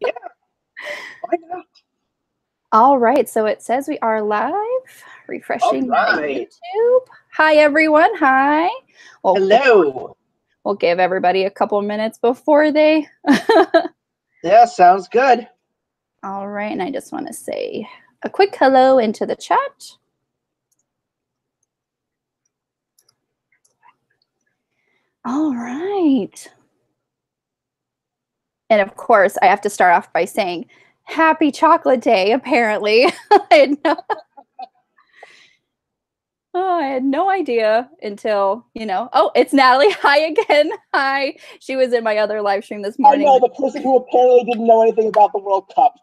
Yeah, why not? All right, so it says we are live. All Refreshing my right. YouTube. Hi, everyone. Hi. Well, Hello. we'll give everybody a couple minutes before they. Yeah, sounds good. All right, and I just want to say a quick hello into the chat. All right. And of course, I have to start off by saying happy chocolate day, apparently. I had no, I had no idea until, oh, it's Natalie. Hi again. Hi. She was in my other live stream this I morning. know the person who apparently didn't know anything about the World Cup.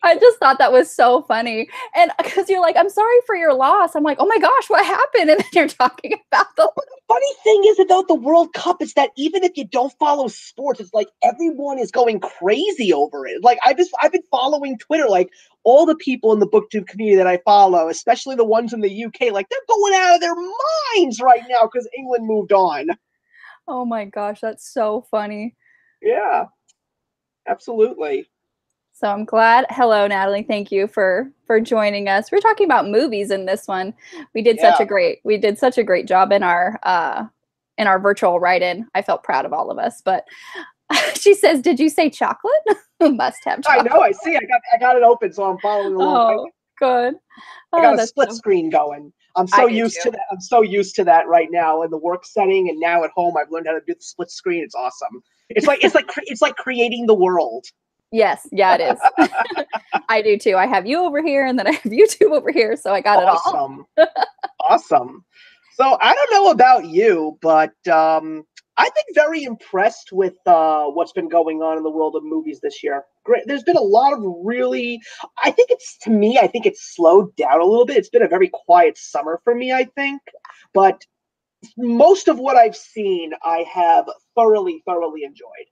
I just thought that was so funny. And because you're like, I'm sorry for your loss. I'm like, oh my gosh, what happened? And then you're talking about the. But the funny thing is about the World Cup is that even if you don't follow sports, it's like everyone is going crazy over it. Like I've been following Twitter, like all the people in the booktube community that I follow, especially the ones in the UK, like they're going out of their minds right now because England moved on. Oh my gosh, that's so funny. Yeah, absolutely. So I'm glad. Hello, Natalie. Thank you for joining us. We're talking about movies in this one. Yeah. We did such a great job in our virtual write-in. I felt proud of all of us. But she says, "Did you say chocolate? Must have I chocolate." know. I see. I got it open, so I'm following along. Oh, good. I Oh, got a that's split so. screen going. I'm I so do used to too. that. I'm so used to that right now in the work setting, and now at home, I've learned how to do the split screen. It's awesome. It's like creating the world. Yes, yeah, it is. I do too. I have you over here, and then I have YouTube over here, so I got it all. Awesome, awesome. So I don't know about you, but I've been very impressed with what's been going on in the world of movies this year. Great. There's been a lot of really. I think it's to me. I think it's slowed down a little bit. It's been a very quiet summer for me. I think, but most of what I've seen, I have thoroughly enjoyed.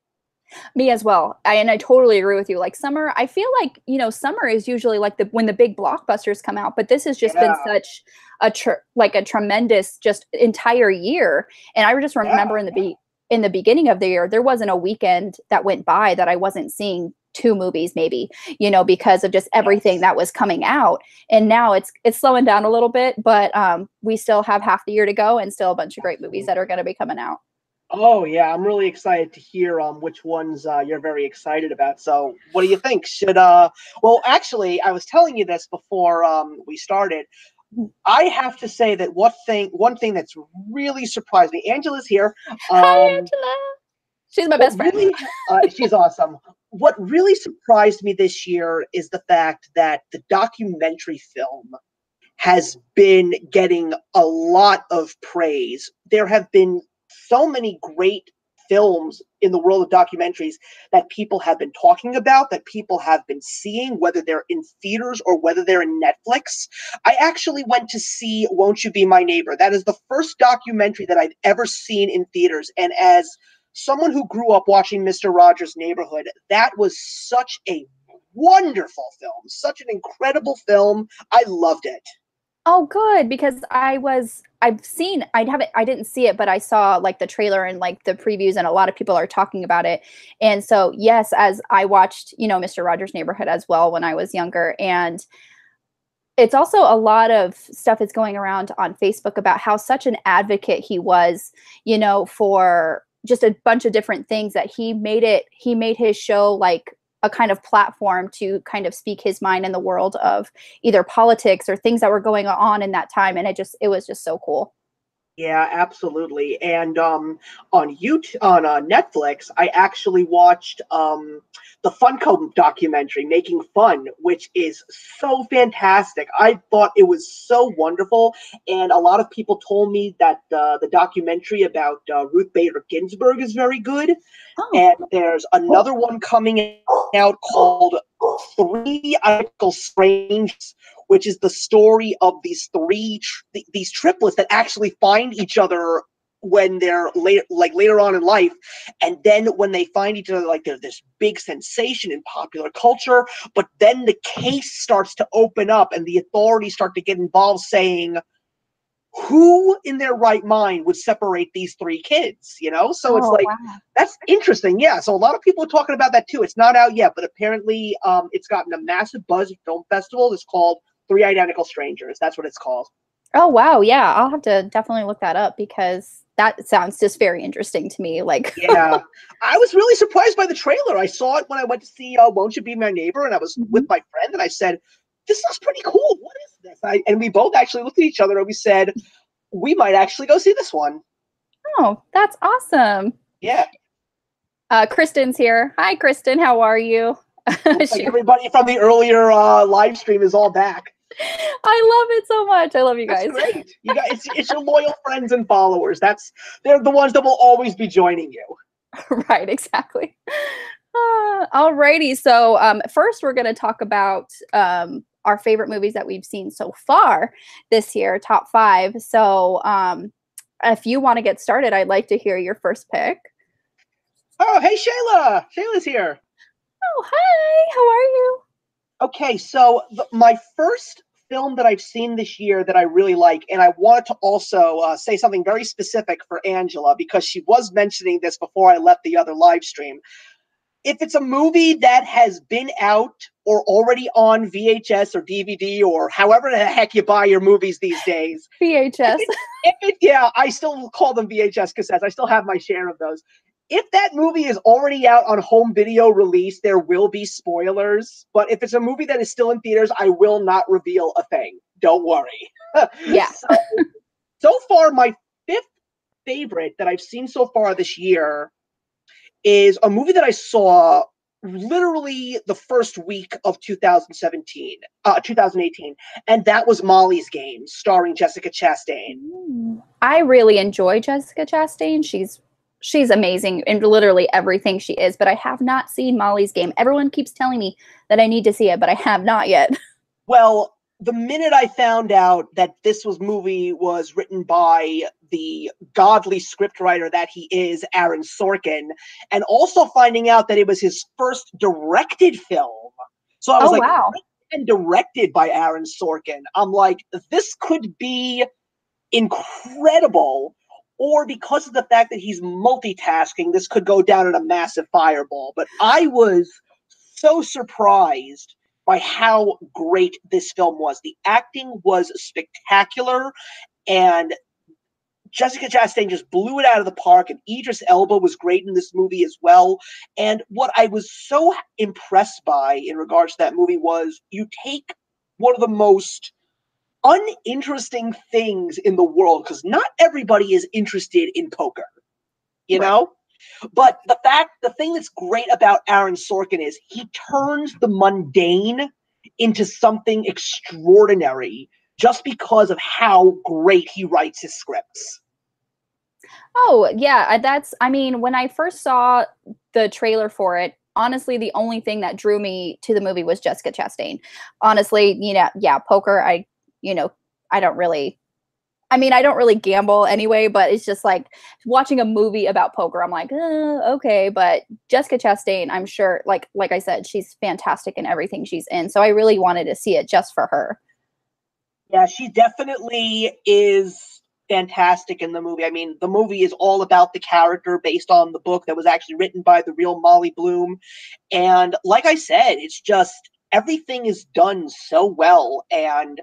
Me as well. And I totally agree with you. Like summer, I feel like, summer is usually like the when the big blockbusters come out, but this has just been Yeah, such like a tremendous just entire year. And I just yeah, remember in the beginning of the year, there wasn't a weekend that went by that I wasn't seeing two movies maybe, because of just everything yes. that was coming out. And now it's slowing down a little bit, but we still have half the year to go and still a bunch of great movies that are Absolutely. going to be coming out. Oh yeah, I'm really excited to hear which ones you're very excited about. So, what do you think? Should well, actually, I was telling you this before we started. I have to say that one thing that's really surprised me. Angela's here. Hi, Um, Angela. She's my what best friend. really she's awesome. What really surprised me this year is the fact that the documentary film has been getting a lot of praise. There have been so many great films in the world of documentaries that people have been talking about, that people have been seeing, whether they're in theaters or whether they're in Netflix. I actually went to see Won't You Be My Neighbor. That is the first documentary that I've ever seen in theaters. And as someone who grew up watching Mr. Rogers' Neighborhood, that was such a wonderful film, such an incredible film. I loved it. Oh, good, because I didn't see it, but I saw like the trailer and like the previews, and a lot of people are talking about it. And so, yes, as I watched, Mr. Rogers' Neighborhood as well when I was younger. And it's also a lot of stuff is going around on Facebook about how such an advocate he was, for just a bunch of different things that he made his show like a kind of platform to kind of speak his mind in the world of either politics or things that were going on in that time. And it was just so cool. Yeah, absolutely. And on YouTube, on Netflix, I actually watched the Funko documentary, Making Fun, which is so fantastic. I thought it was so wonderful, and a lot of people told me that the documentary about Ruth Bader Ginsburg is very good. Oh, And there's another one coming out called Three Identical Strangers, which is the story of these triplets that actually find each other when they're later on in life, and then when they find each other, like there's this big sensation in popular culture, but then the case starts to open up and the authorities start to get involved, saying who in their right mind would separate these three kids, you know? So it's Oh, like, wow. that's interesting. Yeah. So a lot of people are talking about that too. It's not out yet, but apparently it's gotten a massive buzz at film festival. It's called Three Identical Strangers. That's what it's called. Oh, wow. Yeah, I'll have to definitely look that up because that sounds just very interesting to me. Like, Yeah. I was really surprised by the trailer. I saw it when I went to see Won't You Be My Neighbor, and I was with mhm. my friend, and I said, this looks pretty cool. What is this? And we both actually looked at each other and we said, we might actually go see this one. Oh, that's awesome. Yeah. Kristen's here. Hi, Kristen. How are you? Looks like everybody from the earlier live stream is all back. I love it so much. I love you That's guys. great. You guys, it's your loyal friends and followers. They're the ones that will always be joining you. Right, exactly. Alrighty. So first, we're going to talk about our favorite movies that we've seen so far this year, top 5. So if you want to get started, I'd like to hear your first pick. Oh, hey, Shayla. Shayla's here. Oh, hi. How are you? Okay, so my first film that I've seen this year that I really like, and I wanted to also say something very specific for Angela because she was mentioning this before I left the other live stream. If it's a movie that has been out or already on VHS or DVD or however the heck you buy your movies these days, VHS. yeah, I still call them VHS cassettes. I still have my share of those. If that movie is already out on home video release, there will be spoilers. But if it's a movie that is still in theaters, I will not reveal a thing. Don't worry. Yeah. So far, my fifth favorite that I've seen so far this year is a movie that I saw literally the first week of 2018, and that was Molly's Game, starring Jessica Chastain. I really enjoy Jessica Chastain. She's amazing in literally everything she is, but I have not seen Molly's Game. Everyone keeps telling me that I need to see it, but I have not yet. Well, the minute I found out that this movie was written by the godly scriptwriter that he is, Aaron Sorkin, and also finding out that it was his first directed film. So I was Oh, like, wow. and directed by Aaron Sorkin. I'm like, this could be incredible. Or because of the fact that he's multitasking, this could go down in a massive fireball. But I was so surprised by how great this film was. The acting was spectacular, and Jessica Chastain just blew it out of the park, and Idris Elba was great in this movie as well. And what I was so impressed by in regards to that movie was you take one of the most uninteresting things in the world, because not everybody is interested in poker, you Right. know? But the thing that's great about Aaron Sorkin is he turns the mundane into something extraordinary just because of how great he writes his scripts. Oh, yeah. I mean, when I first saw the trailer for it, honestly, the only thing that drew me to the movie was Jessica Chastain. Honestly, yeah, poker, you know, I don't really, I mean, I don't really gamble anyway, but it's just like watching a movie about poker. I'm like, okay. But Jessica Chastain, I'm sure, like I said, she's fantastic in everything she's in. So I really wanted to see it just for her. Yeah, she definitely is fantastic in the movie. I mean, the movie is all about the character based on the book that was actually written by the real Molly Bloom. And like I said, it's just everything is done so well. And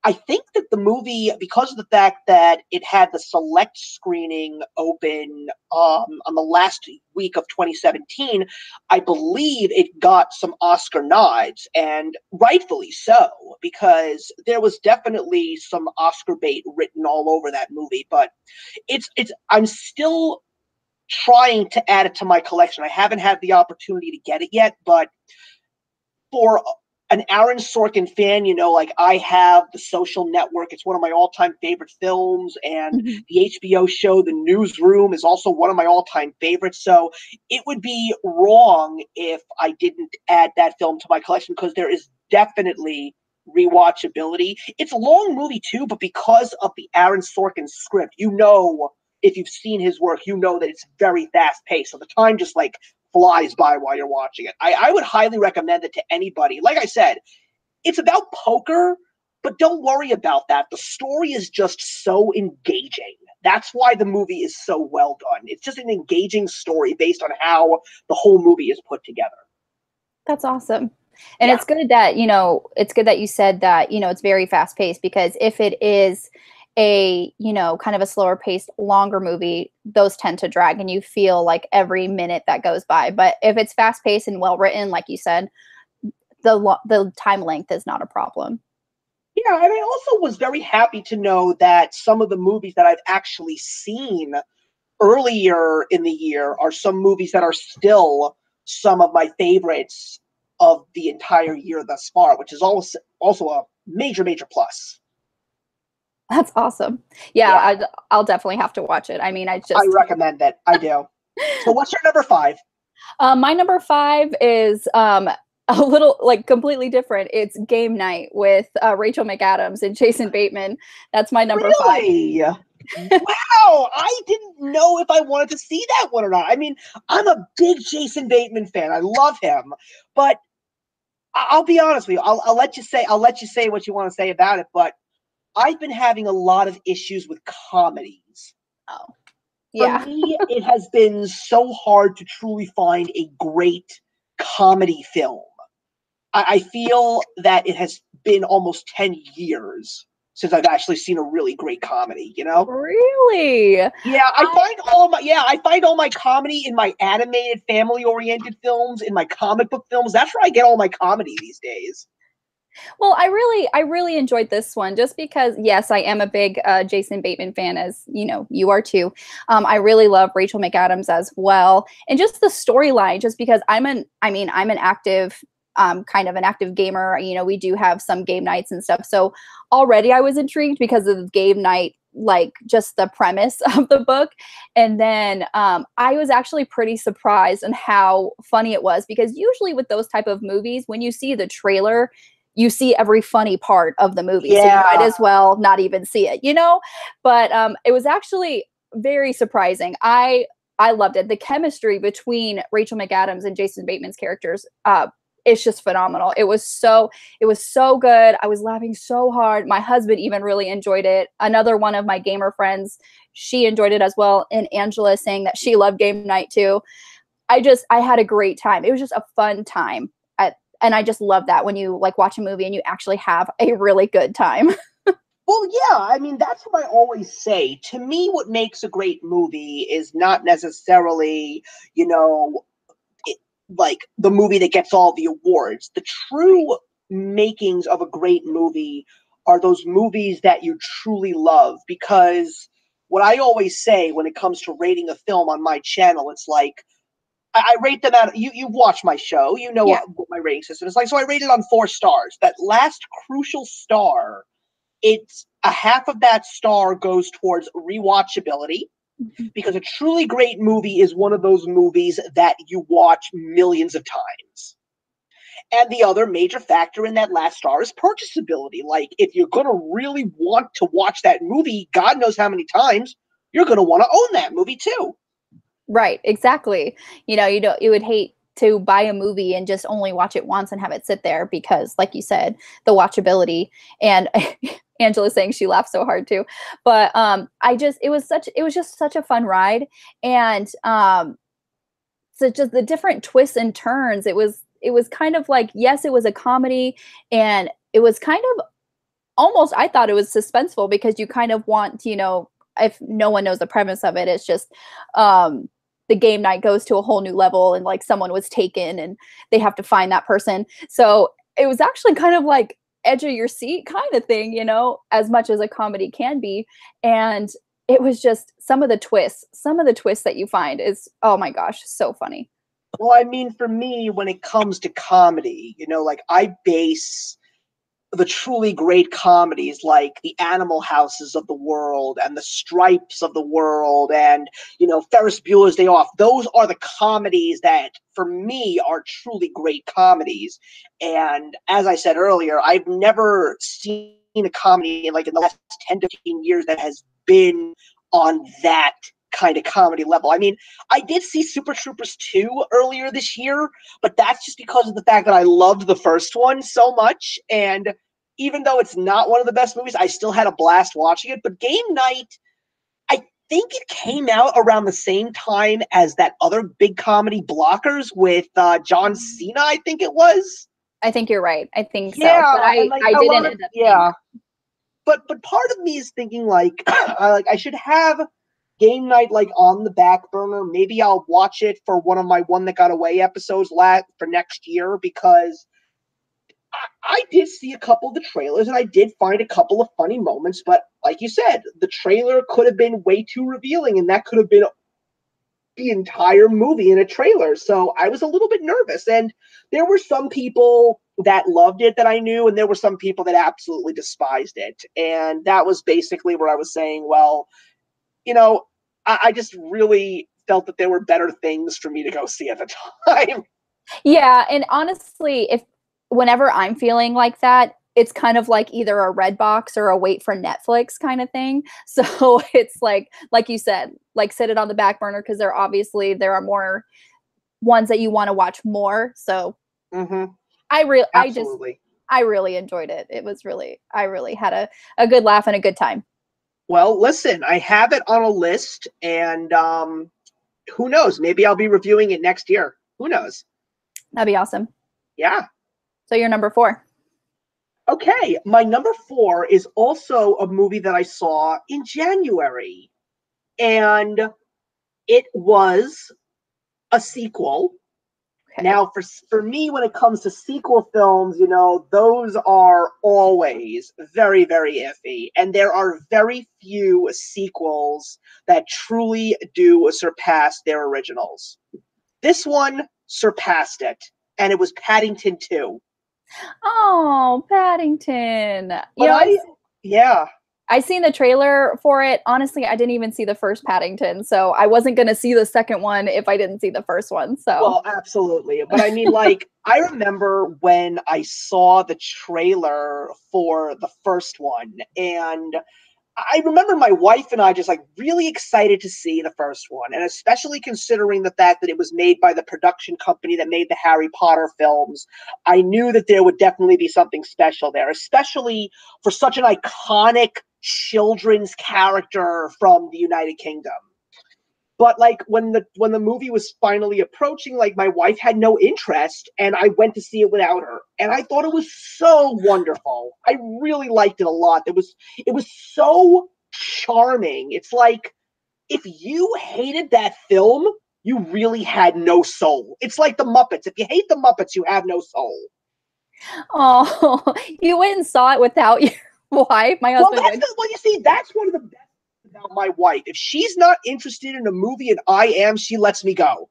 I think that the movie, because of the fact that it had the select screening open on the last week of 2017, I believe it got some Oscar nods, and rightfully so, because there was definitely some Oscar bait written all over that movie. But I'm still trying to add it to my collection. I haven't had the opportunity to get it yet, but for an Aaron Sorkin fan, like I have The Social Network. It's one of my all-time favorite films, and Mhm. the HBO show The Newsroom is also one of my all-time favorites. So it would be wrong if I didn't add that film to my collection, because there is definitely rewatchability. It's a long movie too, but because of the Aaron Sorkin script, if you've seen his work, that it's very fast-paced. So the time just like flies by while you're watching it. I would highly recommend it to anybody. Like I said, it's about poker, But don't worry about that. The story is just so engaging. That's why the movie is so well done. It's just an engaging story based on how the whole movie is put together. That's awesome. And Yeah. it's good that, it's good that you said that, it's very fast paced, because if it is a, kind of a slower paced, longer movie, those tend to drag and you feel like every minute that goes by. But if it's fast paced and well written, like you said, the time length is not a problem. Yeah, and I also was very happy to know that some of the movies that I've actually seen earlier in the year are some movies that are still some of my favorites of the entire year thus far, which is also a major, major plus. That's awesome. Yeah, Yeah, I'll definitely have to watch it. I mean, I recommend it. I do. So, what's your number five? My number five is a little like completely different. It's Game Night with Rachel McAdams and Jason Bateman. That's my number five. Really? Wow, I didn't know if I wanted to see that one or not. I mean, I'm a big Jason Bateman fan. I love him, but I'll be honest with you. I'll let you say what you want to say about it. But I've been having a lot of issues with comedies. Oh, For yeah. me, it has been so hard to truly find a great comedy film. I feel that it has been almost 10 years since I've actually seen a really great comedy, you know? Really? Yeah, I find all my comedy in my animated family oriented films, in my comic book films. That's where I get all my comedy these days. Well, I really enjoyed this one just because, yes, I am a big Jason Bateman fan, as you are too. I really love Rachel McAdams as well, and just the storyline. Just because I'm an active, kind of an active gamer. We do have some game nights and stuff, so already I was intrigued because of the game night, like just the premise of the book. And then I was actually pretty surprised on how funny it was, because usually with those type of movies, when you see the trailer, you see every funny part of the movie. So you might Yeah. as well not even see it. But it was actually very surprising. I loved it. The chemistry between Rachel McAdams and Jason Bateman's characters, it's just phenomenal. It was so good. I was laughing so hard. My husband even really enjoyed it. Another one of my gamer friends, she enjoyed it as well. And Angela saying that she loved game night too. I had a great time. It was just a fun time. And I just love that when you like watch a movie and you actually have a really good time. Well, yeah, I mean, that's what I always say. To me, what makes a great movie is not necessarily, you know, it, like the movie that gets all the awards. The true makings of a great movie are those movies that you truly love. Because what I always say when it comes to rating a film on my channel, it's like, I rate them out. You've watched my show. You know Yeah. what my rating system is like. So I rate it on 4 stars. That last crucial star, it's a half of that star goes towards rewatchability, because a truly great movie is one of those movies that you watch millions of times. And the other major factor in that last star is purchasability. Like, if you're going to really want to watch that movie, God knows how many times, you're going to want to own that movie too. Right, exactly. You would hate to buy a movie and just only watch it once and have it sit there because, like you said, the watchability. And Angela's saying she laughed so hard too. But it was just such a fun ride. And so just the different twists and turns, it was kind of like, yes, it was a comedy, and it was kind of almost, I thought it was suspenseful, because you kind of want to, if no one knows the premise of it, it's just the game night goes to a whole new level, and like someone was taken and they have to find that person. So it was actually kind of like edge of your seat kind of thing, as much as a comedy can be. And it was just some of the twists that you find is, oh my gosh, so funny. Well, I mean, for me, when it comes to comedy, like I base the truly great comedies like the Animal Houses of the world and the Stripes of the world and, Ferris Bueller's Day Off. Those are the comedies that, for me, are truly great comedies. And as I said earlier, I've never seen a comedy in the last 10 to 15 years that has been on that kind of comedy level. I mean, I did see Super Troopers 2 earlier this year, but that's just because of the fact that I loved the first one so much. And even though it's not one of the best movies, I still had a blast watching it. But Game Night, I think it came out around the same time as that other big comedy, Blockers, with John Cena, I think it was. I think you're right. I think so. But Yeah, and like I a didn't lot of end up seeing yeah, but part of me is thinking like, like I should have Game Night like on the back burner. Maybe I'll watch it for one of my One That Got Away episodes for next year, because I did see a couple of the trailers and I did find a couple of funny moments. But like you said, the trailer could have been way too revealing, and that could have been the entire movie in a trailer. So I was a little bit nervous. And there were some people that loved it that I knew, and there were some people that absolutely despised it. And that was basically where I was saying, well, you know, I just really felt that there were better things for me to go see at the time. Yeah, and honestly, if whenever I'm feeling like that, it's kind of like either a red box or a wait for Netflix kind of thing. So it's like you said, like set it on the back burner because there are more ones that you want to watch more. So Mm-hmm. I just Absolutely. I really enjoyed it. It was really I really had a good laugh and a good time. Well, listen, I have it on a list, and who knows? Maybe I'll be reviewing it next year. Who knows? That'd be awesome. Yeah. So you're number 4. Okay, my number 4 is also a movie that I saw in January, and it was a sequel. Okay. Now, for me, when it comes to sequel films, those are always very, very iffy, and there are very few sequels that truly do surpass their originals. This one surpassed it, and it was Paddington 2. Oh, Paddington. But yeah. I seen the trailer for it. Honestly, I didn't even see the first Paddington, so I wasn't going to see the second one if I didn't see the first one. So, Well, absolutely. But I mean, like, I remember when I saw the trailer for the first one, and I remember my wife and I just like really excited to see the first one, and especially considering the fact that it was made by the production company that made the Harry Potter films. I knew that there would definitely be something special there, especially for such an iconic children's character from the United Kingdom. But like when the movie was finally approaching, like my wife had no interest, and I went to see it without her, and I thought it was so wonderful. I really liked it a lot. It was so charming. It's like if you hated that film, you really had no soul. It's like the Muppets. If you hate the Muppets, you have no soul. oh, you went and saw it without your wife. My Well, husband went. you see, that's one of the best things about my wife. If she's not interested in a movie and I am, she lets me go.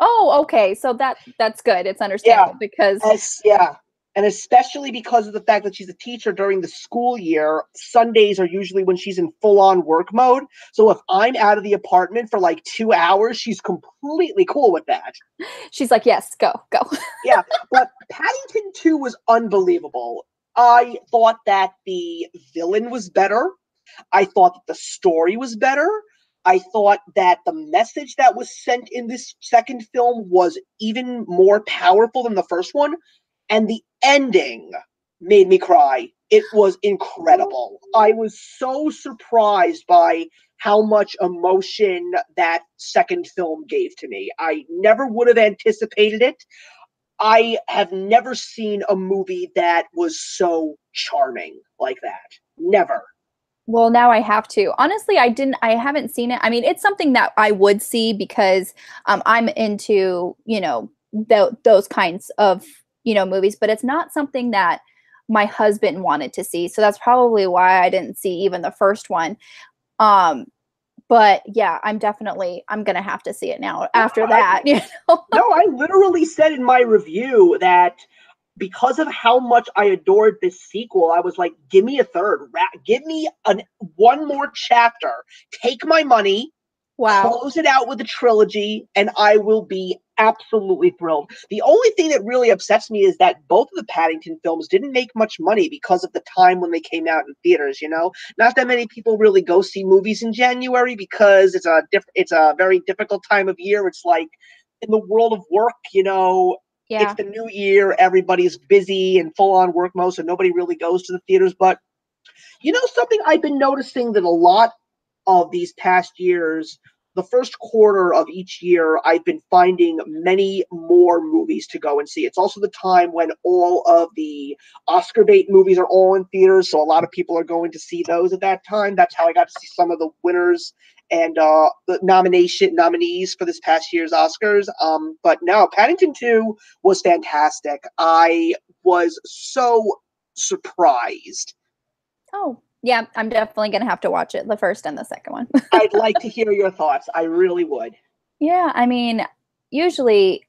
Oh, okay. So that's good. It's Yeah, understandable because yeah, and especially because of the fact that she's a teacher during the school year, Sundays are usually when she's in full-on work mode. So if I'm out of the apartment for like 2 hours, she's completely cool with that. she's like, "Yes, go, go." Yeah, but Paddington 2 was unbelievable. I thought that the villain was better. I thought that the story was better. I thought that the message that was sent in this second film was even more powerful than the first one. And the ending made me cry. It was incredible. I was so surprised by how much emotion that second film gave to me. I never would have anticipated it. I have never seen a movie that was so charming like that. Never. Well, now I have to. Honestly, I haven't seen it. I mean, it's something that I would see because I'm into, those kinds of, movies, but it's not something that my husband wanted to see. So that's probably why I didn't see even the first one. Um, but yeah, I'm going to have to see it now No, after that, you know. no, I literally said in my review that because of how much I adored this sequel, I was like, give me a third. Give me one more chapter. Take my money, Wow. close it out with a trilogy, and I will be absolutely thrilled. The only thing that really upsets me is that both of the Paddington films didn't make much money because of the time when they came out in theaters. Not that many people really go see movies in January because it's a very difficult time of year. It's like in the world of work, It's Yeah. the new year, everybody's busy and full on work mode, so nobody really goes to the theaters. But something I've been noticing that a lot of these past years, the first quarter of each year, I've been finding many more movies to go and see. It's also the time when all of the Oscar bait movies are all in theaters, so a lot of people are going to see those at that time. That's how I got to see some of the winners and the nominees for this past year's Oscars. But no, Paddington 2 was fantastic. I was so surprised. Oh, yeah, I'm definitely gonna have to watch it, the first and the second one. I'd like to hear your thoughts. I really would. Yeah, I mean, usually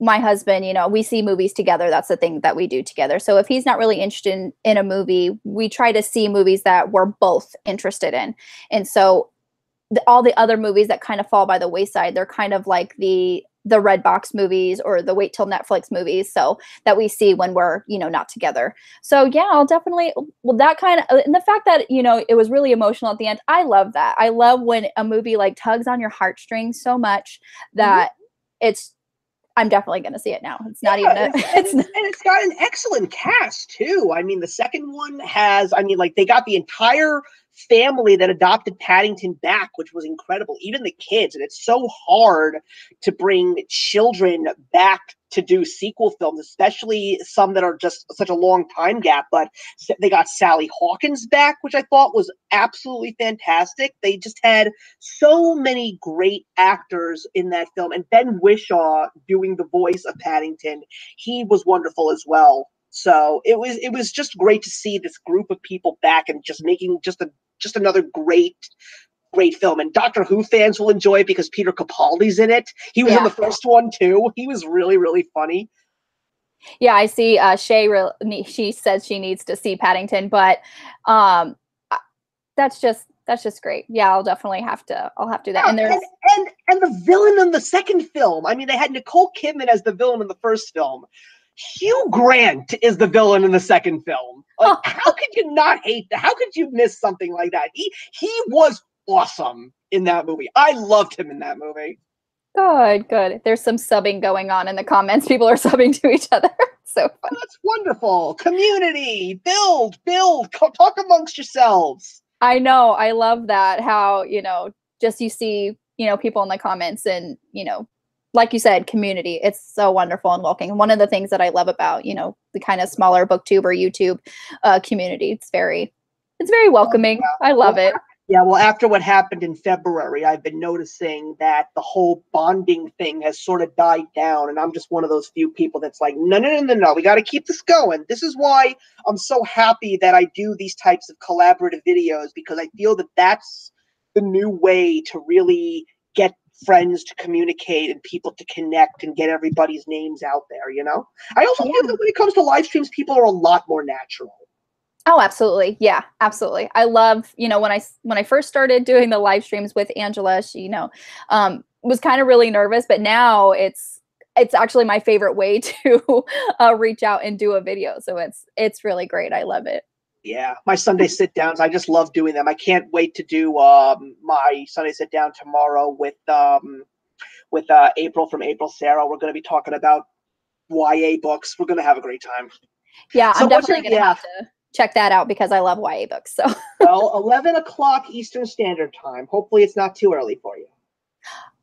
my husband, we see movies together. That's the thing that we do together. So if he's not really interested in a movie, we try to see movies that we're both interested in. And so all the other movies that kind of fall by the wayside, they're kind of like the red box movies or the wait till Netflix movies, so that we see when we're not together. So yeah, I'll definitely, well, that kind of, and the fact that it was really emotional at the end, I love that. I love when a movie like tugs on your heartstrings so much that it's, I'm definitely going to see it now. It's not even a, it's got an excellent cast too. I mean, the second one has, like they got the entire family that adopted Paddington back, which was incredible. Even the kids, and it's so hard to bring children back to do sequel films, especially some that are just such a long time gap. But they got Sally Hawkins back, which I thought was absolutely fantastic. They just had so many great actors in that film, and Ben Whishaw doing the voice of Paddington, he was wonderful as well. So it was just great to see this group of people back and just making just another great film. And Doctor Who fans will enjoy it because Peter Capaldi's in it. He was in the first one too. He was really, really funny. Yeah, I see. She says she needs to see Paddington, but that's just great. Yeah, I'll definitely have to. I'll have to do that. And there's and the villain in the second film. I mean, they had Nicole Kidman as the villain in the first film. Hugh Grant is the villain in the second film. Like, how could you not hate that? How could you miss something like that? He was awesome in that movie. I loved him in that movie. Good. There's some subbing going on in the comments. People are subbing to each other. So fun. Oh, that's wonderful. Community, build, talk amongst yourselves. I know. I love that. How, just you see, people in the comments and, like you said, community. It's so wonderful and welcoming. One of the things that I love about, the kind of smaller booktube or YouTube community, it's very welcoming. I love it. Yeah, well, after what happened in February, I've been noticing that the whole bonding thing has sort of died down, and I'm just one of those few people that's like, no, we got to keep this going. This is why I'm so happy that I do these types of collaborative videos, because I feel that that's the new way to really get friends to communicate and people to connect and get everybody's names out there, I also feel that when it comes to live streams, people are a lot more natural. Oh, absolutely. Yeah, absolutely. I love, when I first started doing the live streams with Angela, she, was kind of really nervous, but now it's actually my favorite way to reach out and do a video. So it's really great. I love it. Yeah, my Sunday sit downs, I just love doing them. I can't wait to do my Sunday sit down tomorrow with April from April Sarah. We're going to be talking about YA books. We're going to have a great time. Yeah, so I'm definitely going to have to check that out because I love YA books. So well, 11 o'clock Eastern Standard Time. Hopefully it's not too early for you.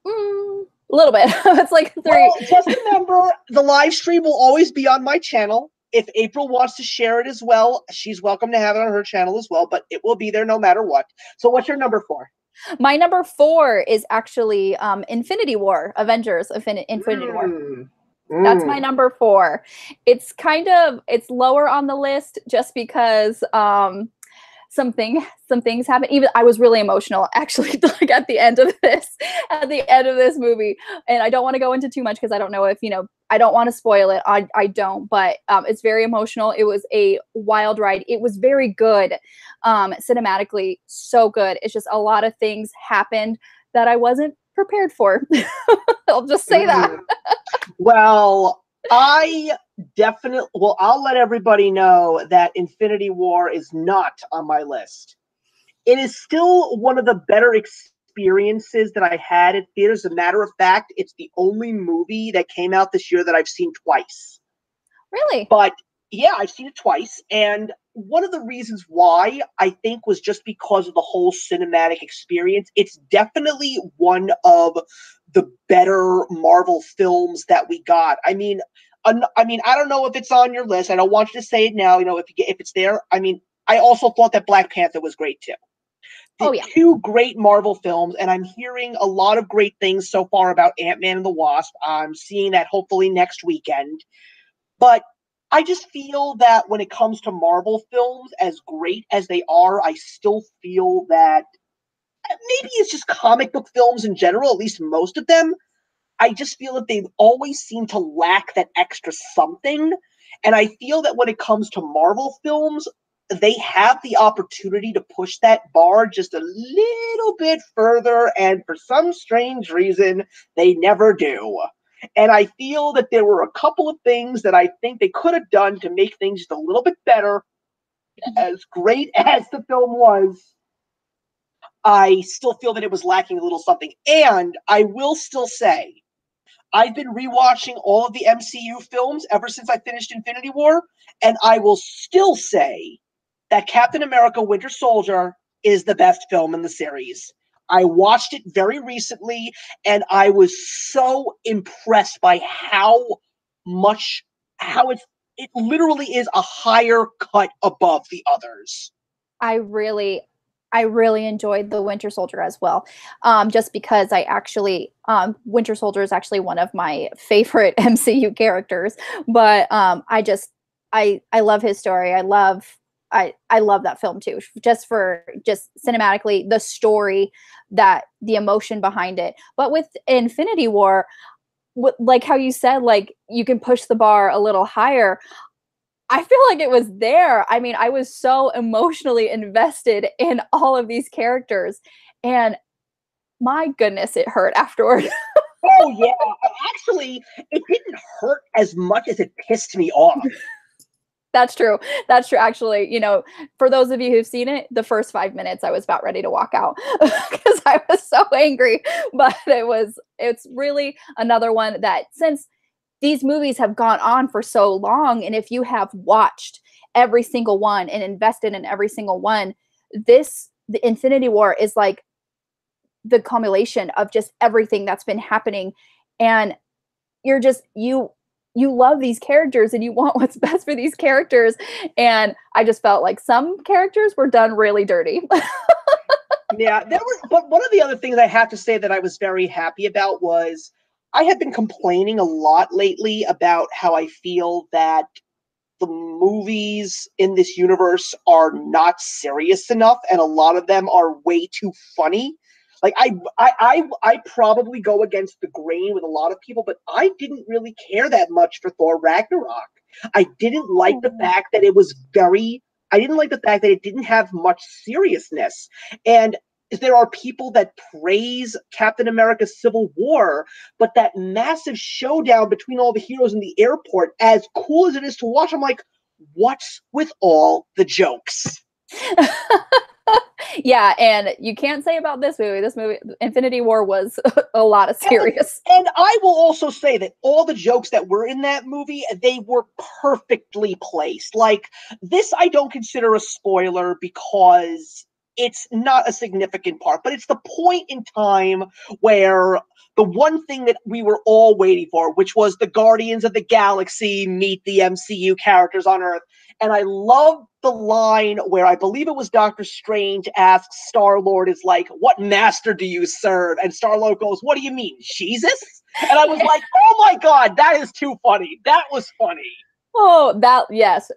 A little bit. It's like 3. Well, just remember, the live stream will always be on my channel. If April wants to share it as well, she's welcome to have it on her channel as well, but it will be there no matter what. So what's your number 4? My number 4 is actually Infinity War, Avengers Infinity War. That's my number 4. It's lower on the list just because some things happen. Even I was really emotional actually, like at the end of this movie, and I don't want to go into too much because I don't know if I don't want to spoil it. I don't, but it's very emotional. It was a wild ride. It was very good, cinematically, so good. It's just a lot of things happened that I wasn't prepared for. I'll just say that. Well, I'll let everybody know that Infinity War is not on my list. It is still one of the better experiences that I had at theaters. As a matter of fact, it's the only movie that came out this year that I've seen twice. Really? But yeah, I've seen it twice. And one of the reasons why I think was just because of the whole cinematic experience. It's definitely one of the better Marvel films that we got. I don't know if it's on your list. I don't want you to say it now. If it's there. I also thought that Black Panther was great too. Oh The yeah. two great Marvel films, and I'm hearing a lot of great things so far about Ant-Man and the Wasp. I'm seeing that hopefully next weekend. But I just feel that when it comes to Marvel films, as great as they are, I still feel that maybe it's just comic book films in general, at least most of them. I just feel that they always seem to lack that extra something. And I feel that when it comes to Marvel films, they have the opportunity to push that bar just a little bit further. And for some strange reason, they never do. And I feel that there were a couple of things that I think they could have done to make things just a little bit better. As great as the film was, I still feel that it was lacking a little something. And I will still say, I've been rewatching all of the MCU films ever since I finished Infinity War, and I will still say that Captain America Winter Soldier is the best film in the series. I watched it very recently, and I was so impressed by how it literally is a higher cut above the others. I really, I really enjoyed the Winter Soldier as well, just because I actually Winter Soldier is actually one of my favorite MCU characters. But I love his story. I love that film too, just for just cinematically the story, that the emotion behind it. But with Infinity War, like how you said, like you can push the bar a little higher. I feel like it was there. I mean, I was so emotionally invested in all of these characters, and my goodness, it hurt afterward. Oh yeah, actually, it didn't hurt as much as it pissed me off. That's true. That's true. Actually, for those of you who've seen it, the first 5 minutes I was about ready to walk out because I was so angry. But it's really another one that, since these movies have gone on for so long, and if you have watched every single one and invested in every single one, the Infinity War is like the culmination of just everything that's been happening. And you love these characters and you want what's best for these characters. And I just felt like some characters were done really dirty. Yeah, but one of the other things I have to say that I was very happy about was I have been complaining a lot lately about how I feel that the movies in this universe are not serious enough, and a lot of them are way too funny. Like I probably go against the grain with a lot of people, but I didn't really care that much for Thor Ragnarok. I didn't like the fact that it was very. I didn't like the fact that it didn't have much seriousness, and there are people that praise Captain America's Civil War, but that massive showdown between all the heroes in the airport, as cool as it is to watch, I'm like, what's with all the jokes? Yeah, and you can't say about this movie. This movie, Infinity War, was a lot of serious. And I will also say that all the jokes that were in that movie, they were perfectly placed. Like, this I don't consider a spoiler because it's not a significant part, but it's the point in time where the one thing that we were all waiting for, which was the Guardians of the Galaxy meet the MCU characters on Earth. And I love the line where I believe it was Doctor Strange asks Star-Lord, is like, what master do you serve? And Star-Lord goes, what do you mean, Jesus? And I was like, oh my God, that is too funny. That was funny. Oh, yes.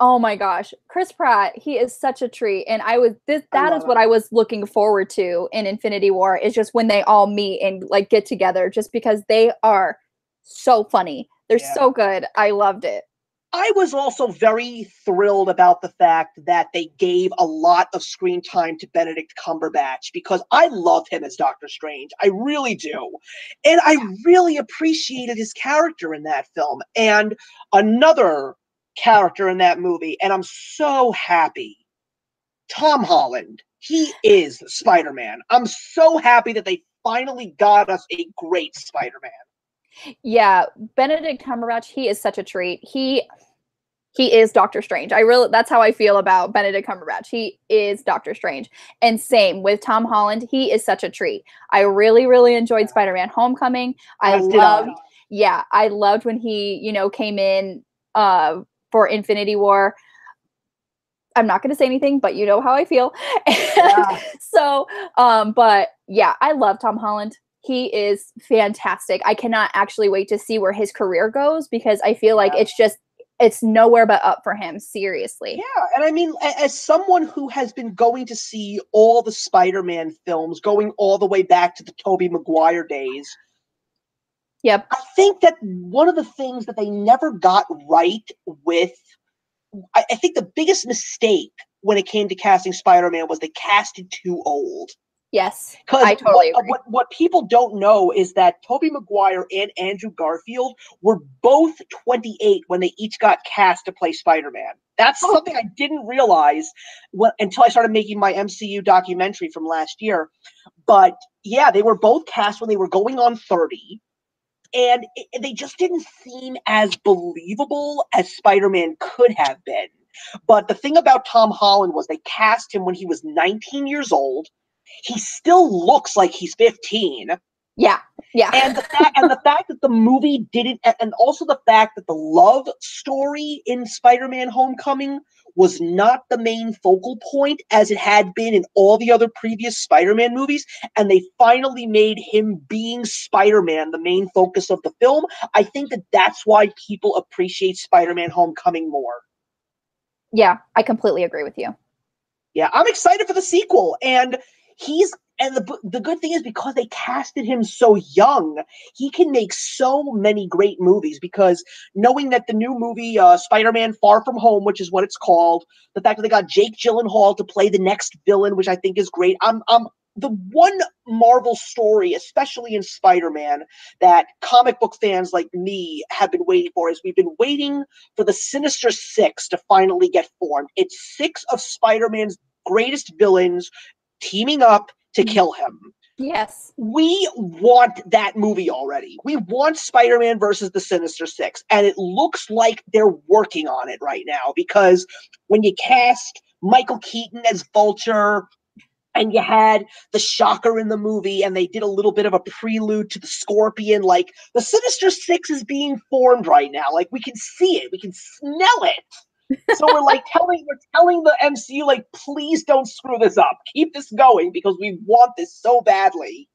Oh my gosh. Chris Pratt, he is such a treat. And that is what I was looking forward to in Infinity War, is just when they all meet and like get together, just because they are so funny. They're so good. I loved it. I was also very thrilled about the fact that they gave a lot of screen time to Benedict Cumberbatch, because I love him as Doctor Strange. I really do. And I really appreciated his character in that film. And another character in that movie, and I'm so happy, Tom Holland. He is Spider-Man. I'm so happy that they finally got us a great Spider-Man. Yeah, Benedict Cumberbatch, he is such a treat. He is Doctor Strange. That's how I feel about Benedict Cumberbatch. He is Doctor Strange. And same with Tom Holland. He is such a treat. I really, really enjoyed Spider-Man Homecoming. I loved when he, came in for Infinity War. I'm not going to say anything, but you know how I feel. Yeah. So, but yeah, I love Tom Holland. He is fantastic. I cannot actually wait to see where his career goes because I feel like it's nowhere but up for him, seriously. Yeah, and I mean, as someone who has been going to see all the Spider-Man films, going all the way back to the Tobey Maguire days, yep, I think that one of the things that they never got right with, I think the biggest mistake when it came to casting Spider-Man was they casted too old. Yes, Because I totally agree. what people don't know is that Tobey Maguire and Andrew Garfield were both 28 when they each got cast to play Spider-Man. That's something I didn't realize until I started making my MCU documentary from last year. But yeah, they were both cast when they were going on 30. And they just didn't seem as believable as Spider-Man could have been. But the thing about Tom Holland was they cast him when he was 19 years old. He still looks like he's 15. Yeah. And the fact that the movie didn't, and also the fact that the love story in Spider-Man Homecoming was not the main focal point as it had been in all the other previous Spider-Man movies, and they finally made him being Spider-Man the main focus of the film. I think that that's why people appreciate Spider-Man Homecoming more. Yeah, I completely agree with you. Yeah, I'm excited for the sequel, and the good thing is because they casted him so young, he can make so many great movies. Because knowing that the new movie Spider-Man: Far From Home, which is what it's called, the fact that they got Jake Gyllenhaal to play the next villain, which I think is great. I'm the one Marvel story, especially in Spider-Man, that comic book fans like me have been waiting for is we've been waiting for the Sinister Six to finally get formed. It's 6 of Spider-Man's greatest villains teaming up to kill him. Yes. We want that movie already. We want Spider-Man versus the Sinister Six, and it looks like they're working on it right now because when you cast Michael Keaton as Vulture, and you had the Shocker in the movie, and they did a little bit of a prelude to the Scorpion. Like, the Sinister Six is being formed right now. Like, we can see it. We can smell it. So we're telling the MCU, like, please don't screw this up. Keep this going because we want this so badly.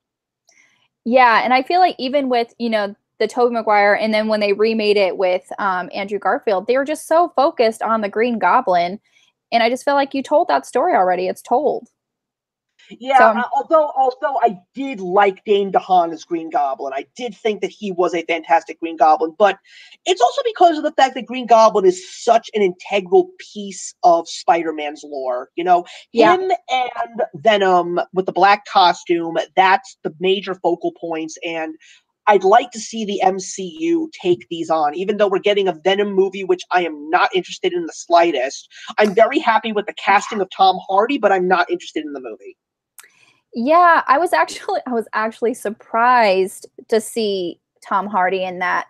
Yeah, and I feel like even with, the Tobey Maguire, and then when they remade it with Andrew Garfield, they were just so focused on the Green Goblin. And I just feel like you told that story already. It's told. Yeah, although I did like Dane DeHaan as Green Goblin. I did think that he was a fantastic Green Goblin, but it's also because of the fact that Green Goblin is such an integral piece of Spider-Man's lore. Him and Venom with the black costume, that's the major focal points, and I'd like to see the MCU take these on, even though we're getting a Venom movie, which I am not interested in the slightest. I'm very happy with the casting of Tom Hardy, but I'm not interested in the movie. Yeah, I was actually surprised to see Tom Hardy in that,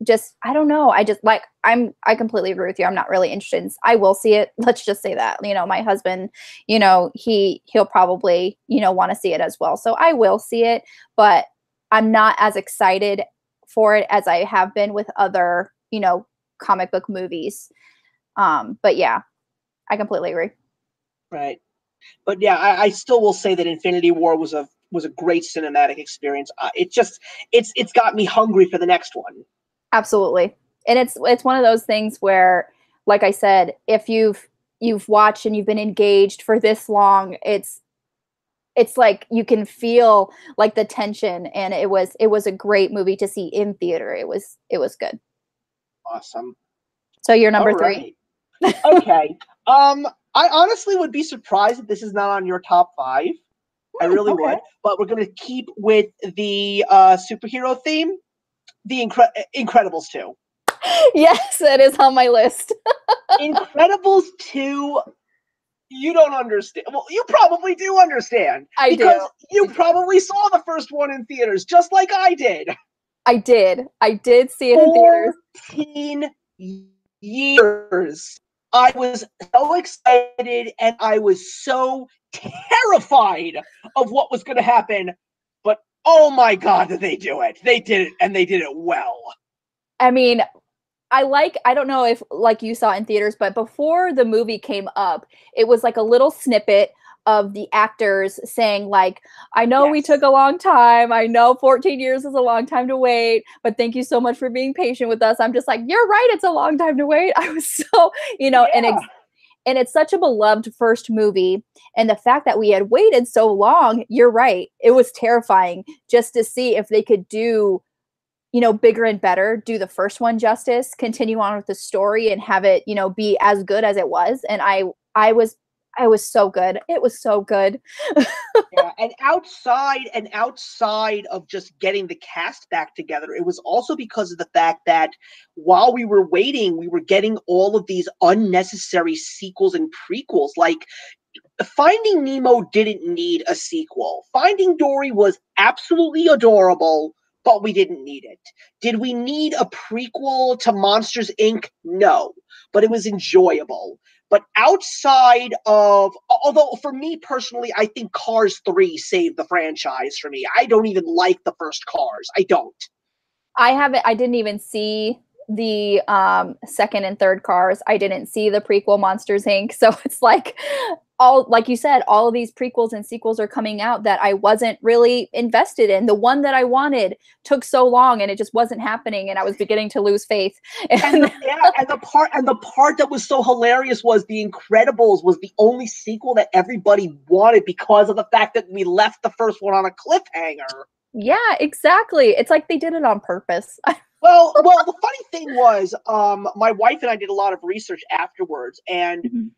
just I don't know. I completely agree with you. I'm not really interested. I will see it. Let's just say that. My husband, he'll probably, want to see it as well. So I will see it, but I'm not as excited for it as I have been with other, comic book movies. But yeah, I completely agree. Right. But yeah, I still will say that Infinity War was a great cinematic experience. It's got me hungry for the next one. Absolutely. And it's one of those things where, like I said, if you've watched and you've been engaged for this long, it's like you can feel like the tension, and it was a great movie to see in theater. It was good. Awesome. So you're number All 3. Right. Okay. I honestly would be surprised if this is not on your top 5. I really would. But we're going to keep with the superhero theme. The Incredibles 2. Yes, it is on my list. Incredibles 2 You don't understand. Well, you probably do understand I because do. you probably saw the first one in theaters, just like I did. I did. I did see it in theaters. 14 years. I was so excited and I was so terrified of what was going to happen. But oh my God, did they do it? They did it, and they did it well. I mean, I don't know if like you saw in theaters, but before the movie came up, it was like a little snippet of the actors saying like, I know we took Yes. a long time. I know 14 years is a long time to wait, but thank you so much for being patient with us. I'm just like, you're right, it's a long time to wait. I was so, Yeah. and it's such a beloved first movie, and the fact that we had waited so long, you're right. It was terrifying just to see if they could do bigger and better, do the first one justice, continue on with the story and have it, be as good as it was. And I was so good. It was so good. Yeah, and outside of just getting the cast back together, it was also because of the fact that while we were waiting, we were getting all of these unnecessary sequels and prequels. Like Finding Nemo didn't need a sequel. Finding Dory was absolutely adorable, but we didn't need it. Did we need a prequel to Monsters Inc? No, but it was enjoyable. But outside of, although for me personally, I think Cars 3 saved the franchise for me. I don't even like the first Cars. I don't. I didn't even see the second and third Cars. I didn't see the prequel Monsters Inc. So it's like all like you said, all of these prequels and sequels are coming out that I wasn't really invested in. The one that I wanted took so long and it just wasn't happening and I was beginning to lose faith. And And the part that was so hilarious was The Incredibles was the only sequel that everybody wanted because of the fact that we left the first one on a cliffhanger. yeah, exactly. It's like they did it on purpose. Well, the funny thing was, my wife and I did a lot of research afterwards, and Mhm.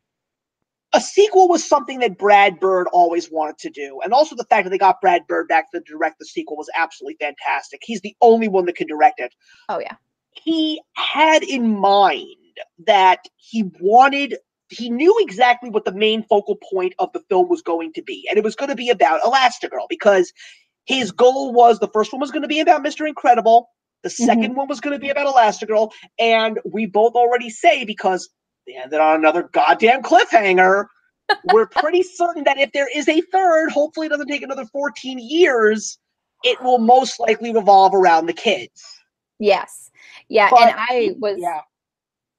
a sequel was something that Brad Bird always wanted to do. And also the fact that they got Brad Bird back to direct the sequel was absolutely fantastic. He's the only one that could direct it. Oh yeah. He had in mind that he knew exactly what the main focal point of the film was going to be. And it was going to be about Elastigirl because his goal was the first one was going to be about Mr. Incredible. The Mhm. second one was going to be about Elastigirl. And we both already say, because they ended on another goddamn cliffhanger, we're pretty certain that if there is a third, hopefully it doesn't take another 14 years, it will most likely revolve around the kids. Yes. Yeah, and But yeah,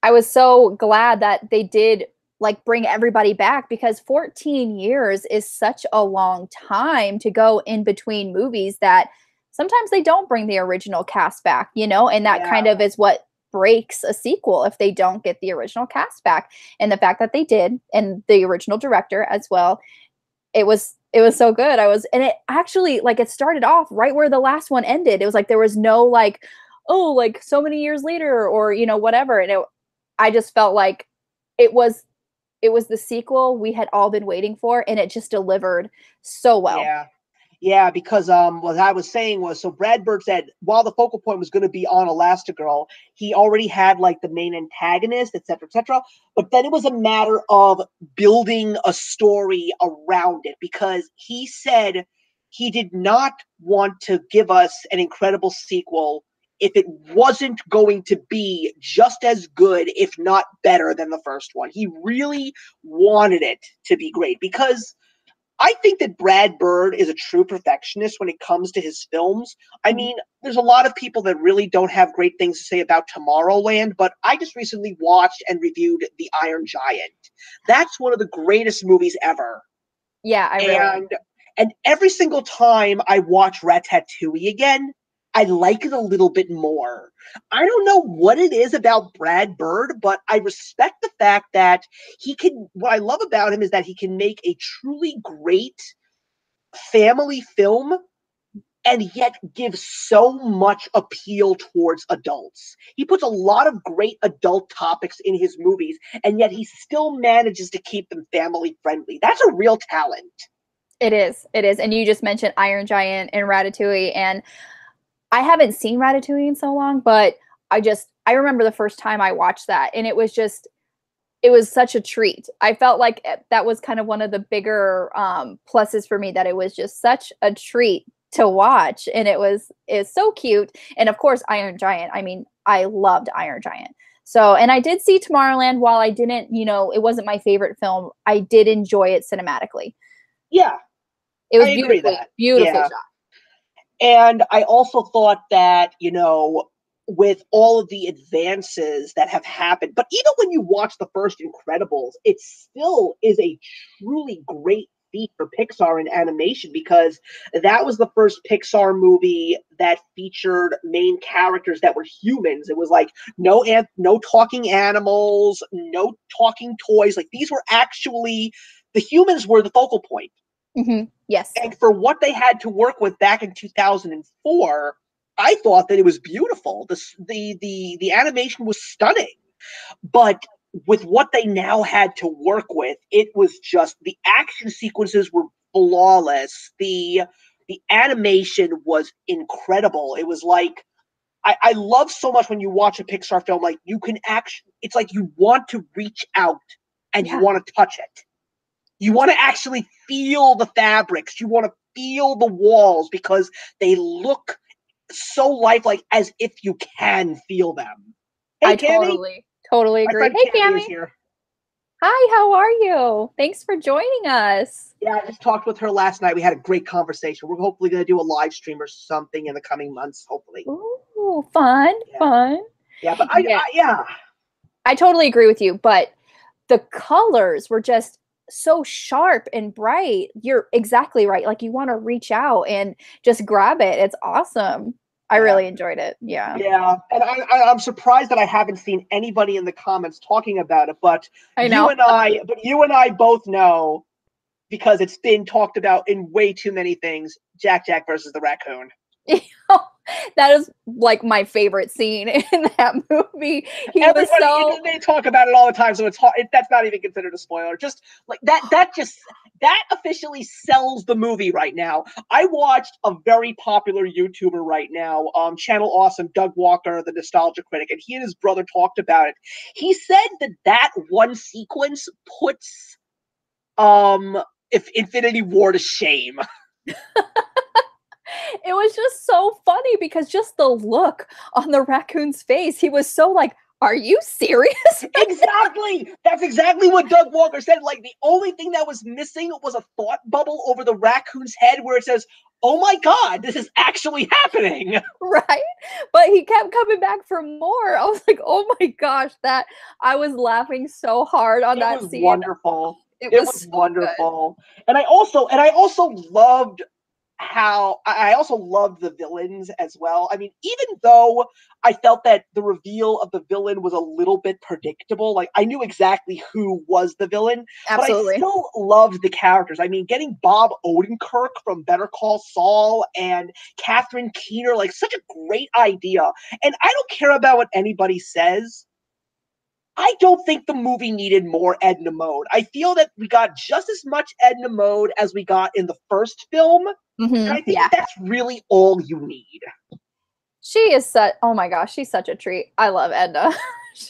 I was so glad that they did like bring everybody back because 14 years is such a long time to go in between movies that sometimes they don't bring the original cast back, and that yeah, kind of is what breaks a sequel if they don't get the original cast back. And the fact that they did and the original director as well, it was so good. And it actually like it started off right where the last one ended. It was like there was no like, oh, like so many years later or whatever. And I just felt like it was it was the sequel we had all been waiting for, and it just delivered so well. yeah. Yeah, because what I was saying was, so Brad Bird said while the focal point was going to be on Elastigirl, he already had like the main antagonist, etc., etc. But then it was a matter of building a story around it because he said he did not want to give us an incredible sequel if it wasn't going to be just as good, if not better, than the first one. He really wanted it to be great because I think that Brad Bird is a true perfectionist when it comes to his films. I Mhm. mean, there's a lot of people that really don't have great things to say about Tomorrowland, but I just recently watched and reviewed The Iron Giant. That's one of the greatest movies ever. Yeah, I really. And every single time I watch Ratatouille again, I like it a little bit more. I don't know what it is about Brad Bird, but I respect the fact that he can. What I love about him is that he can make a truly great family film and yet give so much appeal towards adults. He puts a lot of great adult topics in his movies, and yet he still manages to keep them family friendly. That's a real talent. It is. It is. And you just mentioned Iron Giant and Ratatouille, and I haven't seen Ratatouille in so long, but I remember the first time I watched that, and it was just it was such a treat. I felt like that was kind of one of the bigger pluses for me, that it was just such a treat to watch, and it's so cute. And of course, Iron Giant. I mean, I loved Iron Giant. So, and I did see Tomorrowland. While I didn't, it wasn't my favorite film, I did enjoy it cinematically. Yeah, It was I agree that. beautifully Yeah. shot. And I also thought that, with all of the advances that have happened, but even when you watch the first Incredibles, it still is a truly great feat for Pixar in animation, because that was the first Pixar movie that featured main characters that were humans. It was like no talking animals, no talking toys. Like, these were actually, the humans were the focal point. Mm-hmm. Yes. And for what they had to work with back in 2004, I thought that it was beautiful. The animation was stunning. But with what they now had to work with, it was just, the action sequences were flawless. The animation was incredible. It was like, I love so much when you watch a Pixar film, like, you can actually, it's like you want to reach out and you want to touch it. You want to actually feel the fabrics. You want to feel the walls, because they look so lifelike, as if you can feel them. Hey, I Cammy. totally My agree. friend Hey, Cammy is Cammy. here. Hi, how are you? Thanks for joining us. Yeah, I just talked with her last night. We had a great conversation. We're hopefully going to do a live stream or something in the coming months, hopefully. Ooh, fun, Yeah. fun. Yeah, but I totally agree with you, but the colors were just so sharp and bright. You're exactly right. Like, you want to reach out and just grab it. It's awesome. I really enjoyed it. Yeah. Yeah, and I'm surprised that I haven't seen anybody in the comments talking about it. But I know. you and I both know, because it's been talked about in way too many things. Jack versus the raccoon. That is like my favorite scene in that movie. They talk about it all the time, so it's hard. That's not even considered a spoiler. Just like that officially sells the movie right now. I watched a very popular YouTuber right now, Channel Awesome, Doug Walker, the Nostalgia Critic, and he and his brother talked about it. He said that one sequence puts if Infinity War to shame. It was just so funny, because just the look on the raccoon's face, he was so like, are you serious? Exactly. That's exactly what Doug Walker said. Like, the only thing that was missing was a thought bubble over the raccoon's head where it says, "Oh my God, this is actually happening." Right? But he kept coming back for more. I was like, oh my gosh, I was laughing so hard on that scene. Wonderful. It was so wonderful. Good. And I also loved the villains as well. I mean, even though I felt that the reveal of the villain was a little bit predictable, like, I knew exactly who was the villain. Absolutely. But I still loved the characters. I mean, getting Bob Odenkirk from Better Call Saul and Catherine Keener, like, such a great idea. And I don't care about what anybody says. I don't think the movie needed more Edna Mode. I feel that we got just as much Edna Mode as we got in the first film. Mm-hmm. And I think that's really all you need. She is oh my gosh, she's such a treat. I love Edna.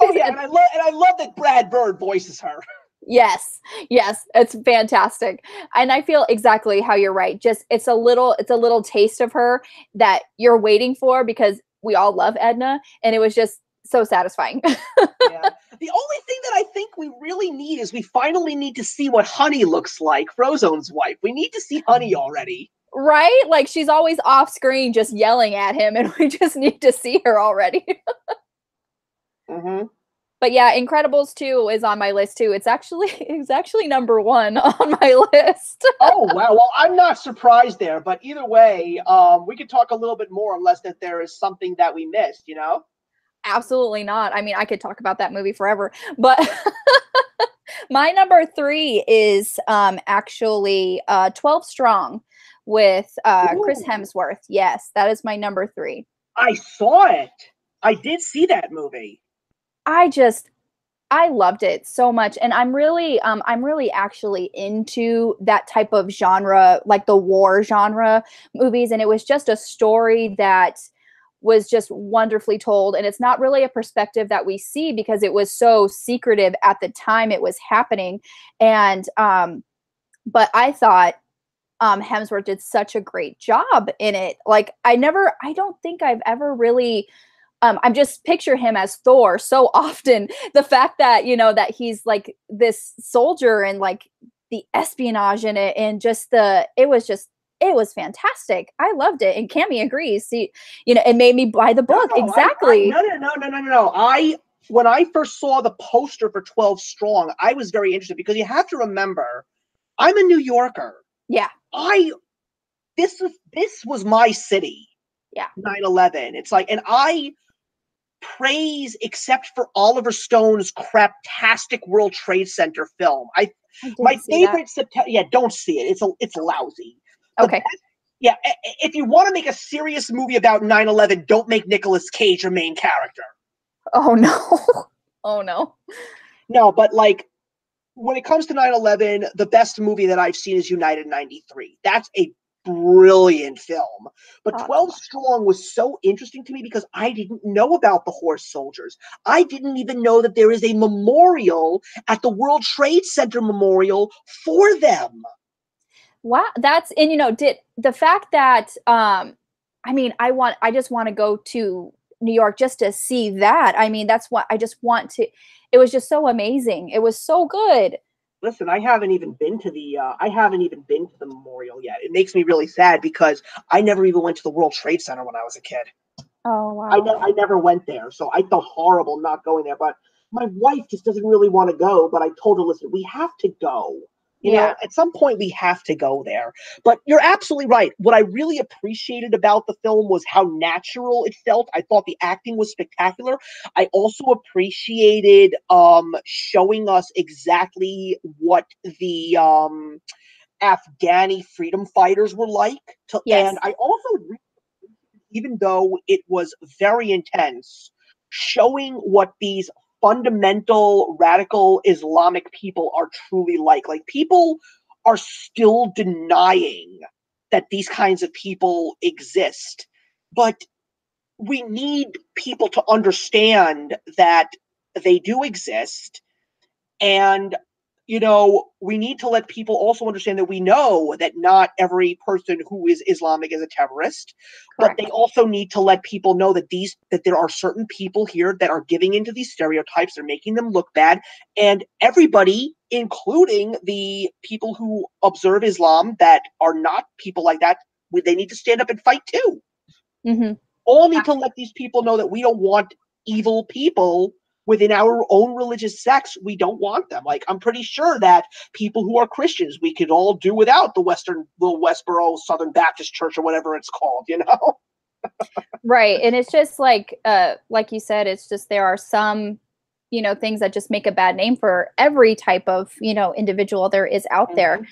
And I love that Brad Bird voices her. Yes, it's fantastic. And I feel exactly how you're right. Just it's a little taste of her that you're waiting for, because we all love Edna, and it was just so satisfying. Yeah. The only thing that I think we really need is we finally need to see what Honey looks like, Frozone's wife. We need to see Honey already. Right? Like, she's always off screen just yelling at him, and we just need to see her already. Mm-hmm. But yeah, Incredibles 2 is on my list too. It's actually number 1 on my list. Oh wow! Well, I'm not surprised there, but either way, we could talk a little bit more, unless that there is something that we missed. Absolutely not. I mean, I could talk about that movie forever, but my number 3 is actually 12 Strong with Chris Hemsworth. Yes, that is my number 3. I saw it. I did see that movie. I loved it so much, and I'm really actually into that type of genre, like the war genre movies. And it was just a story that was just wonderfully told. And it's not really a perspective that we see because it was so secretive at the time it was happening. And, but I thought Hemsworth did such a great job in it. Like, I don't think I've ever really, I'm just picture him as Thor so often. The fact that, you know, that he's like this soldier and like the espionage in it and just it was fantastic. I loved it. And Cammie agrees. See, you know, it made me buy the book. No, Exactly. No. When I first saw the poster for 12 Strong, I was very interested because you have to remember, I'm a New Yorker. Yeah. This was my city. Yeah. 9/11. It's like, and I praise, except for Oliver Stone's craptastic World Trade Center film. My favorite September. Yeah, don't see it. It's lousy. Okay. Yeah, if you want to make a serious movie about 9/11, don't make Nicolas Cage your main character. Oh no. Oh no. No, but like when it comes to 9/11, the best movie that I've seen is United 93. That's a brilliant film. But 12 Strong was so interesting to me because I didn't know about the horse soldiers. I didn't even know that there is a memorial at the World Trade Center memorial for them. Wow, and you know, did the fact that I mean, I just want to go to New York just to see that. I mean, that's what I just want to. It was just so amazing. It was so good. Listen, I haven't even been to the memorial yet. It makes me really sad because I never even went to the World Trade Center when I was a kid. Oh wow. I never went there, so I felt horrible not going there. But my wife just doesn't really want to go. But I told her, listen, we have to go. You know, at some point we have to go there. But you're absolutely right. What I really appreciated about the film was how natural it felt. I thought the acting was spectacular. I also appreciated showing us exactly what the Afghani freedom fighters were like. And I also, even though it was very intense, showing what these fundamental radical Islamic people are truly like. Like, people are still denying that these kinds of people exist. But we need people to understand that they do exist. And, you know, we need to let people also understand that we know that not every person who is Islamic is a terrorist. Correct. But they also need to let people know that there are certain people here that are giving into these stereotypes. They're making them look bad. And everybody, including the people who observe Islam that are not people like that, they need to stand up and fight too. Mm-hmm. All need to let these people know that we don't want evil people within our own religious sects. We don't want them. Like, I'm pretty sure that people who are Christians, we could all do without the Westboro Southern Baptist Church or whatever it's called, you know? Right. And it's just like you said, it's just, there are some, you know, things that just make a bad name for every type of, you know, individual there is out there.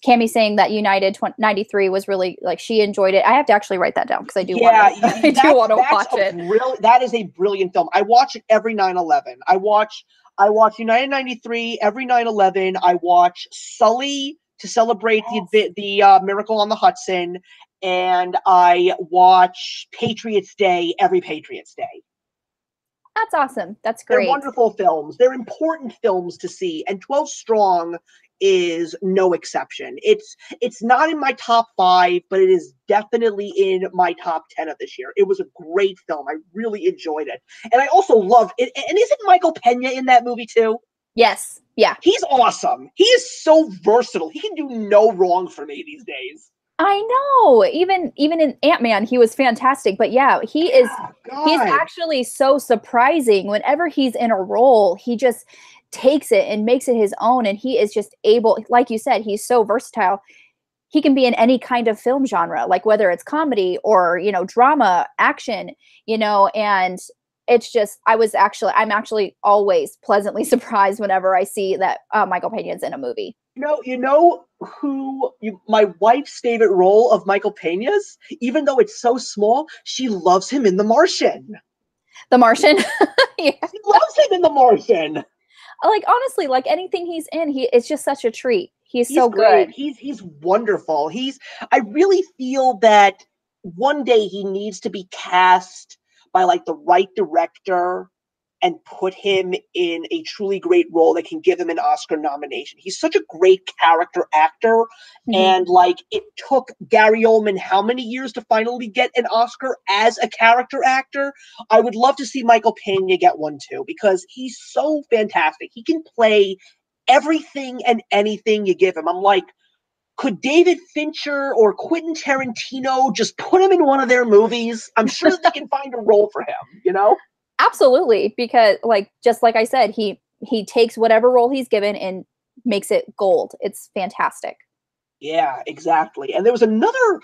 Cammie saying that United 93 was really, like, she enjoyed it. I have to actually write that down because I do want to watch it. That is a brilliant film. I watch it every 9/11. I watch United 93 every 9/11. I watch Sully to celebrate the Miracle on the Hudson, and I watch Patriots Day every Patriots Day. That's awesome. That's great. They're wonderful films. They're important films to see, and 12 Strong is no exception. It's not in my top 5, but it is definitely in my top 10 of this year. It was a great film. I really enjoyed it. And I also loved it. And isn't Michael Pena in that movie too? Yes. Yeah. He's awesome. He is so versatile. He can do no wrong for me these days. I know. Even in Ant-Man, he was fantastic. But yeah, he's actually so surprising. Whenever he's in a role, he just takes it and makes it his own. And he is just able, like you said, he's so versatile. He can be in any kind of film genre, like whether it's comedy or, you know, drama, action, you know, and it's just, I'm actually always pleasantly surprised whenever I see that Michael Pena's in a movie. You know who my wife's favorite role of Michael Pena's, even though it's so small, she loves him in The Martian. The Martian? Yeah. She loves him in The Martian. Like, honestly, like anything he's in, it's just such a treat. He's so great. Good. He's wonderful. I really feel that one day he needs to be cast by like the right director and put him in a truly great role that can give him an Oscar nomination. He's such a great character actor. And like, it took Gary Oldman how many years to finally get an Oscar as a character actor? I would love to see Michael Pena get one too, because he's so fantastic. He can play everything and anything you give him. I'm like, could David Fincher or Quentin Tarantino just put him in one of their movies? I'm sure that they can find a role for him, you know? Absolutely, because like just like I said, he takes whatever role he's given and makes it gold. It's fantastic. Yeah, exactly. And there's another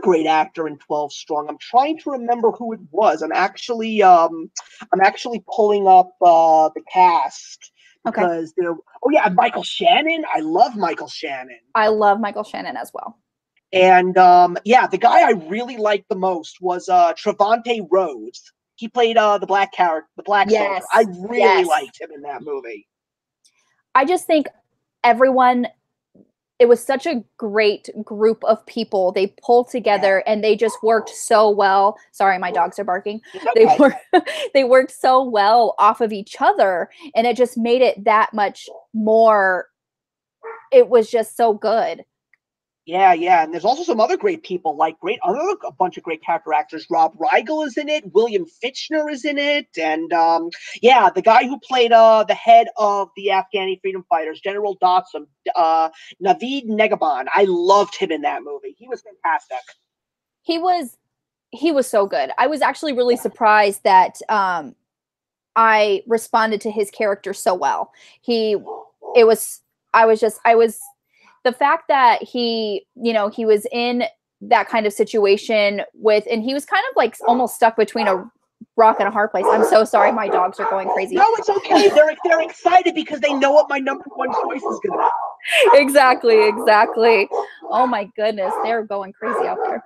great actor in 12 Strong. I'm trying to remember who it was. I'm actually pulling up the cast Okay. because there oh yeah, Michael Shannon. I love Michael Shannon. I love Michael Shannon as well. And yeah, the guy I really liked the most was Trevante Rhodes. He played the black character, the black soldier. Yes. I really Yes. liked him in that movie. I just think everyone, it was such a great group of people. They pulled together and they just worked so well. Sorry, my dogs are barking. Okay. They worked so well off of each other, and it just made it that much more. It was just so good. Yeah, yeah, and there's also some other great people, like a bunch of great character actors. Rob Rigel is in it. William Fichtner is in it, and yeah, the guy who played the head of the Afghani freedom fighters, General Dotson, Naveed Negaban. I loved him in that movie. He was fantastic. He was so good. I was actually really surprised that I responded to his character so well. It was I was the fact that he was in that kind of situation with, and he was kind of like almost stuck between a rock and a hard place. I'm so sorry, my dogs are going crazy. No, it's okay. They're excited because they know what my number one choice is going to be. Exactly. Oh my goodness, they're going crazy out there.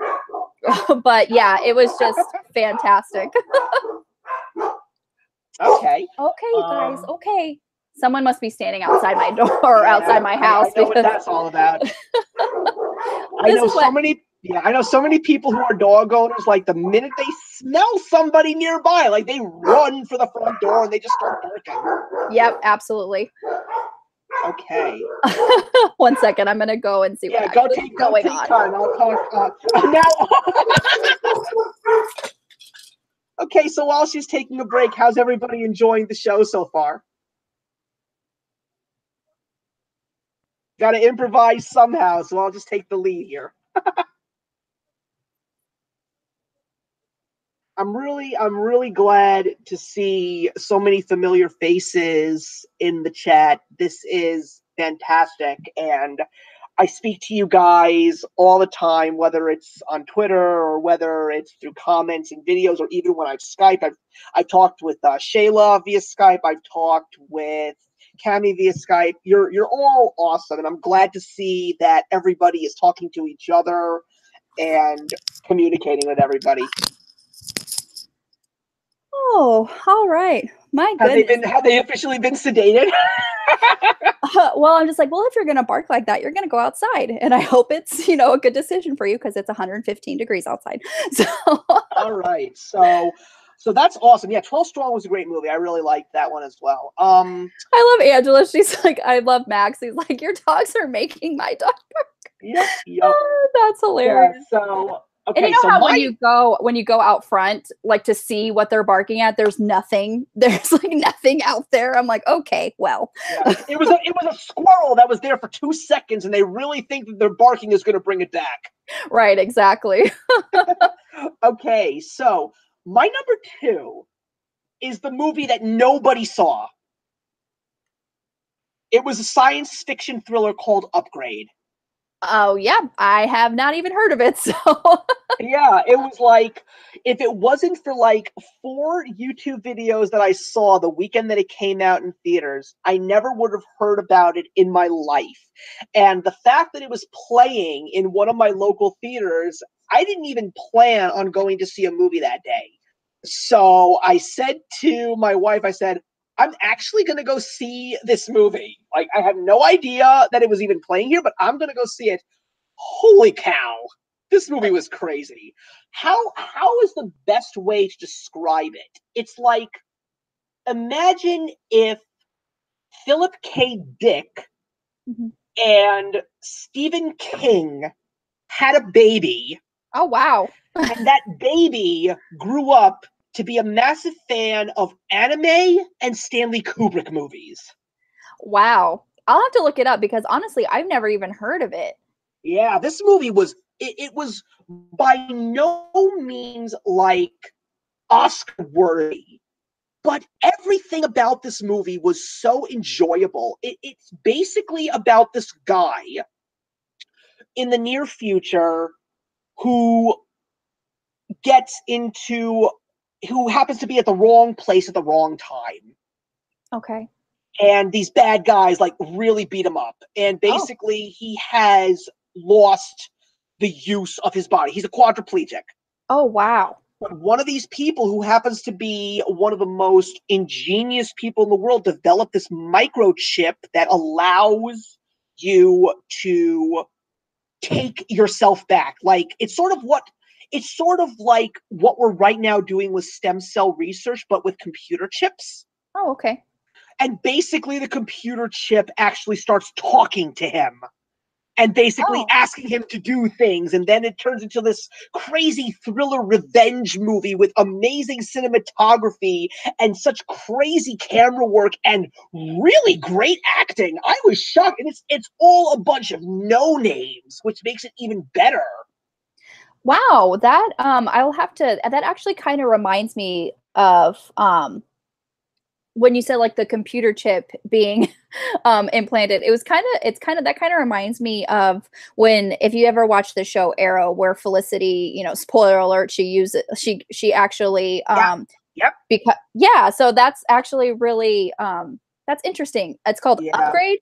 But yeah, it was just fantastic. Okay, you guys. Okay. Someone must be standing outside my door or outside my house. I know what that's all about. I know so many people who are dog owners, like the minute they smell somebody nearby, like they run for the front door and they just start barking. Yep, absolutely. Okay. 1 second, I'm gonna go and see what going on. Time. I'll talk now. Okay, so while she's taking a break, how's everybody enjoying the show so far? Got to improvise somehow, so I'll just take the lead here. I'm really glad to see so many familiar faces in the chat. This is fantastic, and I speak to you guys all the time, whether it's on Twitter or whether it's through comments and videos, or even when I've Skyped. I've talked with Shayla via Skype. I've talked with Cami via Skype. You're all awesome, and I'm glad to see that everybody is talking to each other and communicating with everybody. Oh, all right. My goodness. Have they officially been sedated? Well, I'm just like, well, if you're gonna bark like that, you're gonna go outside, and I hope it's a good decision for you because it's 115 degrees outside. So all right, so that's awesome. Yeah, 12 Strong was a great movie. I really liked that one as well. I love Angela. She's like, I love Max. He's like, your dogs are making my dog bark. Yep. Oh, that's hilarious. Yeah, so okay, and you know how when you go out front, like to see what they're barking at, there's nothing. There's like nothing out there. I'm like, okay, well. Yeah. It was a squirrel that was there for 2 seconds, and they really think that their barking is going to bring it back. Right, exactly. Okay, so my number 2 is the movie that nobody saw. It was a science fiction thriller called Upgrade. Oh, yeah. I have not even heard of it, so. Yeah, it was like, if it wasn't for like 4 YouTube videos that I saw the weekend that it came out in theaters, I never would have heard about it in my life. And the fact that it was playing in one of my local theaters, I didn't even plan on going to see a movie that day. So I said to my wife, I said, I'm actually going to go see this movie. Like, I had no idea that it was even playing here, but I'm going to go see it. Holy cow. This movie was crazy. How is the best way to describe it? It's like, imagine if Philip K. Dick Mhm. and Stephen King had a baby, Oh, wow. and that baby grew up to be a massive fan of anime and Stanley Kubrick movies. Wow. I'll have to look it up because honestly, I've never even heard of it. Yeah, this movie was it was by no means like Oscar worthy, but everything about this movie was so enjoyable. It's basically about this guy in the near future who gets into who happens to be at the wrong place at the wrong time. Okay. And these bad guys like really beat him up. And Oh. basically he has lost the use of his body. He's a quadriplegic. Oh, wow. But one of these people who happens to be one of the most ingenious people in the world developed this microchip that allows you to take yourself back. Like it's sort of like what we're right now doing with stem cell research, but with computer chips. Oh, okay. And basically, the computer chip actually starts talking to him and basically Oh. asking him to do things. And then it turns into this crazy thriller revenge movie with amazing cinematography and such crazy camera work and really great acting. I was shocked. And it's all a bunch of no names, which makes it even better. Wow, that I'll have to that actually kind of reminds me of when you said like the computer chip being implanted. It's kind of that kind of reminds me of when if you ever watch the show Arrow where Felicity, spoiler alert, she actually Yeah. Yep. because yeah, so that's actually really that's interesting. It's called Yeah. Upgrade.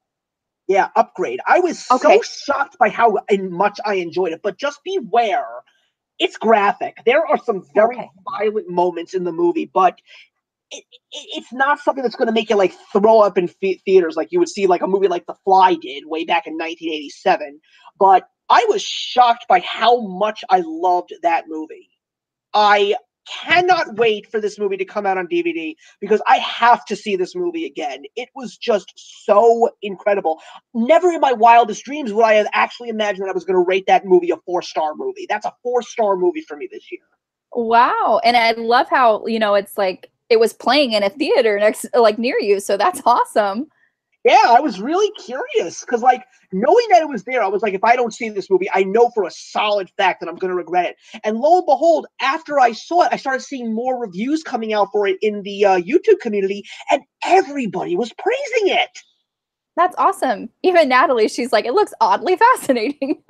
Yeah, Upgrade. I was so Okay. shocked by how much I enjoyed it, but just beware, it's graphic. There are some very Okay. violent moments in the movie, but it's not something that's going to make you like throw up in theaters like you would see like a movie like The Fly did way back in 1987. But I was shocked by how much I loved that movie. I cannot wait for this movie to come out on DVD because I have to see this movie again. It was just so incredible. Never in my wildest dreams would I have actually imagined that I was going to rate that movie a 4-star movie. That's a 4-star movie for me this year. Wow. And I love how, it's like it was playing in a theater next like near you, so that's awesome. Yeah, I was really curious because, like, knowing that it was there, I was like, if I don't see this movie, I know for a solid fact that I'm going to regret it. And lo and behold, after I saw it, I started seeing more reviews coming out for it in the YouTube community, and everybody was praising it. That's awesome. Even Natalie, she's like, it looks oddly fascinating.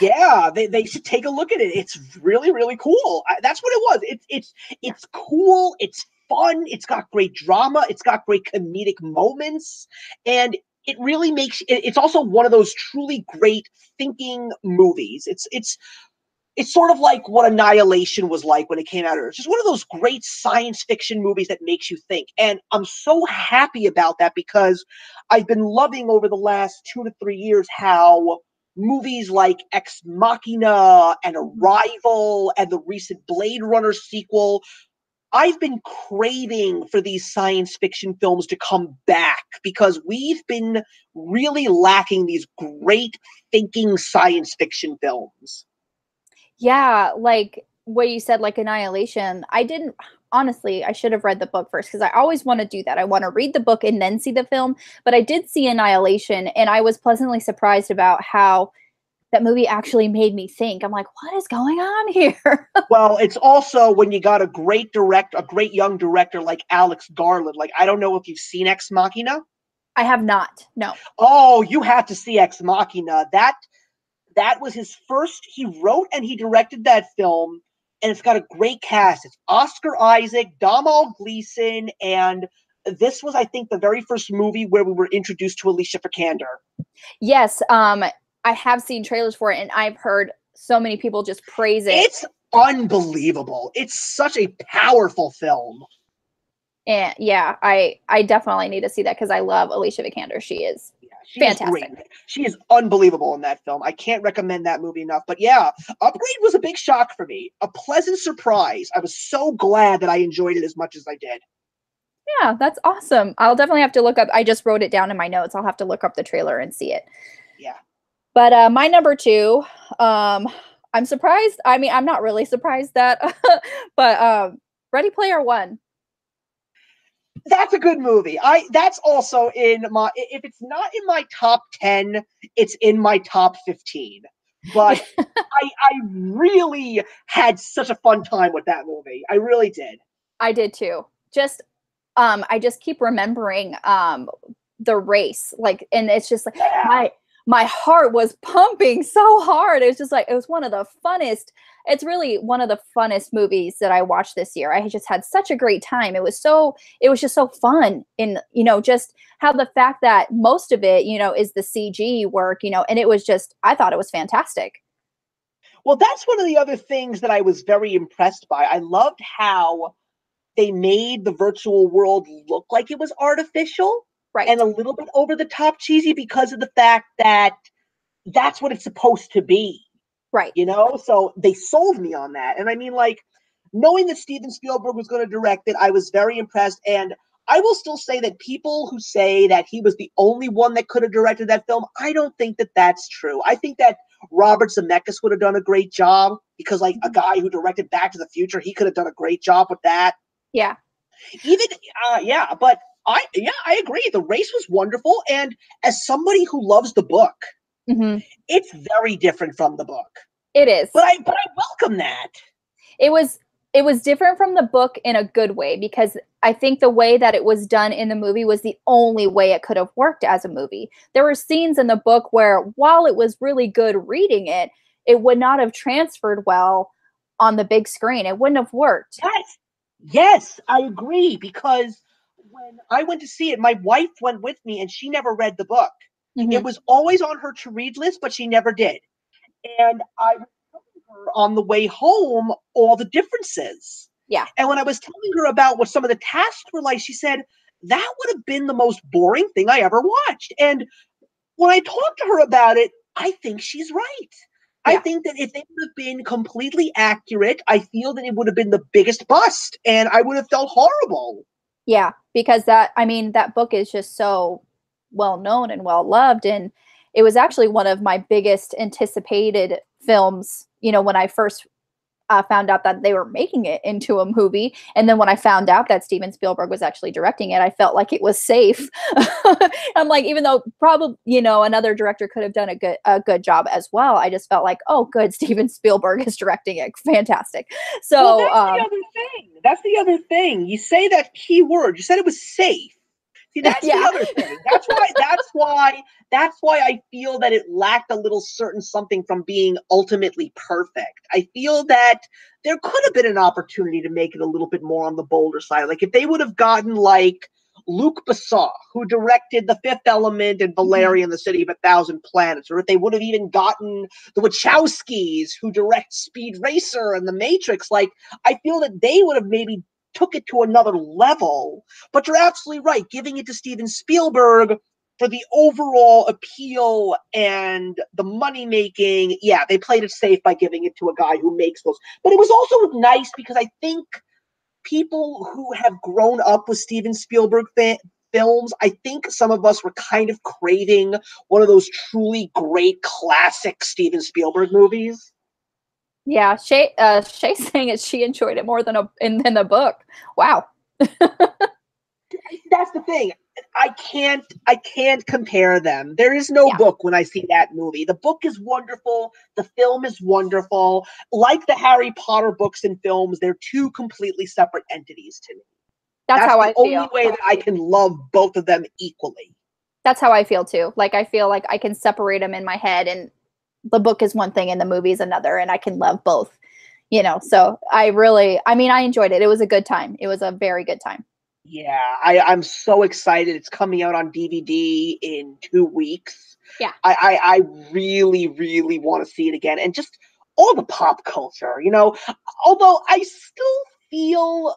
Yeah, they should take a look at it. It's really really cool. That's what it was. It's cool. It's fun. It's got great drama. It's got great comedic moments, and it really makes. It's also one of those truly great thinking movies. It's sort of like what Annihilation was like when it came out. It's just one of those great science fiction movies that makes you think. And I'm so happy about that because I've been loving over the last 2 to 3 years how movies like Ex Machina and Arrival and the recent Blade Runner sequel, I've been craving for these science fiction films to come back because we've been really lacking these great thinking science fiction films. Yeah, like what you said, like Annihilation. I didn't honestly, I should have read the book first because I always want to do that. I want to read the book and then see the film. But I did see Annihilation and I was pleasantly surprised about how that movie actually made me think. I'm like, what is going on here? Well, it's also when you got a great young director like Alex Garland. Like, I don't know if you've seen Ex Machina. I have not. No. Oh, you have to see Ex Machina. That was his first. He wrote and he directed that film, and it's got a great cast. It's Oscar Isaac, Domhnall Gleeson, and this was, I think, the very first movie where we were introduced to Alicia Vikander. Yes, I have seen trailers for it and I've heard so many people just praise it. It's unbelievable. It's such a powerful film. And yeah, I definitely need to see that because I love Alicia Vikander. She is Yeah, She is great. Fantastic. She is unbelievable in that film. I can't recommend that movie enough. But yeah, Upgrade was a big shock for me. A pleasant surprise. I was so glad that I enjoyed it as much as I did. Yeah, that's awesome. I'll definitely have to look up. I just wrote it down in my notes. I'll have to look up the trailer and see it. Yeah. But my number two, um, I'm surprised. I mean, I'm not really surprised that, but Ready Player One. That's a good movie. That's also in my, if it's not in my top 10, it's in my top 15. But I really had such a fun time with that movie. I really did. I did too. Just I just keep remembering the race, like, and it's just like Yeah. my heart was pumping so hard. It was just like it was one of the funnest. It's really one of the funnest movies that I watched this year. I just had such a great time. It was just so fun, and just how the fact that most of it is the CG work, and it was just I thought it was fantastic. Well, that's one of the other things that I was very impressed by. I loved how they made the virtual world look like it was artificial and Right. a little bit over the top cheesy because of the fact that that's what it's supposed to be, Right. So they sold me on that. And I mean, like, knowing that Steven Spielberg was going to direct it, I was very impressed. And I will still say that people who say that he was the only one that could have directed that film, I don't think that that's true. I think that Robert Zemeckis would have done a great job because, like, a guy who directed Back to the Future, he could have done a great job with that. Yeah. Even yeah, but I agree. The race was wonderful, and as somebody who loves the book, Hmm. it's very different from the book. It is. But I welcome that. It was it was different from the book in a good way because I think the way that it was done in the movie was the only way it could have worked as a movie. There were scenes in the book where while it was really good reading it, it would not have transferred well on the big screen. It wouldn't have worked. Yes, yes, I agree because when I went to see it, my wife went with me, and she never read the book. It Hmm. was always on her to read list, but she never did. And I was telling her on the way home all the differences. Yeah. And when I was telling her about what some of the tasks were like, she said, that would have been the most boring thing I ever watched. And when I talked to her about it, I think she's right. I Yeah. think that if they would have been completely accurate, I feel that it would have been the biggest bust and I would have felt horrible. Yeah, because that book is just so well known and well loved. And it was actually one of my biggest anticipated films, when I first found out that they were making it into a movie. And then when I found out that Steven Spielberg was actually directing it, I felt like it was safe. I'm like, even though probably, another director could have done a good job as well, I just felt like, oh, good, Steven Spielberg is directing it. Fantastic. Well, So, that's the other thing. That's the other thing. You say that key word. You said it was safe. See, that's the yeah. other thing. That's why I feel that it lacked a little certain something from being ultimately perfect. I feel that there could have been an opportunity to make it a little bit more on the bolder side. Like if they would have gotten like Luc Besson, who directed The Fifth Element and Mhm. Valerian and the City of a Thousand Planets, or if they would have even gotten the Wachowskis, who direct Speed Racer and The Matrix, like I feel that they would have maybe took it to another level. But you're absolutely right. Giving it to Steven Spielberg for the overall appeal and the money making, yeah, they played it safe by giving it to a guy who makes those. But it was also nice because I think people who have grown up with Steven Spielberg films, I think some of us were kind of craving one of those truly great classic Steven Spielberg movies. Yeah, Shay's saying it. She enjoyed it more than the book. Wow. That's the thing. I can't compare them. There is no Yeah, book when I see that movie. The book is wonderful, the film is wonderful. Like the Harry Potter books and films, they're two completely separate entities to me. that's That's how the I only feel. way that I can love both of them equally. That's how I feel too. Like I feel like I can separate them in my head, and the book is one thing and the movie is another, and I can love both. So I enjoyed it. It was a good time. It was a very good time. Yeah, I'm so excited. It's coming out on DVD in 2 weeks. Yeah. I really, really want to see it again. And just all the pop culture. Although I still feel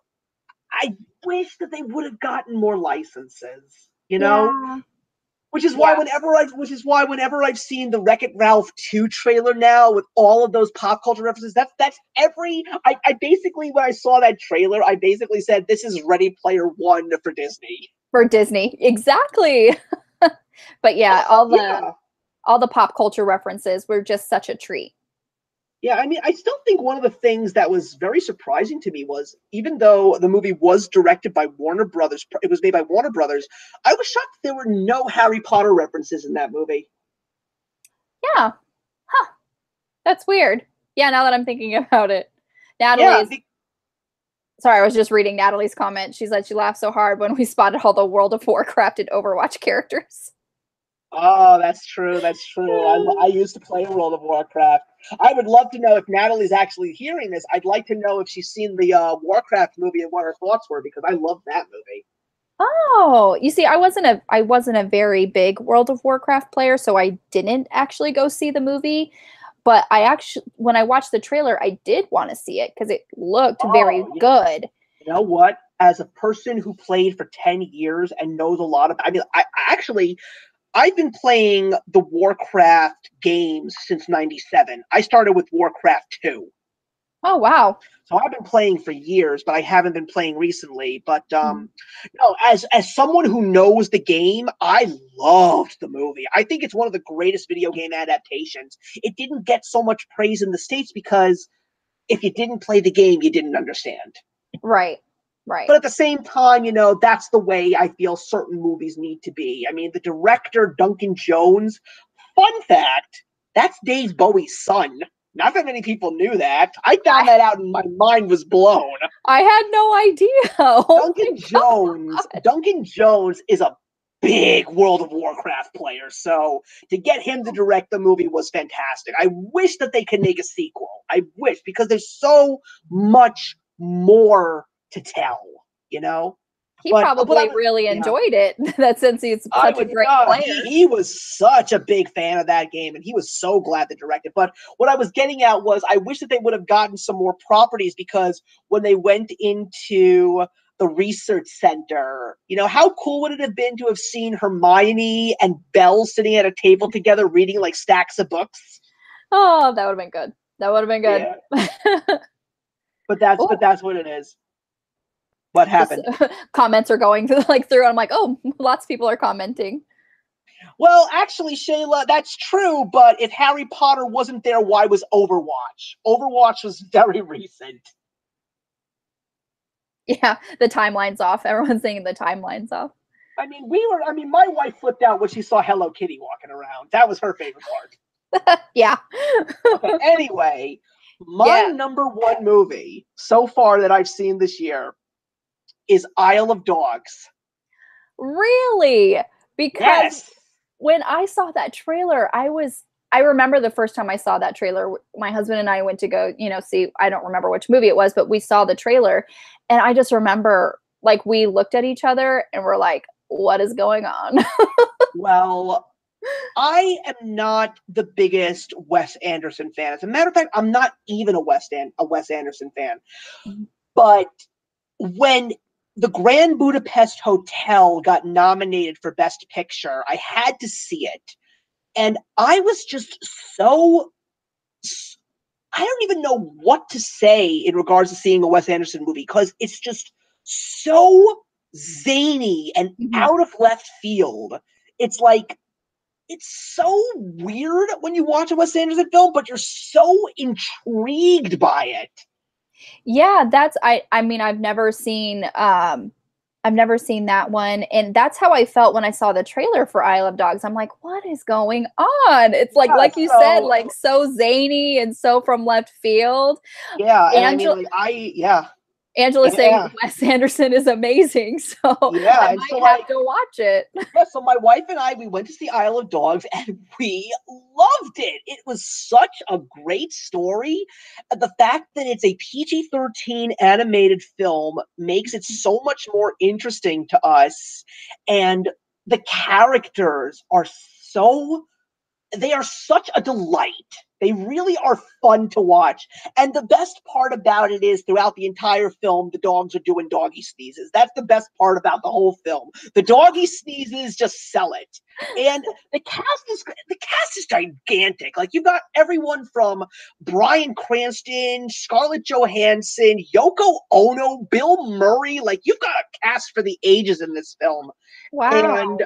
I wish that they would have gotten more licenses. Yeah. Yeah, which is why whenever I've seen the Wreck-It Ralph 2 trailer now with all of those pop culture references, that's every I basically when I saw that trailer, I basically said this is Ready Player One for Disney. for Disney. Exactly. But yeah, Yeah. all the pop culture references were just such a treat. Yeah, I mean, I still think one of the things that was very surprising to me was even though the movie was directed by Warner Brothers, it was made by Warner Brothers, I was shocked there were no Harry Potter references in that movie. Yeah. Huh. That's weird. Yeah, now that I'm thinking about it. Yeah, Natalie's Sorry, I was just reading Natalie's comment. She said she laughed so hard when we spotted all the World of Warcraft and Overwatch characters. oh, that's true. That's true. I used to play World of Warcraft. I would love to know if Natalie's actually hearing this. I'd like to know if she's seen the Warcraft movie and what her thoughts were because I love that movie. Oh, you see, I wasn't a very big World of Warcraft player, so I didn't actually go see the movie. But I actually, when I watched the trailer, I did want to see it because it looked very Oh, good. you know what? As a person who played for 10 years and knows a lot of, I mean, I actually, I've been playing the Warcraft games since '97. I started with Warcraft 2. Oh, wow. So I've been playing for years, but I haven't been playing recently. But no, as someone who knows the game, I loved the movie. I think it's one of the greatest video game adaptations. It didn't get so much praise in the States because if you didn't play the game, you didn't understand. Right, right. But at the same time, you know, that's the way I feel certain movies need to be. I mean, the director, Duncan Jones, fun fact, that's Dave Bowie's son. Not that many people knew that. I found I that out and my mind was blown. I had no idea. Oh my God. Duncan Jones is a big World of Warcraft player. So to get him to direct the movie was fantastic. I wish that they could make a sequel. I wish because there's so much more to tell, you know? He But I probably was really yeah. enjoyed it. That since he's I such a would great player. he was such a big fan of that game and he was so glad to direct it. But what I was getting at was I wish that they would have gotten some more properties because when they went into the research center, you know, how cool would it have been to have seen Hermione and Belle sitting at a table together reading like stacks of books? Oh, that would have been good. That would have been Yeah. good. But Oh, that's what it is. What this happened? comments are going through through. And I'm like, oh, lots of people are commenting. Well, actually, Shayla, that's true, but if Harry Potter wasn't there, why was Overwatch? Overwatch was very recent. Yeah, the timeline's off. Everyone's saying the timeline's off. I mean, my wife flipped out when she saw Hello Kitty walking around. That was her favorite part. Yeah. Okay, anyway, my Yeah. number one movie so far that I've seen this year is Isle of Dogs. Really? Because Yes. when I saw that trailer, I remember the first time I saw that trailer, my husband and I went to go, see, I don't remember which movie it was, but we saw the trailer and I just remember like we looked at each other and we're like, what is going on? Well, I am not the biggest Wes Anderson fan. As a matter of fact, I'm not even a Wes Anderson fan. But when the Grand Budapest Hotel got nominated for Best Picture, I had to see it. And I was just so. I don't even know what to say in regards to seeing a Wes Anderson movie because it's just so zany and Mhm. out of left field. It's like it's so weird when you watch a Wes Anderson film, but you're so intrigued by it. Yeah, I mean I've never seen that one and that's how I felt when I saw the trailer for Isle of Dogs. I'm like, what is going on? It's Yeah, like you said, so like so zany and so from left field. yeah, and I mean, Angela like I yeah, Angela saying yeah, Wes Anderson is amazing, so yeah, I and so might have like to watch it. yeah, so my wife and I we went to see Isle of Dogs and we loved it. It was such a great story. The fact that it's a PG-13 animated film makes it so much more interesting to us, and the characters are so they are such a delight. They really are fun to watch. And the best part about it is throughout the entire film, the dogs are doing doggy sneezes. That's the best part about the whole film. The doggy sneezes just sell it. And the cast is gigantic. Like you've got everyone from Bryan Cranston, Scarlett Johansson, Yoko Ono, Bill Murray. Like you've got a cast for the ages in this film. Wow. And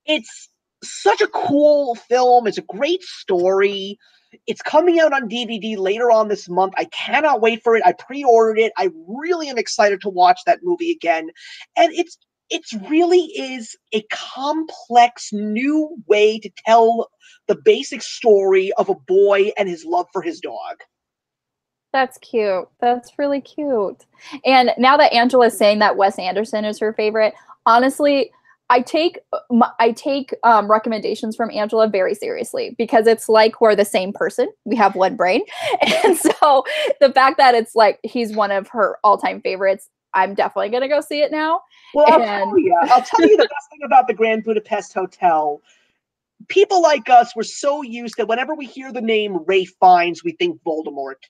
it's such a cool film. It's a great story. It's coming out on DVD later on this month. I cannot wait for it. I pre-ordered it. I really am excited to watch that movie again. And it really is a complex new way to tell the basic story of a boy and his love for his dog. That's cute. That's really cute. And now that Angela's saying that Wes Anderson is her favorite, honestly, I take recommendations from Angela very seriously because it's like we're the same person. We have one brain. And so the fact that it's like he's one of her all-time favorites, I'm definitely going to go see it now. Well, I'll tell you the best thing about the Grand Budapest Hotel. People like us, we're so used that whenever we hear the name Ralph Fiennes, we think Voldemort.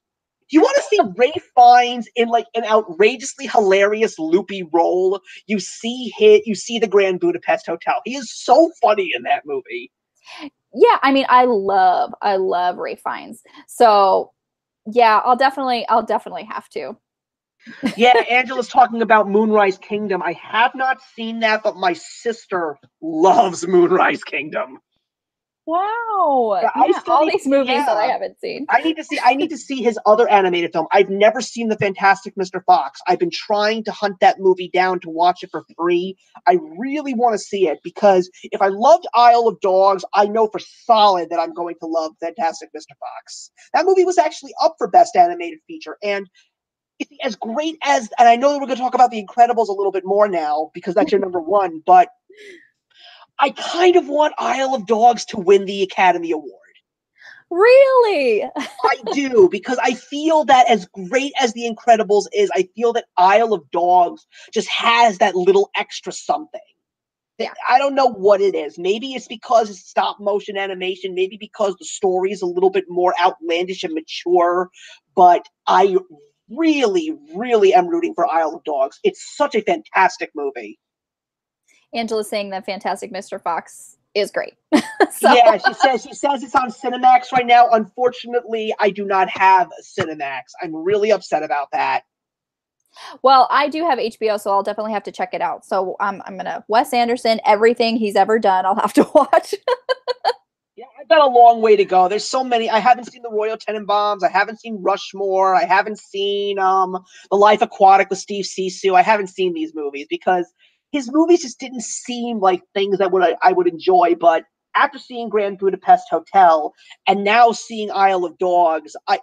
Do you want to see Ralph Fiennes in like an outrageously hilarious loopy role? You see the Grand Budapest Hotel. He is so funny in that movie. Yeah, I mean, I love Ralph Fiennes. So yeah, I'll definitely have to. Yeah, Angela's talking about Moonrise Kingdom. I have not seen that, but my sister loves Moonrise Kingdom. Wow. Yeah, all these movies that I haven't seen. I need to see his other animated film. I've never seen The Fantastic Mr. Fox. I've been trying to hunt that movie down to watch it for free. I really want to see it because if I loved Isle of Dogs, I know for solid that I'm going to love Fantastic Mr. Fox. That movie was actually up for Best Animated Feature, and it's as great as, and I know that we're going to talk about The Incredibles a little bit more now because that's your number one, but I kind of want Isle of Dogs to win the Academy Award. Really? I do, because I feel that as great as The Incredibles is, I feel that Isle of Dogs just has that little extra something. Yeah. I don't know what it is. Maybe it's because it's stop motion animation. Maybe because the story is a little bit more outlandish and mature. But I really, really am rooting for Isle of Dogs. It's such a fantastic movie. Angela's saying that Fantastic Mr. Fox is great. So. Yeah, she says it's on Cinemax right now. Unfortunately, I do not have Cinemax. I'm really upset about that. Well, I do have HBO, so I'll definitely have to check it out. So I'm gonna Wes Anderson, everything he's ever done, I'll have to watch. Yeah, I've got a long way to go. There's so many. I haven't seen the Royal Tenenbaums. I haven't seen Rushmore. I haven't seen The Life Aquatic with Steve Zissou. I haven't seen these movies because his movies just didn't seem like things that I would enjoy. But after seeing Grand Budapest Hotel and now seeing Isle of Dogs, I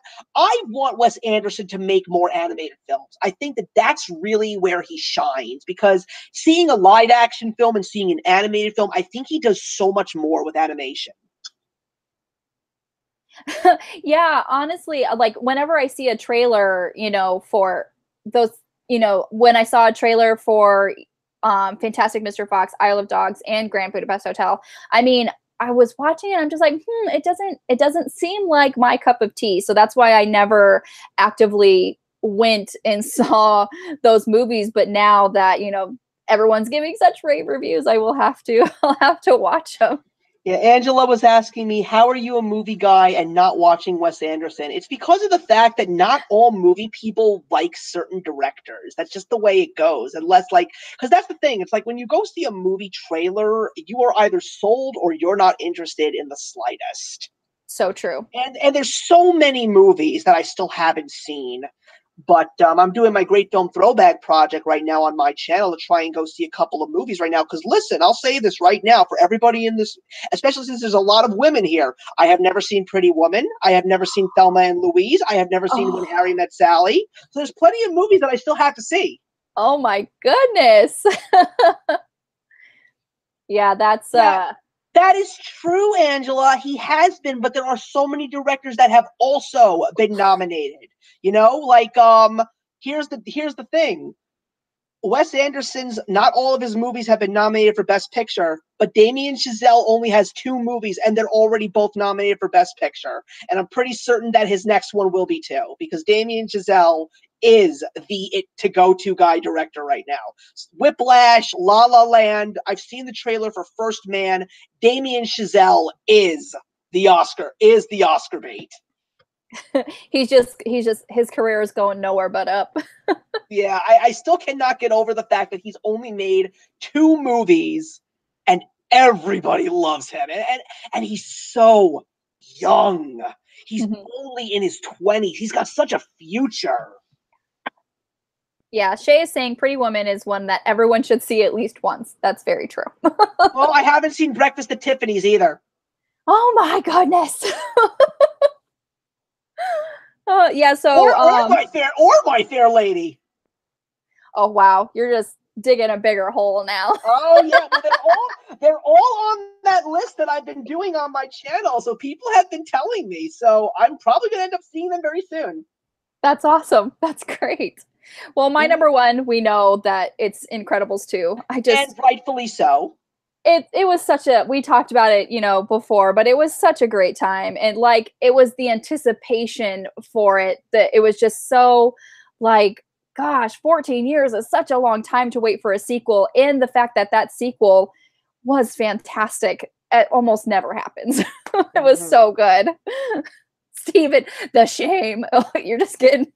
want Wes Anderson to make more animated films. I think that that's really where he shines because seeing a live action film and seeing an animated film, I think he does so much more with animation. Yeah, honestly, like whenever I see a trailer, for those, when I saw a trailer for Fantastic Mr. Fox, Isle of Dogs, and Grand Budapest Hotel, I mean, I was watching it, I'm just like, it doesn't seem like my cup of tea. So that's why I never actively went and saw those movies. But now that, everyone's giving such rave reviews, I'll have to watch them. Yeah, Angela was asking me, how are you a movie guy and not watching Wes Anderson? It's because of the fact that not all movie people like certain directors. That's just the way it goes. Unless, because that's the thing. It's like when you go see a movie trailer, you are either sold or you're not interested in the slightest. So true. And there's so many movies that I still haven't seen. But I'm doing my Great Film Throwback project right now on my channel to try and go see a couple of movies right now. Because listen, I'll say this right now for everybody in this, especially since there's a lot of women here. I have never seen Pretty Woman. I have never seen Thelma and Louise. I have never seen When Harry Met Sally. So there's plenty of movies that I still have to see. Oh my goodness. Yeah, that's That is true, Angela. He has been, but there are so many directors that have also been nominated. Here's the thing. Wes Anderson's, not all of his movies have been nominated for Best Picture, but Damien Chazelle only has 2 movies, and they're already both nominated for Best Picture. And I'm pretty certain that his next one will be too, because Damien Chazelle is the it-to-go-to guy director right now. Whiplash, La La Land, I've seen the trailer for First Man. Damien Chazelle is the Oscar bait. He's just his career is going nowhere but up. Yeah, I still cannot get over the fact that he's only made 2 movies and everybody loves him. And he's so young. He's only in his 20s. He's got such a future. Yeah, Shay is saying Pretty Woman is one that everyone should see at least once. That's very true. Well, I haven't seen Breakfast at Tiffany's either. Oh my goodness. Yeah, so or my fair lady. Oh wow, you're just digging a bigger hole now. Oh yeah, well, they're all on that list that I've been doing on my channel. So people have been telling me. So I'm probably gonna end up seeing them very soon. That's awesome. That's great. Well, my number one, we know that it's Incredibles 2. And rightfully so. It was such a, we talked about it, before, but it was such a great time. And like, it was the anticipation for it that it was just so like, gosh, 14 years is such a long time to wait for a sequel. And the fact that that sequel was fantastic. It almost never happens. It was so good. Steven, the shame. Oh, you're just kidding.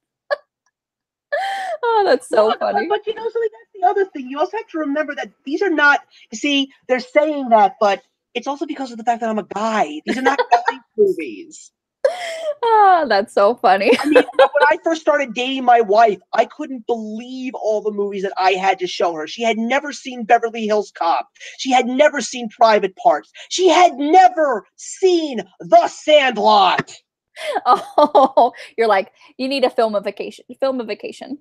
Oh, that's so funny. But something, that's the other thing. You also have to remember that these are not, you see, they're saying that, but it's also because of the fact that I'm a guy. These are not guy movies. Oh, that's so funny. I mean, when I first started dating my wife, I couldn't believe all the movies that I had to show her. She had never seen Beverly Hills Cop. She had never seen Private Parts. She had never seen The Sandlot. Oh, you're like, you need a film a vacation. Film a vacation.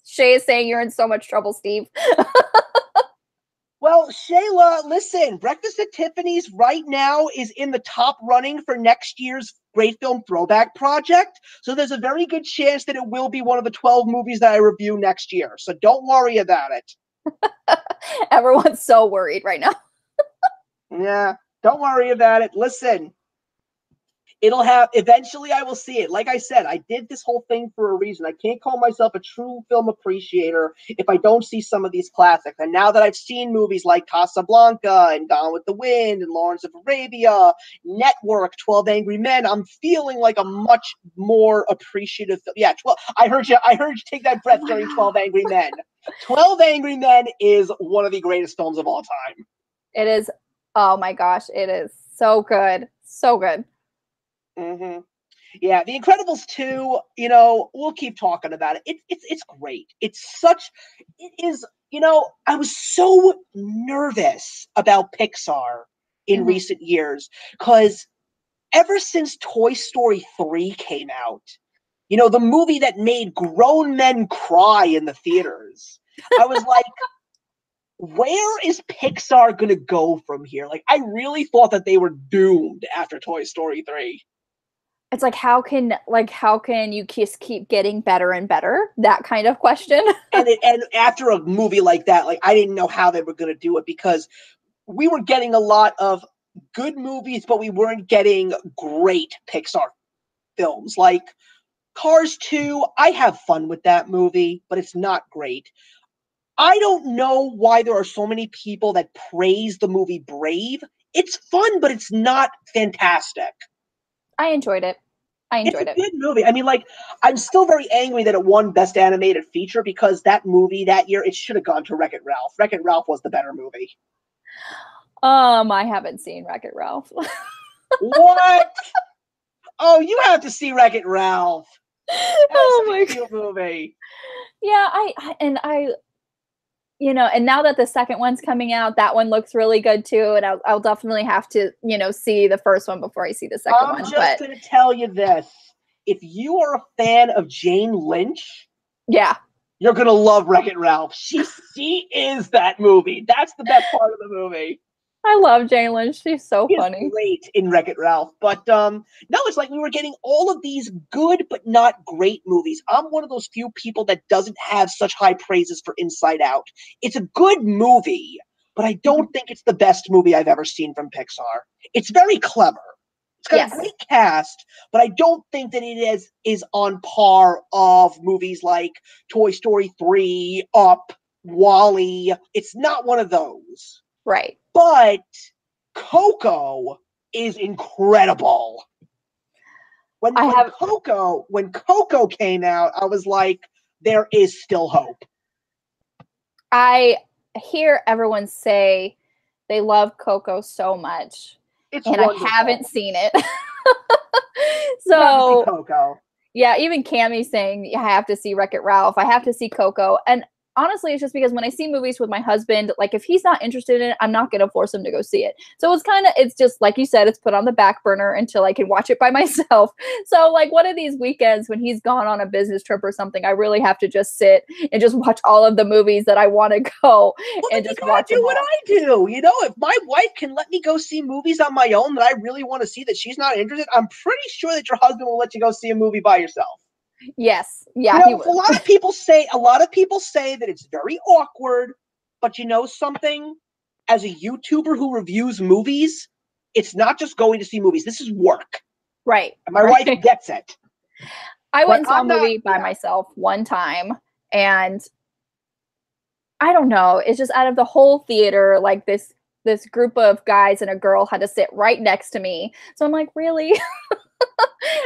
Shay is saying you're in so much trouble, Steve. Well, Shayla, listen, Breakfast at Tiffany's right now is in the top running for next year's Great Film Throwback Project. So there's a very good chance that it will be one of the 12 movies that I review next year. So don't worry about it. Everyone's so worried right now. Yeah, don't worry about it. Listen, eventually I will see it. Like I said, I did this whole thing for a reason. I can't call myself a true film appreciator if I don't see some of these classics. And now that I've seen movies like Casablanca and Gone with the Wind and Lawrence of Arabia, Network, 12 Angry Men, I'm feeling like a much more appreciative. Yeah, 12. I heard you take that breath during 12 Angry Men. 12 Angry Men is one of the greatest films of all time. It is. Oh my gosh, it is so good. So good. Yeah, The Incredibles 2, we'll keep talking about it. It's great. It is, I was so nervous about Pixar in recent years because ever since Toy Story 3 came out, the movie that made grown men cry in the theaters, I was like, where is Pixar going to go from here? Like, I really thought that they were doomed after Toy Story 3. It's like, how can you just keep getting better and better? That kind of question. and after a movie like that, like, I didn't know how they were going to do it because we were getting a lot of good movies, but we weren't getting great Pixar films. Like Cars 2, I have fun with that movie, but it's not great. I don't know why there are so many people that praise the movie Brave. It's fun, but it's not fantastic. I enjoyed it. It's a good movie. I mean, like, I'm still very angry that it won Best Animated Feature because that movie that year, it should have gone to Wreck-It Ralph. Wreck-It Ralph was the better movie. I haven't seen Wreck-It Ralph. What? Oh, you have to see Wreck-It Ralph. Oh my God. Movie. Yeah, and now that the second one's coming out, that one looks really good too. And I'll definitely have to, see the first one before I see the second one. I'm just going to tell you this. If you are a fan of Jane Lynch, yeah, you're going to love Wreck-It Ralph. She is that movie. That's the best part of the movie. I love Jalen. She's so He is funny. great in Wreck-It Ralph. But no, it's like we were getting all of these good but not great movies. I'm one of those few people that doesn't have such high praises for Inside Out. It's a good movie, but I don't think it's the best movie I've ever seen from Pixar. It's very clever. It's got a Yes. great cast, but I don't think that it is on par of movies like Toy Story 3, Up, Wall-E. It's not one of those. Right. But Coco is incredible. When Coco came out, I was like, there is still hope. I hear everyone say they love Coco so much, It's and wonderful. I haven't seen it. You have to see So Coco. yeah, even Cammy's saying I have to see Wreck-It Ralph. I have to see Coco. And honestly, it's just because when I see movies with my husband, like if he's not interested in it, I'm not gonna force him to go see it. So it's just like you said, it's put on the back burner until I can watch it by myself. So like one of these weekends when he's gone on a business trip or something, I really have to just sit and just watch all of the movies that I want to go and just watch them do what all. I do. You know, if my wife can let me go see movies on my own that I really want to see that she's not interested, I'm pretty sure that your husband will let you go see a movie by yourself. Yes. Yeah, You he know, would. a lot of people say that it's very awkward, but you know something? As a YouTuber who reviews movies, it's not just going to see movies. This is work. Right. And my Right. wife gets it. I went But and saw a I'm not, movie by myself one time, and I don't know. It's just out of the whole theater, like this group of guys and a girl had to sit right next to me. So I'm like, really?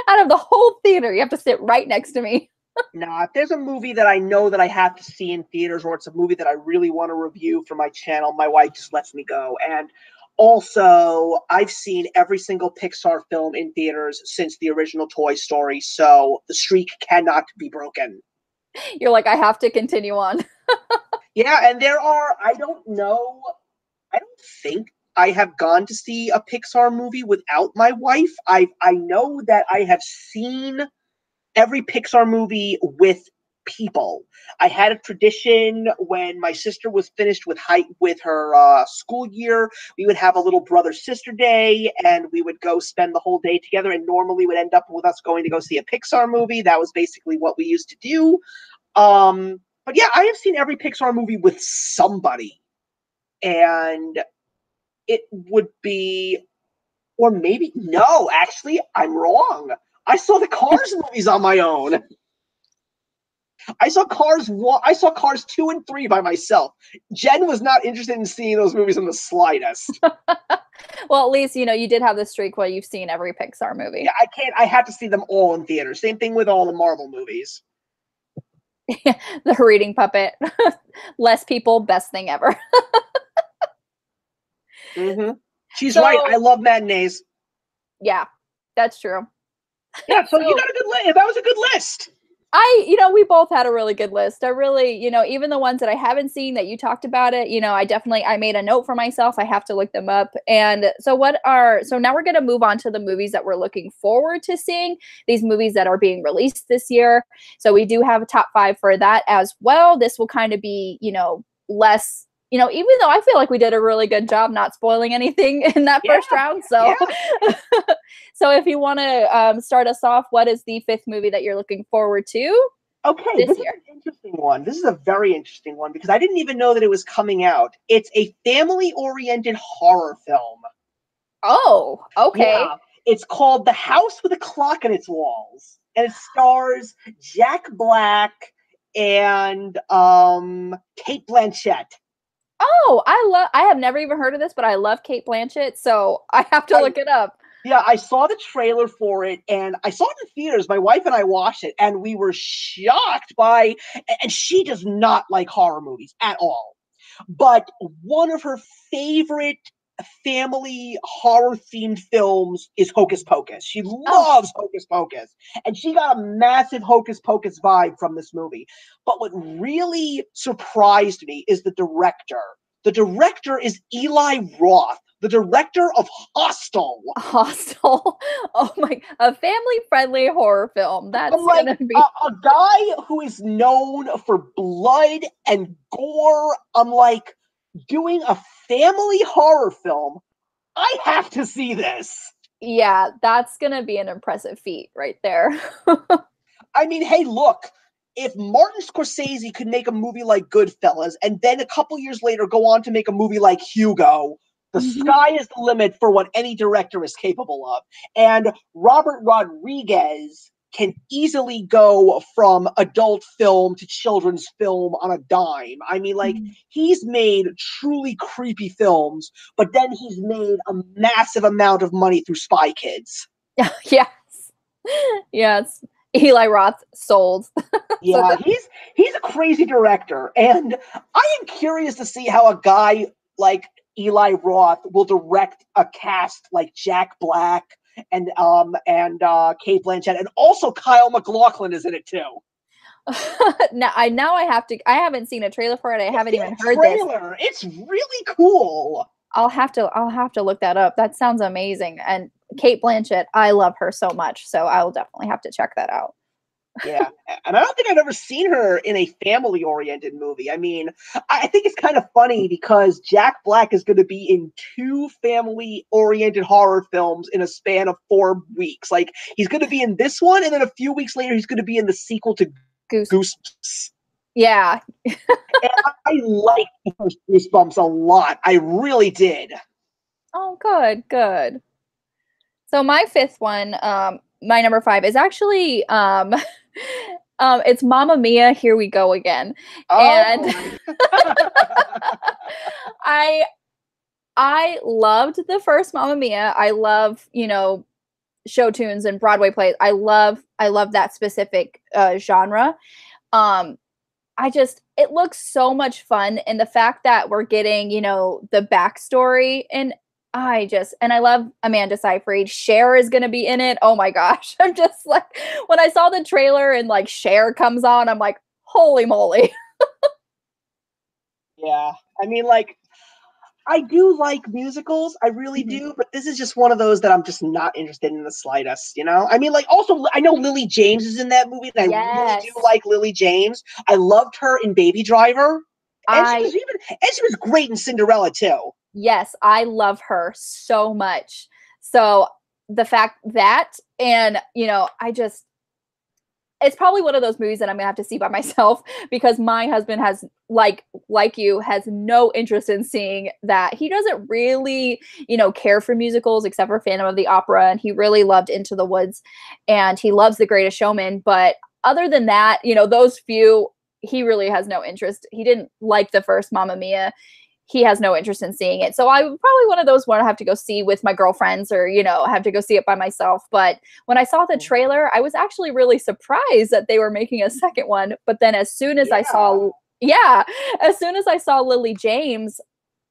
Out of the whole theater, you have to sit right next to me. Nah, if there's a movie that I know that I have to see in theaters, or it's a movie that I really want to review for my channel, my wife just lets me go. And also, I've seen every single Pixar film in theaters since the original Toy Story, so the streak cannot be broken. You're like, I have to continue on. Yeah, and I don't know, I don't think I have gone to see a Pixar movie without my wife. I know that I have seen every Pixar movie with people. I had a tradition when my sister was finished with her school year. We would have a little brother sister day, and we would go spend the whole day together. And normally would end up with us going to go see a Pixar movie. That was basically what we used to do. But yeah, I have seen every Pixar movie with somebody, and it would be, or maybe no, actually, I'm wrong. I saw the Cars movies on my own. I saw Cars 2 and 3 by myself. Jen was not interested in seeing those movies in the slightest. Well, at least, you did have the streak where you've seen every Pixar movie. Yeah, I had to see them all in theaters. Same thing with all the Marvel movies. The reading puppet. Less people, best thing ever. Mm-hmm. She's So, right. I love matinees. yeah, that's true. Yeah, so you So, got a good list. That was a good list. we both had a really good list. I really, even the ones that I haven't seen that you talked about it, I made a note for myself. I have to look them up. And so now we're going to move on to the movies that we're looking forward to seeing, these movies that are being released this year. So we do have a top 5 for that as well. This will kind of be, less, even though I feel like we did a really good job not spoiling anything in that first round. So, so if you want to start us off, what is the 5th movie that you're looking forward to? Okay, this year? is an interesting one. This is a very interesting one because I didn't even know that it was coming out. It's a family-oriented horror film. Oh, okay. Yeah, it's called The House with a Clock on Its Walls, and it stars Jack Black and Kate Blanchett. Oh, I have never even heard of this, but I love Kate Blanchett, so I have to look it up. Yeah, I saw the trailer for it, and I saw it in theaters. My wife and I watched it, and we were shocked and she does not like horror movies at all. But one of her favorite family horror themed films is Hocus Pocus. She loves Hocus Pocus, and she got a massive Hocus Pocus vibe from this movie. But what really surprised me is the director. The director is Eli Roth, the director of Hostel. Hostel. Oh my, a family-friendly horror film. That's I'm like, gonna be a guy who is known for blood and gore. I'm like, doing a family horror film. I have to see this. Yeah, that's gonna be an impressive feat right there. I mean, hey, look, if Martin Scorsese could make a movie like Goodfellas and then a couple years later go on to make a movie like Hugo, the sky is the limit for what any director is capable of. And Robert Rodriguez can easily go from adult film to children's film on a dime. I mean, like, he's made truly creepy films, but then he's made a massive amount of money through Spy Kids. Yes. Yes. Eli Roth sold. So Yeah, he's a crazy director, and I am curious to see how a guy like Eli Roth will direct a cast like Jack Black and Kate Blanchett, and also Kyle MacLachlan is in it too. now I have to. I haven't seen a trailer for it. I haven't even heard this. Trailer. It's really cool. I'll have to look that up. That sounds amazing. And Kate Blanchett, I love her so much, so I'll definitely have to check that out. Yeah, and I don't think I've ever seen her in a family-oriented movie. I mean, I think it's kind of funny because Jack Black is going to be in 2 family-oriented horror films in a span of 4 weeks. Like, he's going to be in this one, and then a few weeks later, he's going to be in the sequel to Goosebumps. Yeah. And I like the first Goosebumps a lot. I really did. Oh, good, good. So my fifth one, my number 5 is actually it's Mamma Mia, Here We Go Again. And I loved the first Mamma Mia. I love, show tunes and Broadway plays. I love that specific genre. It looks so much fun, and the fact that we're getting, the backstory, and I love Amanda Seyfried. Cher is gonna be in it. Oh my gosh. I'm just like, when I saw the trailer and like Cher comes on, I'm like, holy moly. Yeah. I mean, like, I do like musicals, I really do, but this is just one of those that I'm just not interested in the slightest, I mean, like, also, I know Lily James is in that movie, and I really do like Lily James. I loved her in Baby Driver, and she was great in Cinderella, too. Yes, I love her so much. So the fact that, and, it's probably one of those movies that I'm gonna have to see by myself, because my husband has like you has no interest in seeing that. He doesn't really, care for musicals except for Phantom of the Opera, and he really loved Into the Woods, and he loves The Greatest Showman. But other than that, those few, he really has no interest. He didn't like the first Mamma Mia. He has no interest in seeing it. So I would probably one of those one I have to go see with my girlfriends, or, have to go see it by myself. But when I saw the trailer, I was actually really surprised that they were making a second one. But then as soon as I saw Lily James,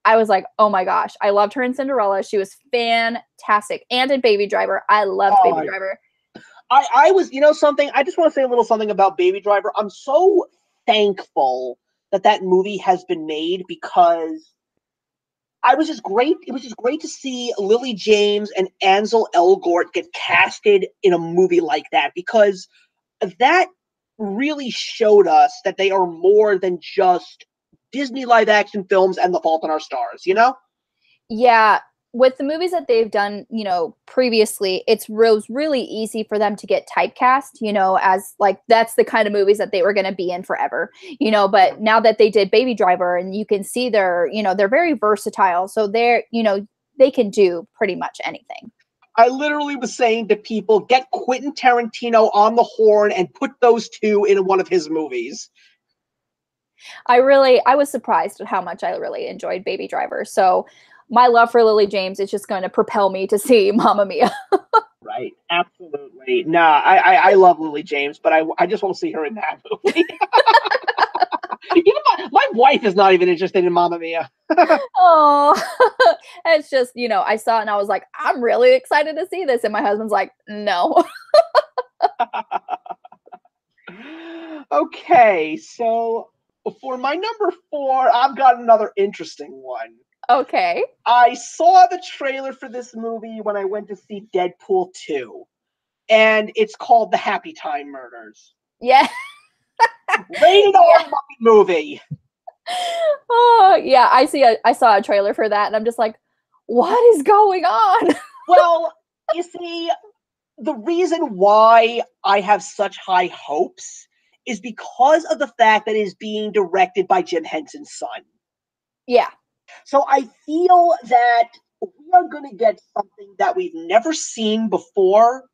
I was like, oh my gosh, I loved her in Cinderella. She was fantastic. And in Baby Driver. I loved Baby Driver. I was, something, I just want to say a little something about Baby Driver. I'm so thankful that movie has been made, because it was just great to see Lily James and Ansel Elgort get casted in a movie like that, because that really showed us that they are more than just Disney live action films and The Fault in Our Stars, Yeah, with the movies that they've done, previously, it was really easy for them to get typecast, as like, that's the kind of movies that they were going to be in forever, but now that they did Baby Driver, and you can see they're very versatile. So they can do pretty much anything. I literally was saying to people, get Quentin Tarantino on the horn and put those two in one of his movies. I was surprised at how much I really enjoyed Baby Driver. So my love for Lily James is just going to propel me to see Mamma Mia. Right. Absolutely. Nah, I love Lily James, but I just won't see her in that movie. Even my wife is not even interested in Mamma Mia. Oh, it's just, I saw it and I was like, I'm really excited to see this. And my husband's like, no. Okay, so for my number 4, I've got another interesting one. Okay. I saw the trailer for this movie when I went to see Deadpool 2, and it's called The Happy Time Murders. Yeah. Rated R movie. Oh, Yeah, I saw a trailer for that and I'm just like, what is going on? Well, you see, the reason why I have such high hopes is because of the fact that it is being directed by Jim Henson's son. Yeah. So I feel that we are going to get something that we've never seen before,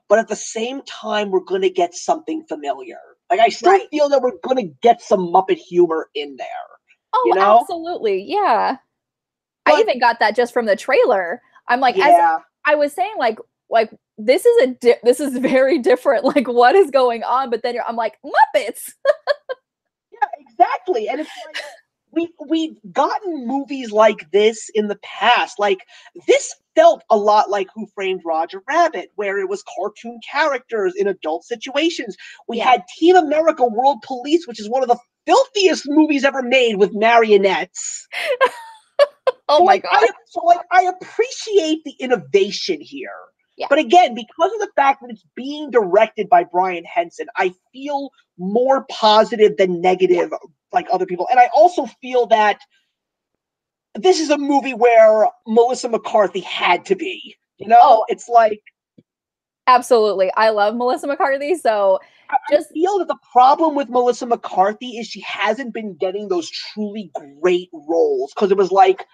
but at the same time, we're going to get something familiar. Like, I still Right. feel that we're going to get some Muppet humor in there, you Oh, know? absolutely. Yeah. I But even got that just from the trailer. I'm like, as yeah, I was saying, like this is very different. Like, what is going on? But then I'm like, Muppets. yeah, exactly. And it's like we've gotten movies like this in the past. Like this felt a lot like Who Framed Roger Rabbit, where it was cartoon characters in adult situations. We Yeah. had Team America World Police, which is one of the filthiest movies ever made with marionettes. Oh So my like god. I appreciate the innovation here. Yeah. But again, because of the fact that it's being directed by Brian Henson, I feel more positive than Yeah. negative like other people. And I also feel that this is a movie where Melissa McCarthy had to be. You know, Oh, it's like absolutely. I love Melissa McCarthy, so I just feel that the problem with Melissa McCarthy is she hasn't been getting those truly great roles because it was like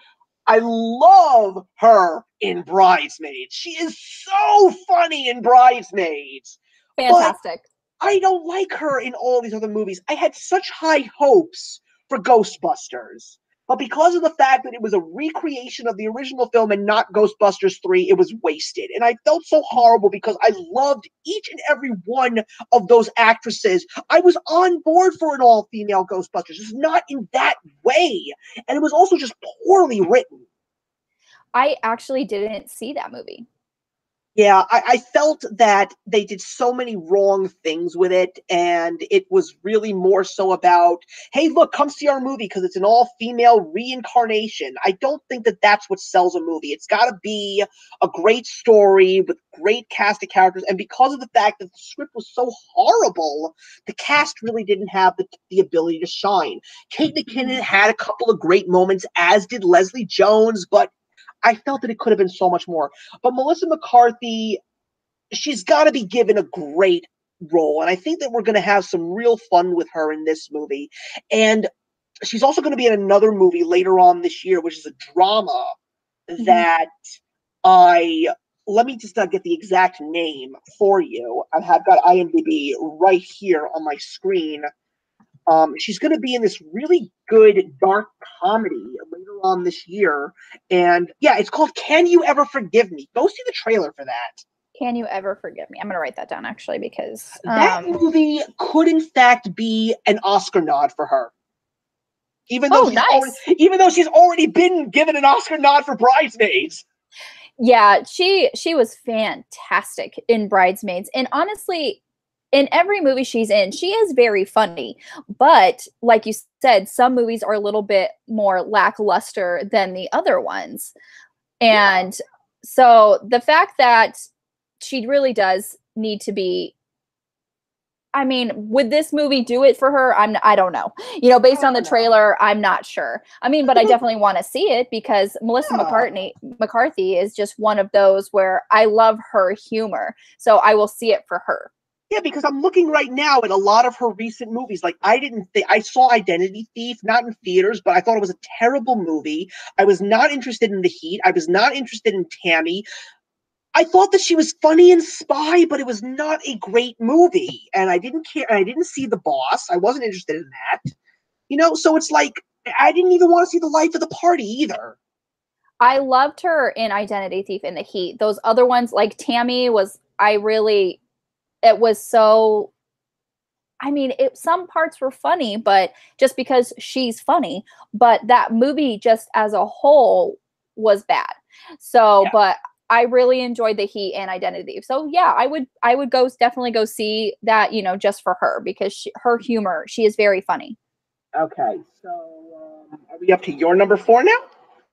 I love her in Bridesmaids. She is so funny in Bridesmaids. But fantastic. I don't like her in all these other movies. I had such high hopes for Ghostbusters. But because of the fact that it was a recreation of the original film and not Ghostbusters 3, it was wasted. And I felt so horrible because I loved each and every one of those actresses. I was on board for an all female Ghostbusters, just not in that way. And it was also just poorly written. I actually didn't see that movie. Yeah, I felt that they did so many wrong things with it, and it was really more so about, hey, look, come see our movie because it's an all-female reincarnation. I don't think that that's what sells a movie. It's got to be a great story with great cast of characters, and because of the fact that the script was so horrible, the cast really didn't have the ability to shine. Kate McKinnon had a couple of great moments, as did Leslie Jones, but I felt that it could have been so much more. But Melissa McCarthy, she's got to be given a great role. And I think that we're going to have some real fun with her in this movie. And she's also going to be in another movie later on this year, which is a drama Mhm. that I. Let me just get the exact name for you. I have got IMDb right here on my screen. She's going to be in this really good dark comedy later on this year. And yeah, it's called Can You Ever Forgive Me? Go see the trailer for that. Can you ever forgive me? I'm gonna write that down actually because That movie could in fact be an Oscar nod for her. oh, nice. Even though she's already been given an Oscar nod for Bridesmaids. Yeah, she was fantastic in Bridesmaids. And honestly, in every movie she's in, she is very funny. But like you said, some movies are a little bit more lackluster than the other ones. Yeah. And so the fact that she really does need to be, I mean, would this movie do it for her? I don't know. You know, based I on the don't know. trailer, I'm not sure. I mean, but I definitely want to see it because Melissa Yeah. McCarthy is just one of those where I love her humor. So I will see it for her. Yeah, because I'm looking right now at a lot of her recent movies. Like I saw Identity Thief, not in theaters, but I thought it was a terrible movie. I was not interested in The Heat. I was not interested in Tammy. I thought that she was funny in Spy, but it was not a great movie. And I didn't care. And I didn't see The Boss. I wasn't interested in that. You know, so it's like I didn't even want to see The Life of the Party either. I loved her in Identity Thief and The Heat. Those other ones, like Tammy, it was so. I mean, some parts were funny, but just because she's funny, but that movie just as a whole was bad. So, Yeah. but I really enjoyed The Heat and Identity. So yeah, I would go definitely go see that, you know, just for her because her humor, she is very funny. Okay. So are we up to your number 4 now?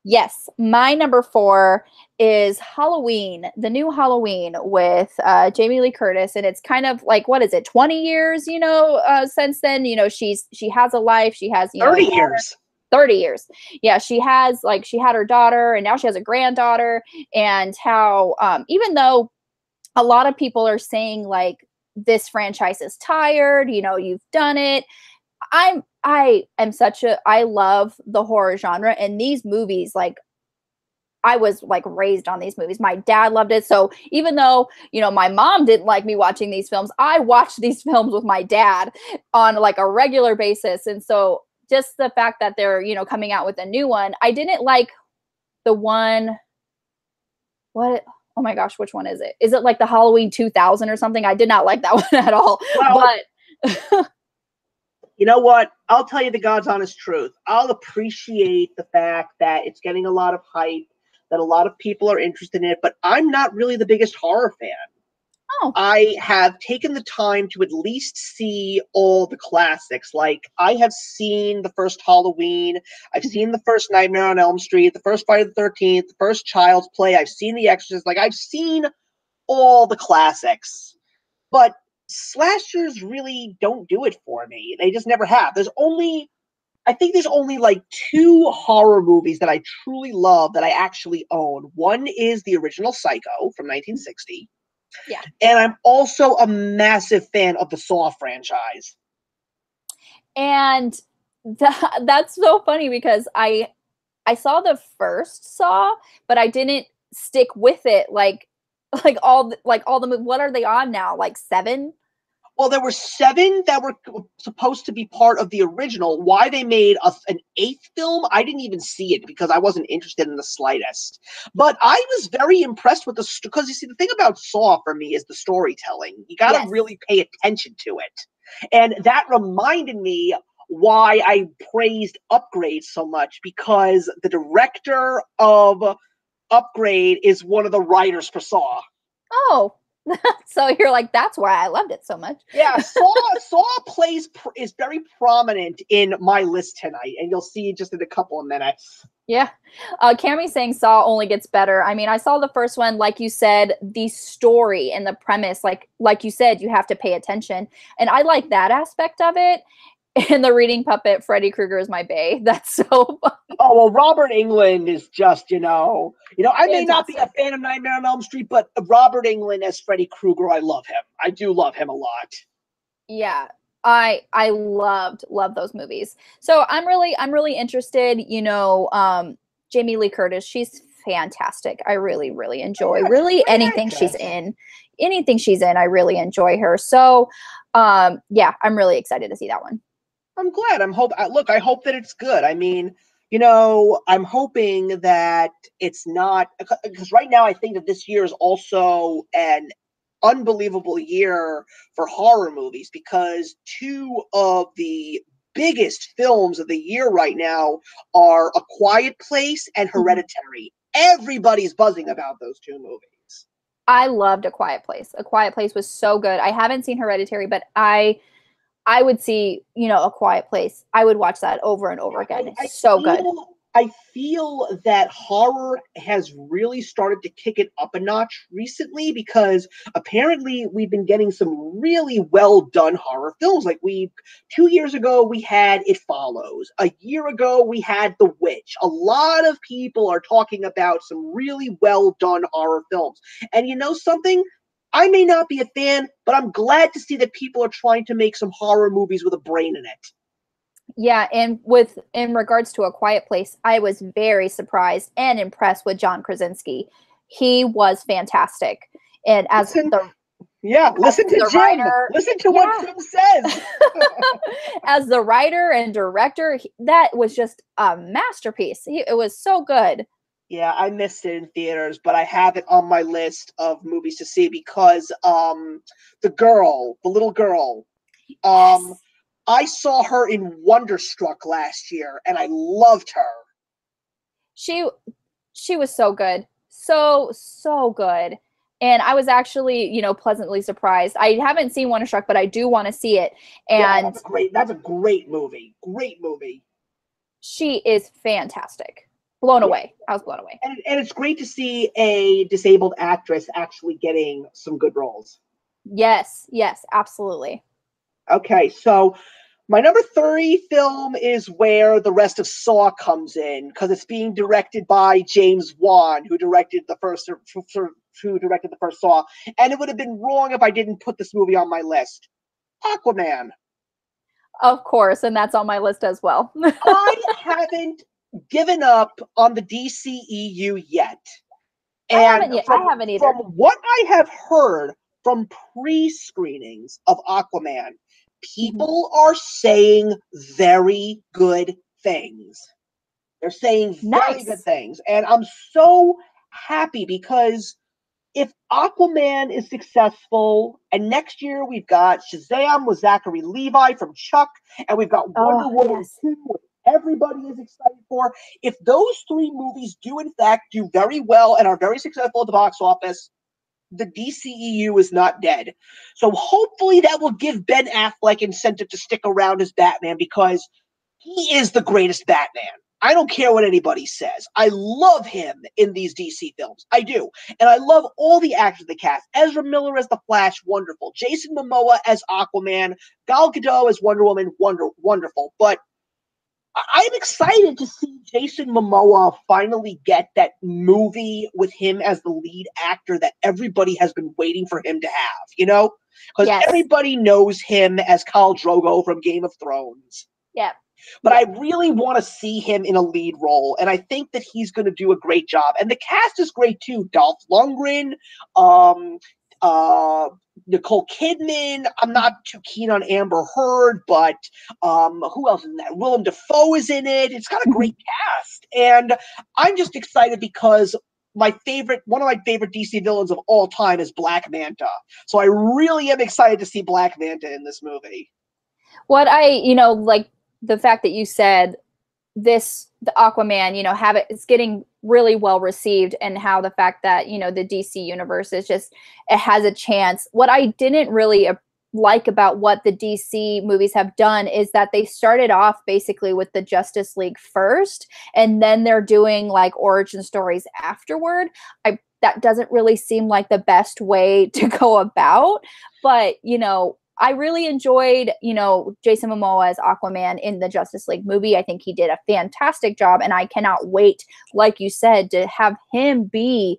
Yes, my number 4 is Halloween, the new Halloween with Jamie Lee Curtis, and it's kind of like what is it, 20 years, you know, since then, you know, she has a life, she has, you know, a 30 daughter, years. 30 years. Yeah, she has like she had her daughter and now she has a granddaughter, and how even though a lot of people are saying like this franchise is tired, you know, you've done it. I am such a I love the horror genre, and these movies like I was like raised on these movies. My dad loved it. So even though, you know, my mom didn't like me watching these films, I watched these films with my dad on like a regular basis. And so just the fact that they're, you know, coming out with a new one, I didn't like the one, what, oh my gosh, which one is it? Is it like the Halloween 2000 or something? I did not like that one at all. Well, But you know what? I'll tell you the God's honest truth. I'll appreciate the fact that it's getting a lot of hype, that a lot of people are interested in it, but I'm not really the biggest horror fan. oh, I have taken the time to at least see all the classics. Like, I have seen the first Halloween, I've seen the first Nightmare on Elm Street, the first Friday the 13th, the first Child's Play, I've seen The Exorcist. Like, I've seen all the classics. But slashers really don't do it for me. They just never have. I think there's only like two horror movies that I truly love that I actually own. One is the original Psycho from 1960. yeah. And I'm also a massive fan of the Saw franchise. And that's so funny because I saw the first Saw, but I didn't stick with it like all the what are they on now? Like 7? Well, there were 7 that were supposed to be part of the original. Why they made an 8th film, I didn't even see it because I wasn't interested in the slightest. But I was very impressed with because you see, the thing about Saw for me is the storytelling. You got to Yes. really pay attention to it. And that reminded me why I praised Upgrade so much, because the director of Upgrade is one of the writers for Saw. Oh. So you're like, that's why I loved it so much. Yeah, Saw is very prominent in my list tonight, and you'll see just in a couple of minutes. Yeah. Cammie's saying Saw only gets better. I mean, I saw the first one, like you said, the story and the premise, like you said, you have to pay attention. And I like that aspect of it. And the reading puppet, Freddy Krueger is my bae. That's so fun. Oh, well, Robert Englund is just, I may not be a Fantastic. fan of Nightmare on Elm Street, but Robert Englund as Freddy Krueger, I love him. I do love him a lot. Yeah. I loved those movies. So I'm really interested, Jamie Lee Curtis, she's fantastic. I really, really enjoy Yeah, she's a really great anything she's actress. in. Anything she's in, I really enjoy her. So yeah, I'm really excited to see that one. I'm glad. I hope that it's good. I mean, I'm hoping that it's not, because right now I think that this year is also an unbelievable year for horror movies, because two of the biggest films of the year right now are A Quiet Place and Mhm. Hereditary. Everybody's buzzing about those two movies. I loved A Quiet Place. A Quiet Place was so good. I haven't seen Hereditary, but I would see, A Quiet Place. I would watch that over and over again. I It's so good. feel that horror has really started to kick it up a notch recently, because apparently we've been getting some really well done horror films. Like, 2 years ago we had It Follows. A year ago we had The Witch. A lot of people are talking about some really well done horror films. And you know something? I may not be a fan, but I'm glad to see that people are trying to make some horror movies with a brain in it. Yeah, and in regards to A Quiet Place, I was very surprised and impressed with John Krasinski. He was fantastic. And Listen, yeah, as listen to the Jim. writer, Listen to what yeah, Jim says. as the writer and director, that was just a masterpiece. It was so good. Yeah, I missed it in theaters, but I have it on my list of movies to see, because the little girl, um Yes. I saw her in Wonderstruck last year and I loved her. She she was so good. So good. And I was actually, pleasantly surprised. I haven't seen Wonderstruck, but I do want to see it. Yeah, And that's a great movie. Great movie. she is fantastic. Blown Yeah. away. I was blown away. And it's great to see a disabled actress actually getting some good roles. Yes, absolutely. Okay, so My number 30 film is where the rest of Saw comes in, because it's being directed by James Wan, who directed the first Saw, and it would have been wrong if I didn't put this movie on my list. Aquaman. Of course, and that's on my list as well. I haven't given up on the DCEU yet. And I haven't either. from what I have heard from pre-screenings of Aquaman, people are saying very good things. They're saying very good things. And I'm so happy, because if Aquaman is successful, and next year we've got Shazam with Zachary Levi from Chuck, and we've got Wonder Woman 2, which everybody is excited for. If those three movies do in fact do very well and are very successful at the box office, the DCEU is not dead. So hopefully that will give Ben Affleck incentive to stick around as Batman, because he is the greatest Batman. I don't care what anybody says. I love him in these DC films. I do. And I love all the actors in the cast. Ezra Miller as the Flash, wonderful. Jason Momoa as Aquaman. Gal Gadot as Wonder Woman, wonderful. But I'm excited to see Jason Momoa finally get that movie with him as the lead actor that everybody has been waiting for him to have, you know? Because everybody knows him as Khal Drogo from Game of Thrones. Yeah. But I really want to see him in a lead role, and I think that he's going to do a great job. And the cast is great too. Dolph Lundgren, Nicole Kidman. I'm not too keen on Amber Heard, but who else is in that? Willem Dafoe is in it. It's got a great cast, and I'm just excited because one of my favorite DC villains of all time is Black Manta. So I really am excited to see Black Manta in this movie. What like the fact that you said the Aquaman, it's getting really well received, and how the fact that, the DC universe is just, it has a chance. What I didn't really like about what the DC movies have done is that they started off basically with the Justice League first, and then they're doing like origin stories afterward. That doesn't really seem like the best way to go about, but I really enjoyed, Jason Momoa as Aquaman in the Justice League movie. I think he did a fantastic job, and I cannot wait, like you said, to have him be,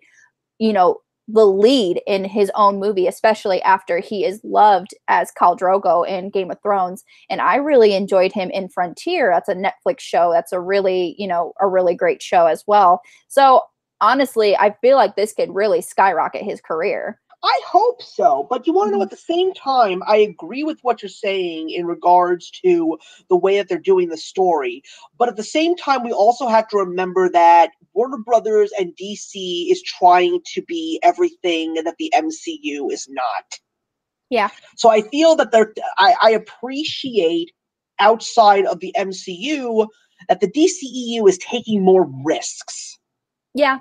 the lead in his own movie, especially after he is loved as Khal Drogo in Game of Thrones. And I really enjoyed him in Frontier. That's a Netflix show. That's a really, a really great show as well. So honestly, I feel like this could really skyrocket his career. I hope so, but you want to know, at the same time, I agree with what you're saying in regards to the way that they're doing the story. But at the same time, we also have to remember that Warner Brothers and DC is trying to be everything that the MCU is not. Yeah. So I feel that I appreciate, outside of the MCU, that the DCEU is taking more risks. Yeah,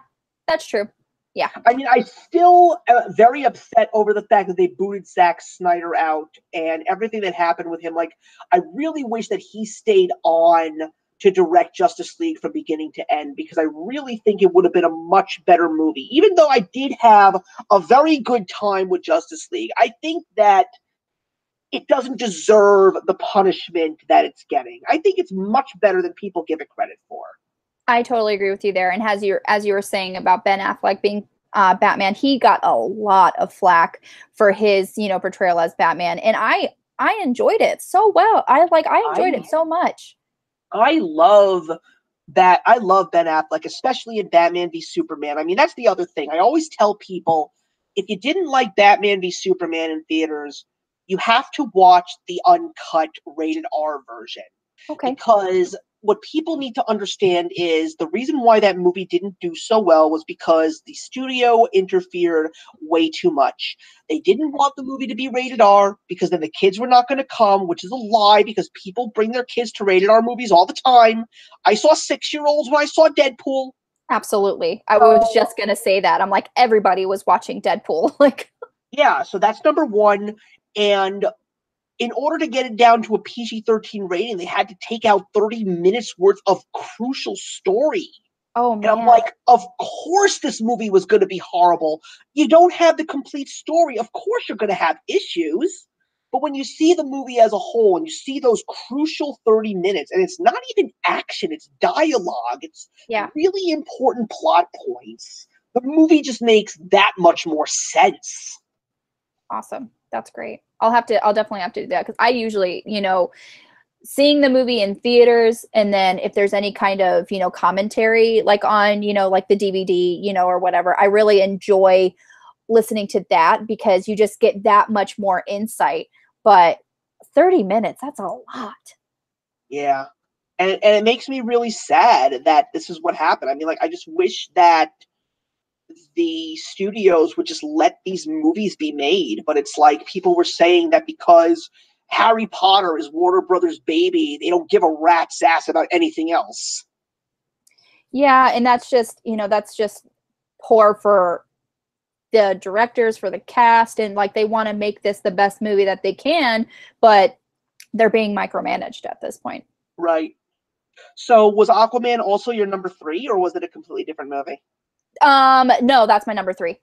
that's true. Yeah. I mean, I still am very upset over the fact that they booted Zack Snyder out and everything that happened with him. Like, I really wish that he stayed on to direct Justice League from beginning to end, because I really think it would have been a much better movie. Even though I did have a very good time with Justice League, I think that it doesn't deserve the punishment that it's getting. I think it's much better than people give it credit for. I totally agree with you there. And as you were saying about Ben Affleck being Batman, he got a lot of flack for his, portrayal as Batman. And I enjoyed it so well. I enjoyed it so much. I love that. I love Ben Affleck, especially in Batman v Superman. I mean, that's the other thing. I always tell people, if you didn't like Batman v Superman in theaters, you have to watch the uncut rated R version. Okay. Because what people need to understand is the reason why that movie didn't do so well was because the studio interfered way too much. They didn't want the movie to be rated R, because then the kids were not going to come, which is a lie, because people bring their kids to rated R movies all the time. I saw 6-year-olds when I saw Deadpool. Absolutely. I was just going to say that. I'm like, everybody was watching Deadpool. Yeah, so that's number one. And in order to get it down to a PG-13 rating, they had to take out 30 minutes worth of crucial story. Oh, man. And I'm like, of course this movie was going to be horrible. You don't have the complete story. Of course you're going to have issues. But when you see the movie as a whole and you see those crucial 30 minutes, and it's not even action, it's dialogue, it's Yeah. really important plot points, the movie just makes that much more sense. Awesome. That's great. I'll definitely have to do that because I usually, seeing the movie in theaters, and then if there's any kind of, commentary like on, like the DVD, or whatever, I really enjoy listening to that because you just get that much more insight. But 30 minutes, that's a lot. Yeah. And it makes me really sad that this is what happened. I mean, like, I just wish that the studios would just let these movies be made. But it's like people were saying that because Harry Potter is Warner Brothers' baby, they don't give a rat's ass about anything else. Yeah, and that's just poor for the directors, for the cast, and like they want to make this the best movie that they can, but they're being micromanaged at this point. Right. So was Aquaman also your number 3, or was it a completely different movie? No, that's my number 3.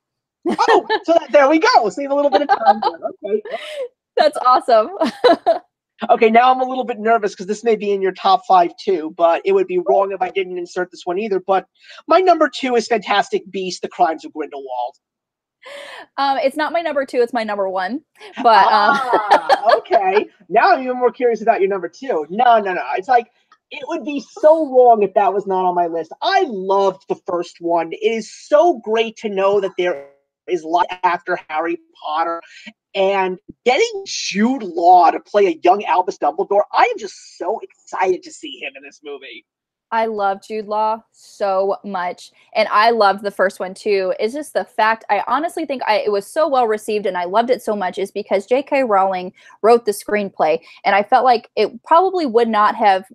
Oh, so there we go. Save a little bit of time there. Okay. That's awesome. Okay, now I'm a little bit nervous because this may be in your top 5 too, but it would be wrong if I didn't insert this one either. But my number 2 is Fantastic Beasts: The Crimes of Grindelwald. It's not my number 2, it's my number 1. But Okay. Now I'm even more curious about your number 2. No. It's like it would be so wrong if that was not on my list. I loved the first one. It is so great to know that there is life after Harry Potter. And getting Jude Law to play a young Albus Dumbledore, I am just so excited to see him in this movie. I love Jude Law so much, and I loved the first one too. It's just the fact, I honestly think it was so well received and I loved it so much is because J.K. Rowling wrote the screenplay, and I felt like it probably would not have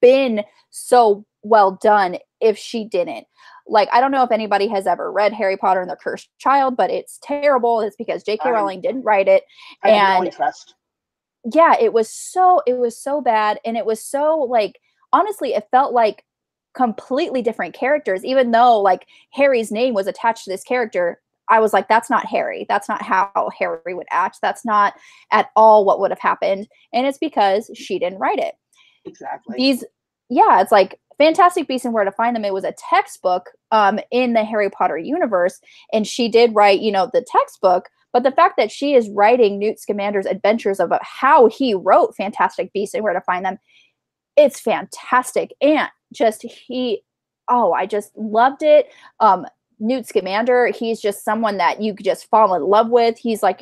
been so well done if she didn't. Like, I don't know if anybody has ever read Harry Potter and the Cursed Child, but it's terrible. It's because J.K. Rowling didn't write it. I have no interest. Yeah, it was so bad, and it was so like, honestly, it felt like completely different characters, even though like Harry's name was attached to this character. I was like, that's not Harry. That's not how Harry would act. That's not at all what would have happened. And it's because she didn't write it. Exactly. Yeah, it's like Fantastic Beasts and Where to Find Them. It was a textbook in the Harry Potter universe, and she did write, the textbook. But the fact that she is writing Newt Scamander's adventures about how he wrote Fantastic Beasts and Where to Find Them, it's fantastic. And I just loved it. Newt Scamander, he's just someone that you could just fall in love with. He's like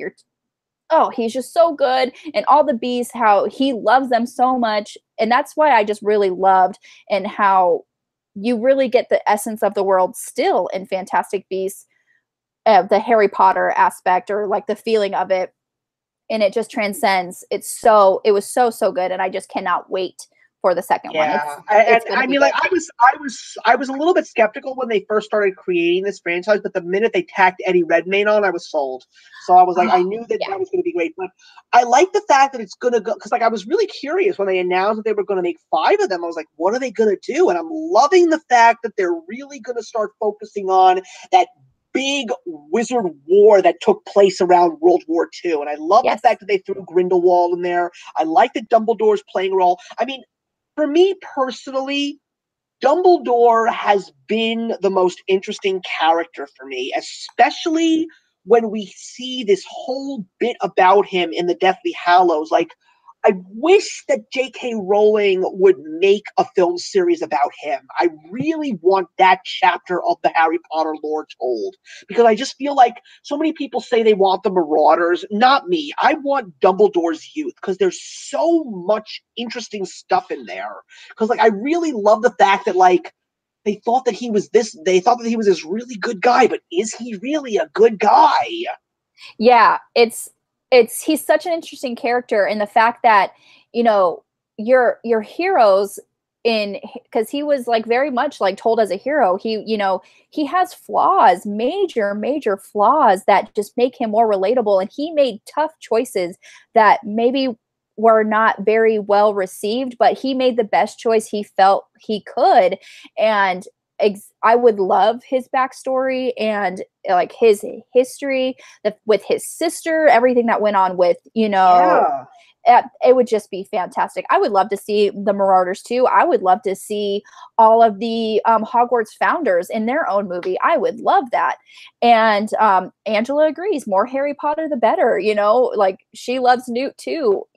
he's just so good. And all the beasts, how he loves them so much. And that's why I just really loved, and how you really get the essence of the world still in Fantastic Beasts, the Harry Potter aspect, or like the feeling of it. And it just transcends. It was so good. And I just cannot wait for the second one. I mean, like I was a little bit skeptical when they first started creating this franchise, but the minute they tacked Eddie Redmayne on, I was sold. So I was like, I knew that that was going to be great. But I like the fact that it's going to go, because like I was really curious when they announced that they were going to make 5 of them. I was like, what are they going to do? And I'm loving the fact that they're really going to start focusing on that big wizard war that took place around World War II. And I love the fact that they threw Grindelwald in there. I like that Dumbledore's playing a role. I mean, for me personally, Dumbledore has been the most interesting character for me, especially when we see this whole bit about him in the Deathly Hallows. Like, I wish that J.K. Rowling would make a film series about him. I really want that chapter of the Harry Potter lore told, because I just feel like so many people say they want the Marauders. Not me. I want Dumbledore's youth, because there's so much interesting stuff in there. Because like I really love the fact that like they thought that he was this really good guy, but is he really a good guy? Yeah, he's such an interesting character, and the fact that your heroes, because he was like very much like told as a hero, he has flaws, major flaws that just make him more relatable, and he made tough choices that maybe were not very well received, but he made the best choice he felt he could. And I would love his backstory and like his history with his sister, everything that went on with, Yeah. it would just be fantastic. I would love to see the Marauders too. I would love to see all of the Hogwarts founders in their own movie. I would love that. And Angela agrees. More Harry Potter, the better. Like she loves Newt too.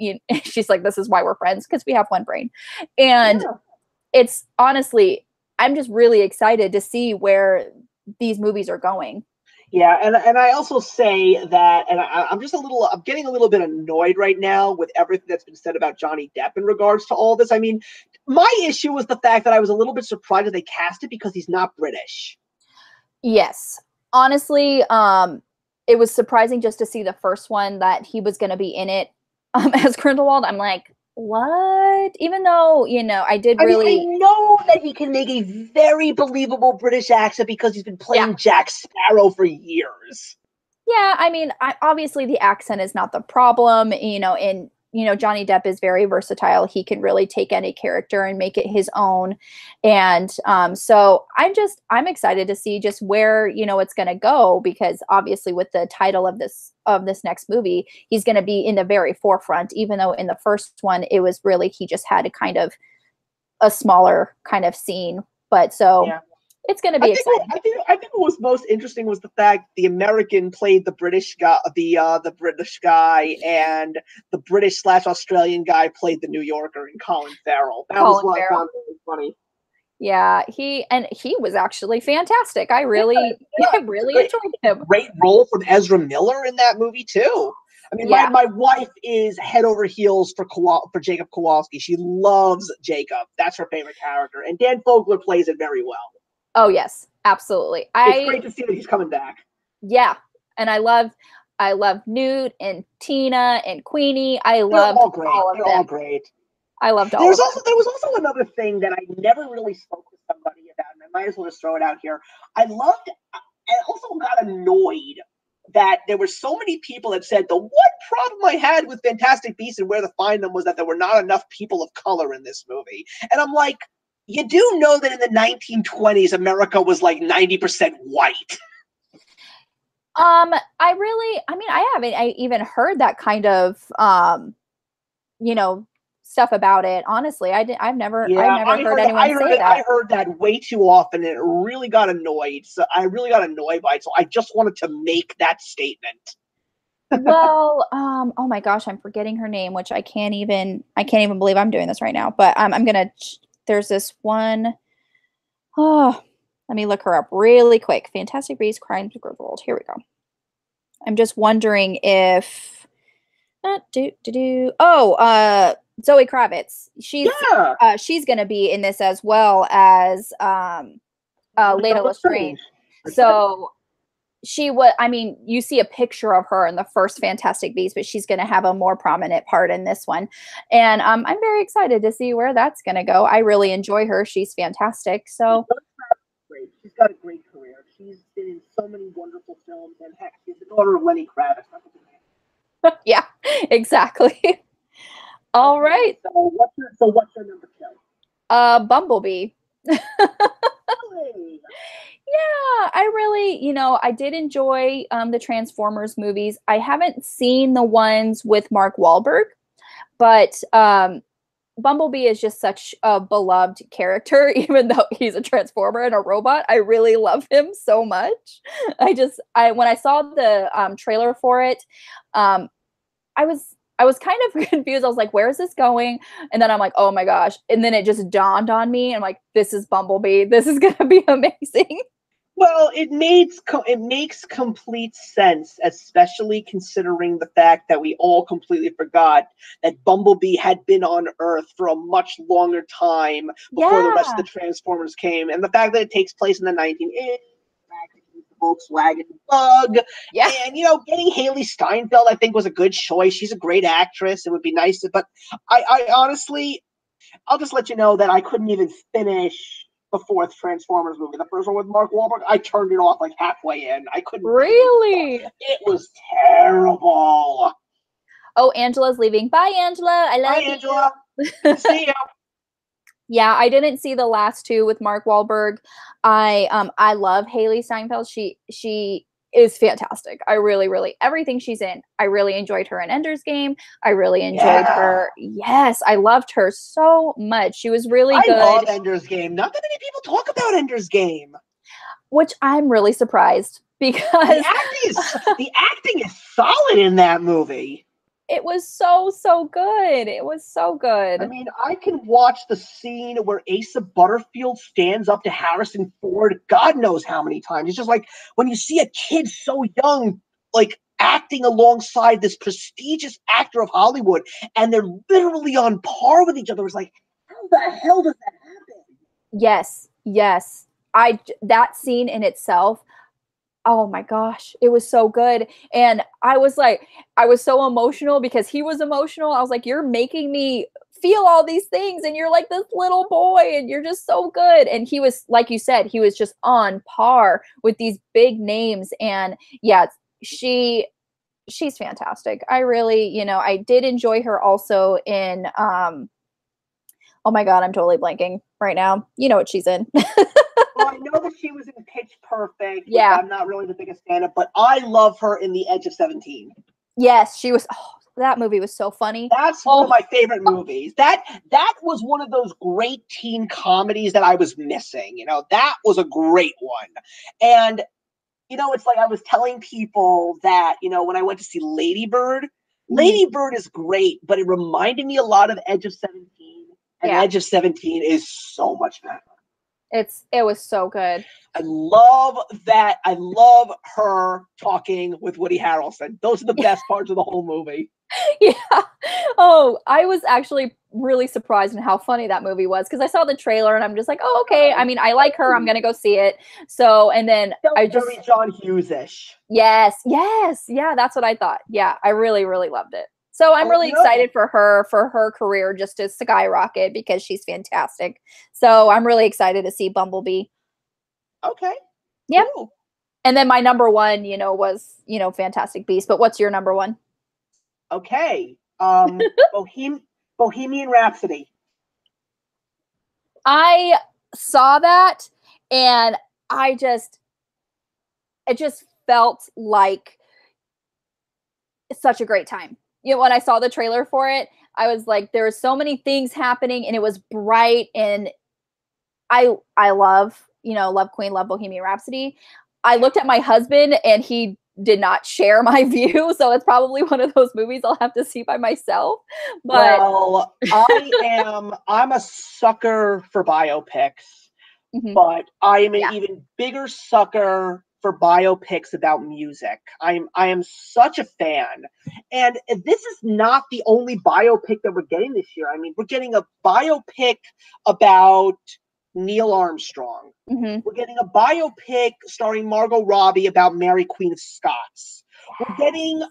She's like, this is why we're friends, because we have one brain. And Yeah. it's honestly, I'm just really excited to see where these movies are going. Yeah, and I also say that, and I'm getting a little bit annoyed right now with everything that's been said about Johnny Depp in regards to all this. I mean, my issue was the fact that I was a little bit surprised that they cast it because he's not British. Yes. Honestly, it was surprising just to see the first one that he was going to be in it as Grindelwald. I'm like, what? Even though, I did I mean, I really. know that he can make a very believable British accent because he's been Yeah. playing Jack Sparrow for years. Yeah, I mean, obviously the accent is not the problem, and Johnny Depp is very versatile. He can really take any character and make it his own. And so I'm excited to see just where, it's going to go, because obviously with the title of this next movie, he's going to be in the very forefront, even though in the first one it was really, he just had a kind of a smaller kind of scene. But so Yeah. it's going to be exciting. I think what was most interesting was the fact the American played the British guy, the British guy, and the British / Australian guy played the New Yorker in Colin Farrell. That was what I found really funny. Yeah, he was actually fantastic. I really enjoyed him. Great role from Ezra Miller in that movie too. I mean, Yeah. my wife is head over heels for Jacob Kowalski. She loves Jacob. That's her favorite character, and Dan Fogler plays it very well. Oh yes, absolutely. It's great to see that he's coming back. Yeah, and I love Newt and Tina and Queenie. I loved all great. all of They're them. all great. I loved all of them. There was also another thing that I never really spoke to somebody about, and I might as well just throw it out here. I also got annoyed that there were so many people that said the one problem I had with Fantastic Beasts and Where to Find Them was that there were not enough people of color in this movie. And I'm like, you do know that in the 1920s, America was like 90% white. I haven't even heard that kind of, stuff about it. Honestly, I've never heard anyone say that. I heard that way too often, and it really got annoyed. So I really got annoyed by it. So I just wanted to make that statement. Well, oh my gosh, I'm forgetting her name, which I can't even believe I'm doing this right now. But there's this one. Oh, let me look her up really quick. Fantastic Beasts, Crimes of Grindelwald. Here we go. I'm just wondering if Zoe Kravitz. She's gonna be in this as well as Lena Lestrange. So you see a picture of her in the first Fantastic Beasts, but she's gonna have a more prominent part in this one. And I'm very excited to see where that's gonna go. I really enjoy her. She's fantastic. So she's got a great career. She's been in so many wonderful films, and heck, she's the daughter of Lenny Kravitz. Yeah, exactly. All right. So what's your number two? Bumblebee. Really? Yeah, I really, I did enjoy the Transformers movies. I haven't seen the ones with Mark Wahlberg, but Bumblebee is just such a beloved character, even though he's a transformer and a robot. I really love him so much. When I saw the trailer for it, I was kind of confused. I was like, where is this going? And then I'm like, oh my gosh. And then it just dawned on me. And I'm like, this is Bumblebee. This is going to be amazing. Well, it makes complete sense, especially considering the fact that we all completely forgot that Bumblebee had been on Earth for a much longer time before the rest of the Transformers came, and the fact that it takes place in the 1980s, the Volkswagen Bug, and getting Haley Steinfeld, I think, was a good choice. She's a great actress. It would be nice, but I honestly, I'll just let you know that I couldn't even finish the fourth Transformers movie. The first one with Mark Wahlberg, I turned it off like halfway in. I couldn't. Really? It was terrible. Oh, Angela's leaving. Bye, Angela. I love you. Bye, Angela. Good to see you. Yeah, I didn't see the last two with Mark Wahlberg. I love Haley Steinfeld. She is fantastic. I really, really, everything she's in. I really enjoyed her in Ender's Game. I really enjoyed Yeah. her. Yes, I loved her so much. She was really I love good, Ender's Game. Not that many people talk about Ender's Game. which I'm really surprised The because acting is the acting is solid in that movie. it was so, so good. It was so I good. mean, I can watch the scene where Asa Butterfield stands up to Harrison Ford God knows how many times. It's just like when you see a kid so young, like acting alongside this prestigious actor of Hollywood, and they're literally on par with each other. It's like, how the hell does that happen? Yes, yes. That scene in itself, oh my gosh, it was so good. And I was like, I was so emotional because he was emotional. I was like, you're making me feel all these things, and you're like this little boy, and you're just so good. And he was, like you said, he was just on par with these big names. And yeah, she's fantastic. I really, I did enjoy her also in oh my god, I'm totally blanking right now. You know what she's in. Well, I know that she was in Pitch Perfect, which Yeah. I'm not really the biggest fan of, but I love her in The Edge of 17. Yes, she was. Oh, that movie was so funny. That's one of Oh, my favorite movies. That was one of those great teen comedies that I was missing. That was a great one. And it's like I was telling people that, when I went to see Lady Bird, mhm. Lady Bird is great, but it reminded me a lot of Edge of 17. And Yeah, Edge of 17 is so much better. it was so good. I love that. I love her talking with Woody Harrelson. Those are the best parts of the whole movie. Yeah. Oh, I was actually really surprised in how funny that movie was because I saw the trailer and I'm just like, oh, okay. I mean, I like her. I'm gonna go see it. So, and then Felt I very just, John Hughes-ish. yes, yes, yeah, that's what I thought. Yeah, I really, really loved it. So I'm Oh, really excited for her career just to skyrocket because she's fantastic. So I'm really excited to see Bumblebee. okay, Yep. cool. And then my number one, was, Fantastic Beast. But what's your number one? Okay. Bohemian Rhapsody. I saw that and I it just felt like such a great time. When I saw the trailer for it, I was like, there were so many things happening and it was bright, and I love, love Queen, love Bohemian Rhapsody. I looked at my husband and he did not share my view, so it's probably one of those movies I'll have to see by myself. But Well, I'm a sucker for biopics, mhm, but I am an yeah. even bigger sucker for biopics about music. I am such a fan. And this is not the only biopic that we're getting this year. I mean, we're getting a biopic about Neil Armstrong. Mhm. We're getting a biopic starring Margot Robbie about Mary Queen of Scots. We're getting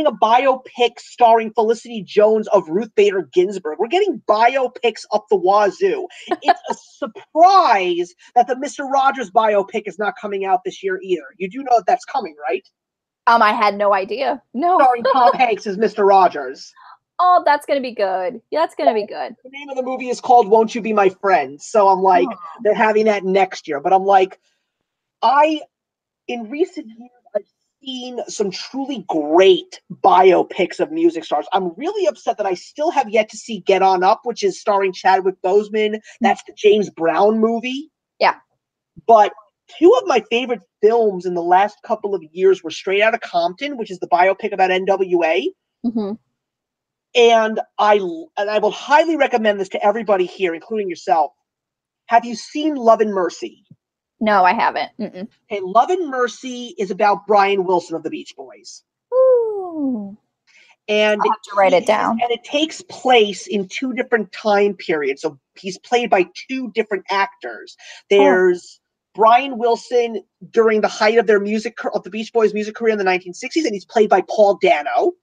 a biopic starring Felicity Jones of Ruth Bader Ginsburg. We're getting biopics up the wazoo. It's a surprise that the Mr. Rogers biopic is not coming out this year either. You do know that that's coming, right? I had no idea. No. Starring Tom Hanks as Mr. Rogers. Oh, that's gonna be good. Yeah, that's gonna be good. The name of the movie is called Won't You Be My Friend? So I'm like, Oh. they're having that next year. But I'm like, I in recent years, I've seen some truly great biopics of music stars. I'm really upset that I still have yet to see Get On Up, which is starring Chadwick Boseman. That's the James Brown movie. Yeah. But two of my favorite films in the last couple of years were Straight Outta Compton, which is the biopic about NWA. Hmm. And I will highly recommend this to everybody here, including yourself. Have you seen Love and Mercy? No, I haven't. Mm-mm. Okay, Love and Mercy is about Brian Wilson of the Beach Boys. Ooh. And I'll have to write it down. it takes place in two different time periods. So he's played by two different actors. Oh, There's Brian Wilson during the height of the Beach Boys music career in the 1960s, and he's played by Paul Dano.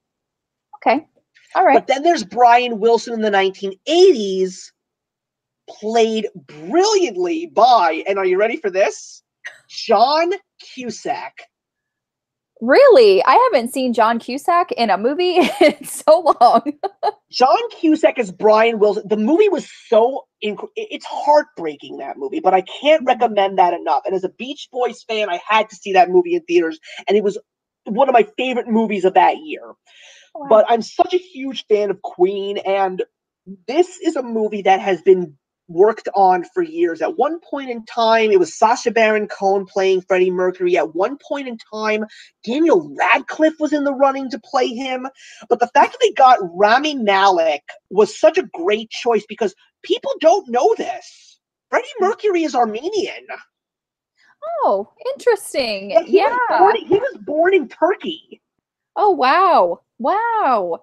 okay. All right. But then there's Brian Wilson in the 1980s, played brilliantly by, and are you ready for this? John Cusack. Really? I haven't seen John Cusack in a movie in so long. John Cusack as Brian Wilson. The movie was it's heartbreaking, that movie, but I can't recommend that enough. And as a Beach Boys fan, I had to see that movie in theaters, and it was one of my favorite movies of that year. Wow. But I'm such a huge fan of Queen, and this is a movie that has been worked on for years. At one point in time, it was Sacha Baron Cohen playing Freddie Mercury. At one point in time, Daniel Radcliffe was in the running to play him. But the fact that they got Rami Malek was such a great choice because people don't know this. Freddie Mercury is Armenian. Oh, interesting. Yeah, Yeah. he was born in Turkey. Oh, wow. Wow.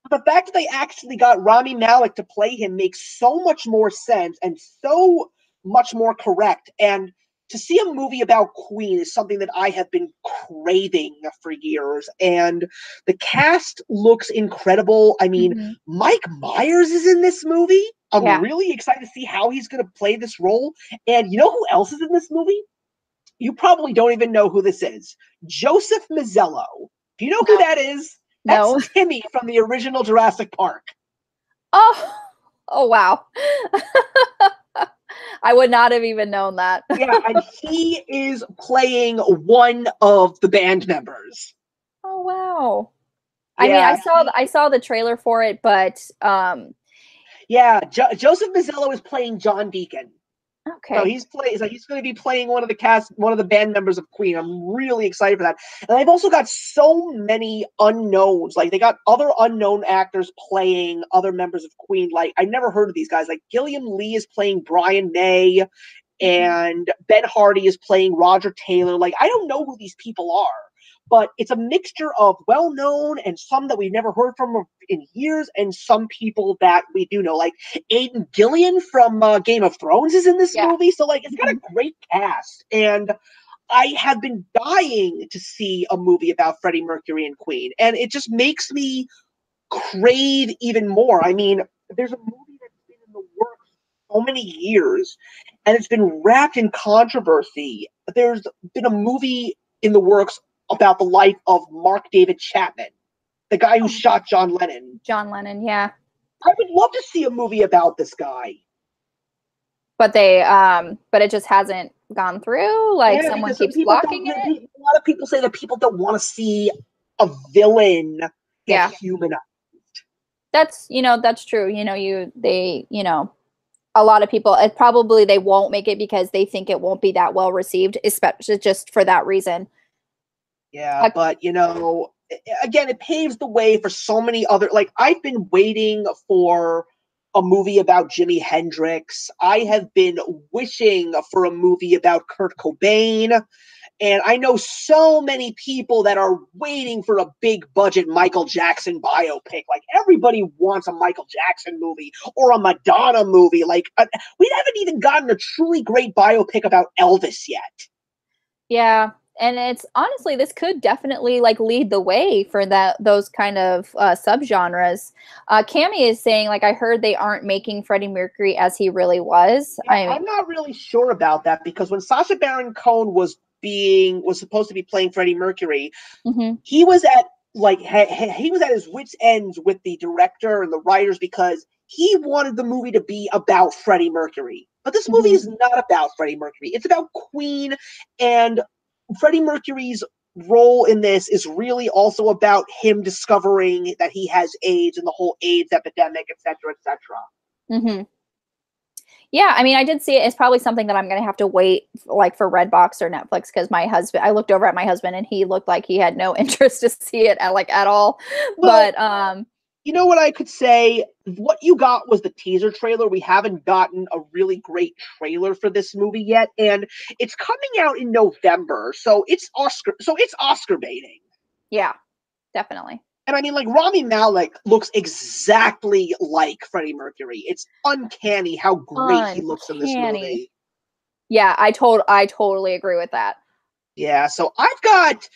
The fact that they actually got Rami Malek to play him makes so much more sense and so much more correct. And to see a movie about Queen is something that I have been craving for years. And the cast looks incredible. I mean, Mm-hmm. Mike Myers is in this movie. I'm Yeah. really excited to see how he's going to play this role. And you know who else is in this movie? You probably don't even know who this is. Joseph Mazzello. Do you know who No. that is? That's No. Timmy from the original Jurassic Park. Oh. Oh, wow. I would not have even known that. Yeah, and he is playing one of the band members. Oh, wow. I mean, Yeah, I saw the trailer for it, but Joseph Mazzello is playing John Deacon. So okay. he's going to be playing one of the band members of Queen. I'm really excited for that. And they've also got so many unknowns. Like they got other unknown actors playing other members of Queen. Like I never heard of these guys. Like Gilliam Lee is playing Brian May, and Ben Hardy is playing Roger Taylor. Like I don't know who these people are, but it's a mixture of well-known and some that we've never heard from in years, and some people that we do know. Like Aidan Gillian from Game of Thrones is in this Yeah. movie, so like it's got a great cast. And I have been dying to see a movie about Freddie Mercury and Queen, and it just makes me crave even more. I mean, there's a movie that's been in the works so many years, and it's been wrapped in controversy. There's been a movie in the works about the life of Mark David Chapman, the guy who shot John Lennon. John Lennon, yeah. I would love to see a movie about this guy. But but it just hasn't gone through. Like Yeah, someone because some keeps people don't. blocking A it. lot of people say that people don't want to see a villain get Yeah. humanized. That's, that's true. A lot of people, it probably they won't make it because they think it won't be that well received, especially just for that reason. Yeah, but again, it paves the way for so many other. Like I've been waiting for a movie about Jimi Hendrix. I have been wishing for a movie about Kurt Cobain. And I know so many people that are waiting for a big budget Michael Jackson biopic. Like everybody wants a Michael Jackson movie or a Madonna movie. Like we haven't even gotten a truly great biopic about Elvis yet. Yeah. And it's honestly, this could definitely like lead the way for those kind of subgenres. Cami is saying, like, I heard they aren't making Freddie Mercury as he really was. Yeah, I'm not really sure about that because when Sacha Baron Cohen was supposed to be playing Freddie Mercury, mm-hmm. he was at he was at his wits' ends with the director and the writers because he wanted the movie to be about Freddie Mercury. But this movie is not about Freddie Mercury. It's about Queen, and Freddie Mercury's role in this is really also about him discovering that he has AIDS and the whole AIDS epidemic, etc., etc. Mm-hmm. Yeah, I mean, I did see it. It's probably something that I'm going to have to wait like for Redbox or Netflix because I looked over at my husband and he looked like he had no interest to see it at all. Well, But you know what I could say? What you got was the teaser trailer. We haven't gotten a really great trailer for this movie yet, and it's coming out in November, so it's Oscar baiting. yeah, definitely. And I mean, like Rami Malek looks exactly like Freddie Mercury. It's uncanny how great he looks in this Uncanny. movie. Yeah, I totally agree with that. Yeah, so I've got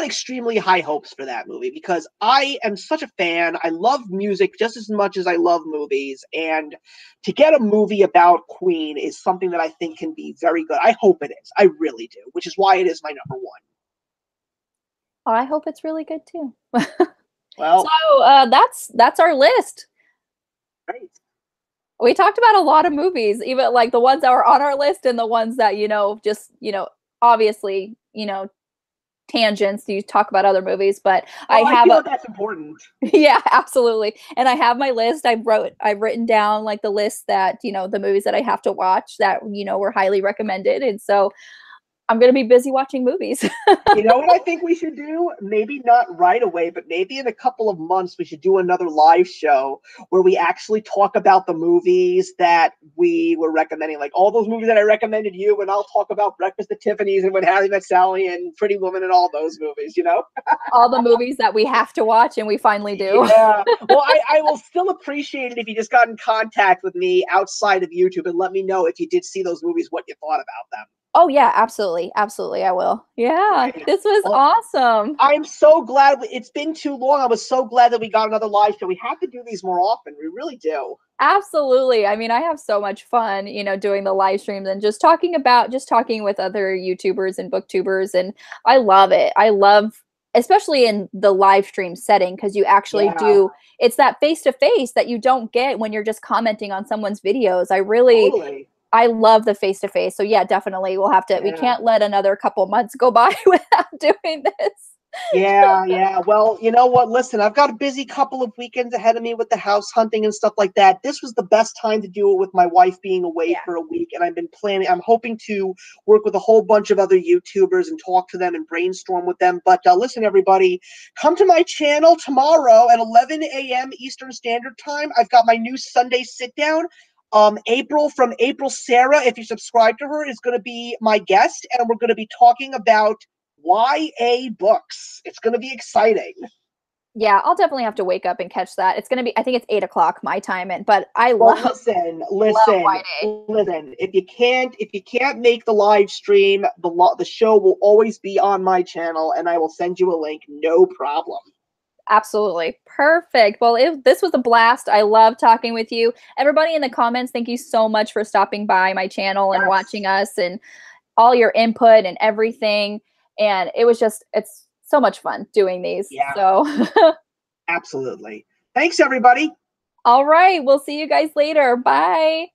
extremely high hopes for that movie because I am such a fan. I love music just as much as I love movies, and to get a movie about Queen is something that I think can be very good. I hope it is. I really do, which is why it is my number one. I hope it's really good too. Well, So that's our list. great. We talked about a lot of movies, even like the ones that were on our list and the ones that, just, obviously, tangents. You talk about other movies, but I Well, I have feel a, like that's important. yeah, absolutely. And I have my list. I've written down like the list that, the movies that I have to watch that, were highly recommended. And so I'm going to be busy watching movies. You know what I think we should do? Maybe not right away, but maybe in a couple of months, we should do another live show where we actually talk about the movies that we were recommending, like all those movies that I recommended you, and I'll talk about Breakfast at Tiffany's and When Harry Met Sally and Pretty Woman and all those movies, you know? All the movies that we have to watch and we finally do. Yeah. Well, I will still appreciate it if you just got in contact with me outside of YouTube and let me know if you did see those movies, what you thought about them. Oh yeah, absolutely. Absolutely. I will. Yeah. Great. This was Well, awesome. I'm so glad it's been too long. I was so glad that we got another live show. We have to do these more often. We really do. Absolutely. I mean, I have so much fun, doing the live streams and just talking with other YouTubers and booktubers. And I love it. I love, especially in the live stream setting, because you actually Yeah, it's that face to face that you don't get when you're just commenting on someone's videos. totally. I love the face to face. So yeah, definitely we Yeah. can't let another couple months go by without doing this. Yeah, yeah. Well, you know what? Listen, I've got a busy couple of weekends ahead of me with the house hunting and stuff like that. This was the best time to do it with my wife being away Yeah. for a week. And I've been planning, I'm hoping to work with a whole bunch of other YouTubers and talk to them and brainstorm with them. But listen, everybody, come to my channel tomorrow at 11 a.m. Eastern Standard Time. I've got my new Sunday sit down. April Sarah, if you subscribe to her, is going to be my guest, and we're going to be talking about YA books. It's going to be exciting. Yeah, I'll definitely have to wake up and catch that. It's gonna be, I think it's 8 o'clock my time, but I Well, love love listen, White listen. If you can't make the live stream, the show will always be on my channel, and I will send you a link. No problem. Absolutely. Perfect. Well, this was a blast. I love talking with you. Everybody in the comments, thank you so much for stopping by my channel and watching Yes. us and all your input and everything. And it's so much fun doing these. Yeah, So, absolutely. Thanks, everybody. all right. We'll see you guys later. Bye.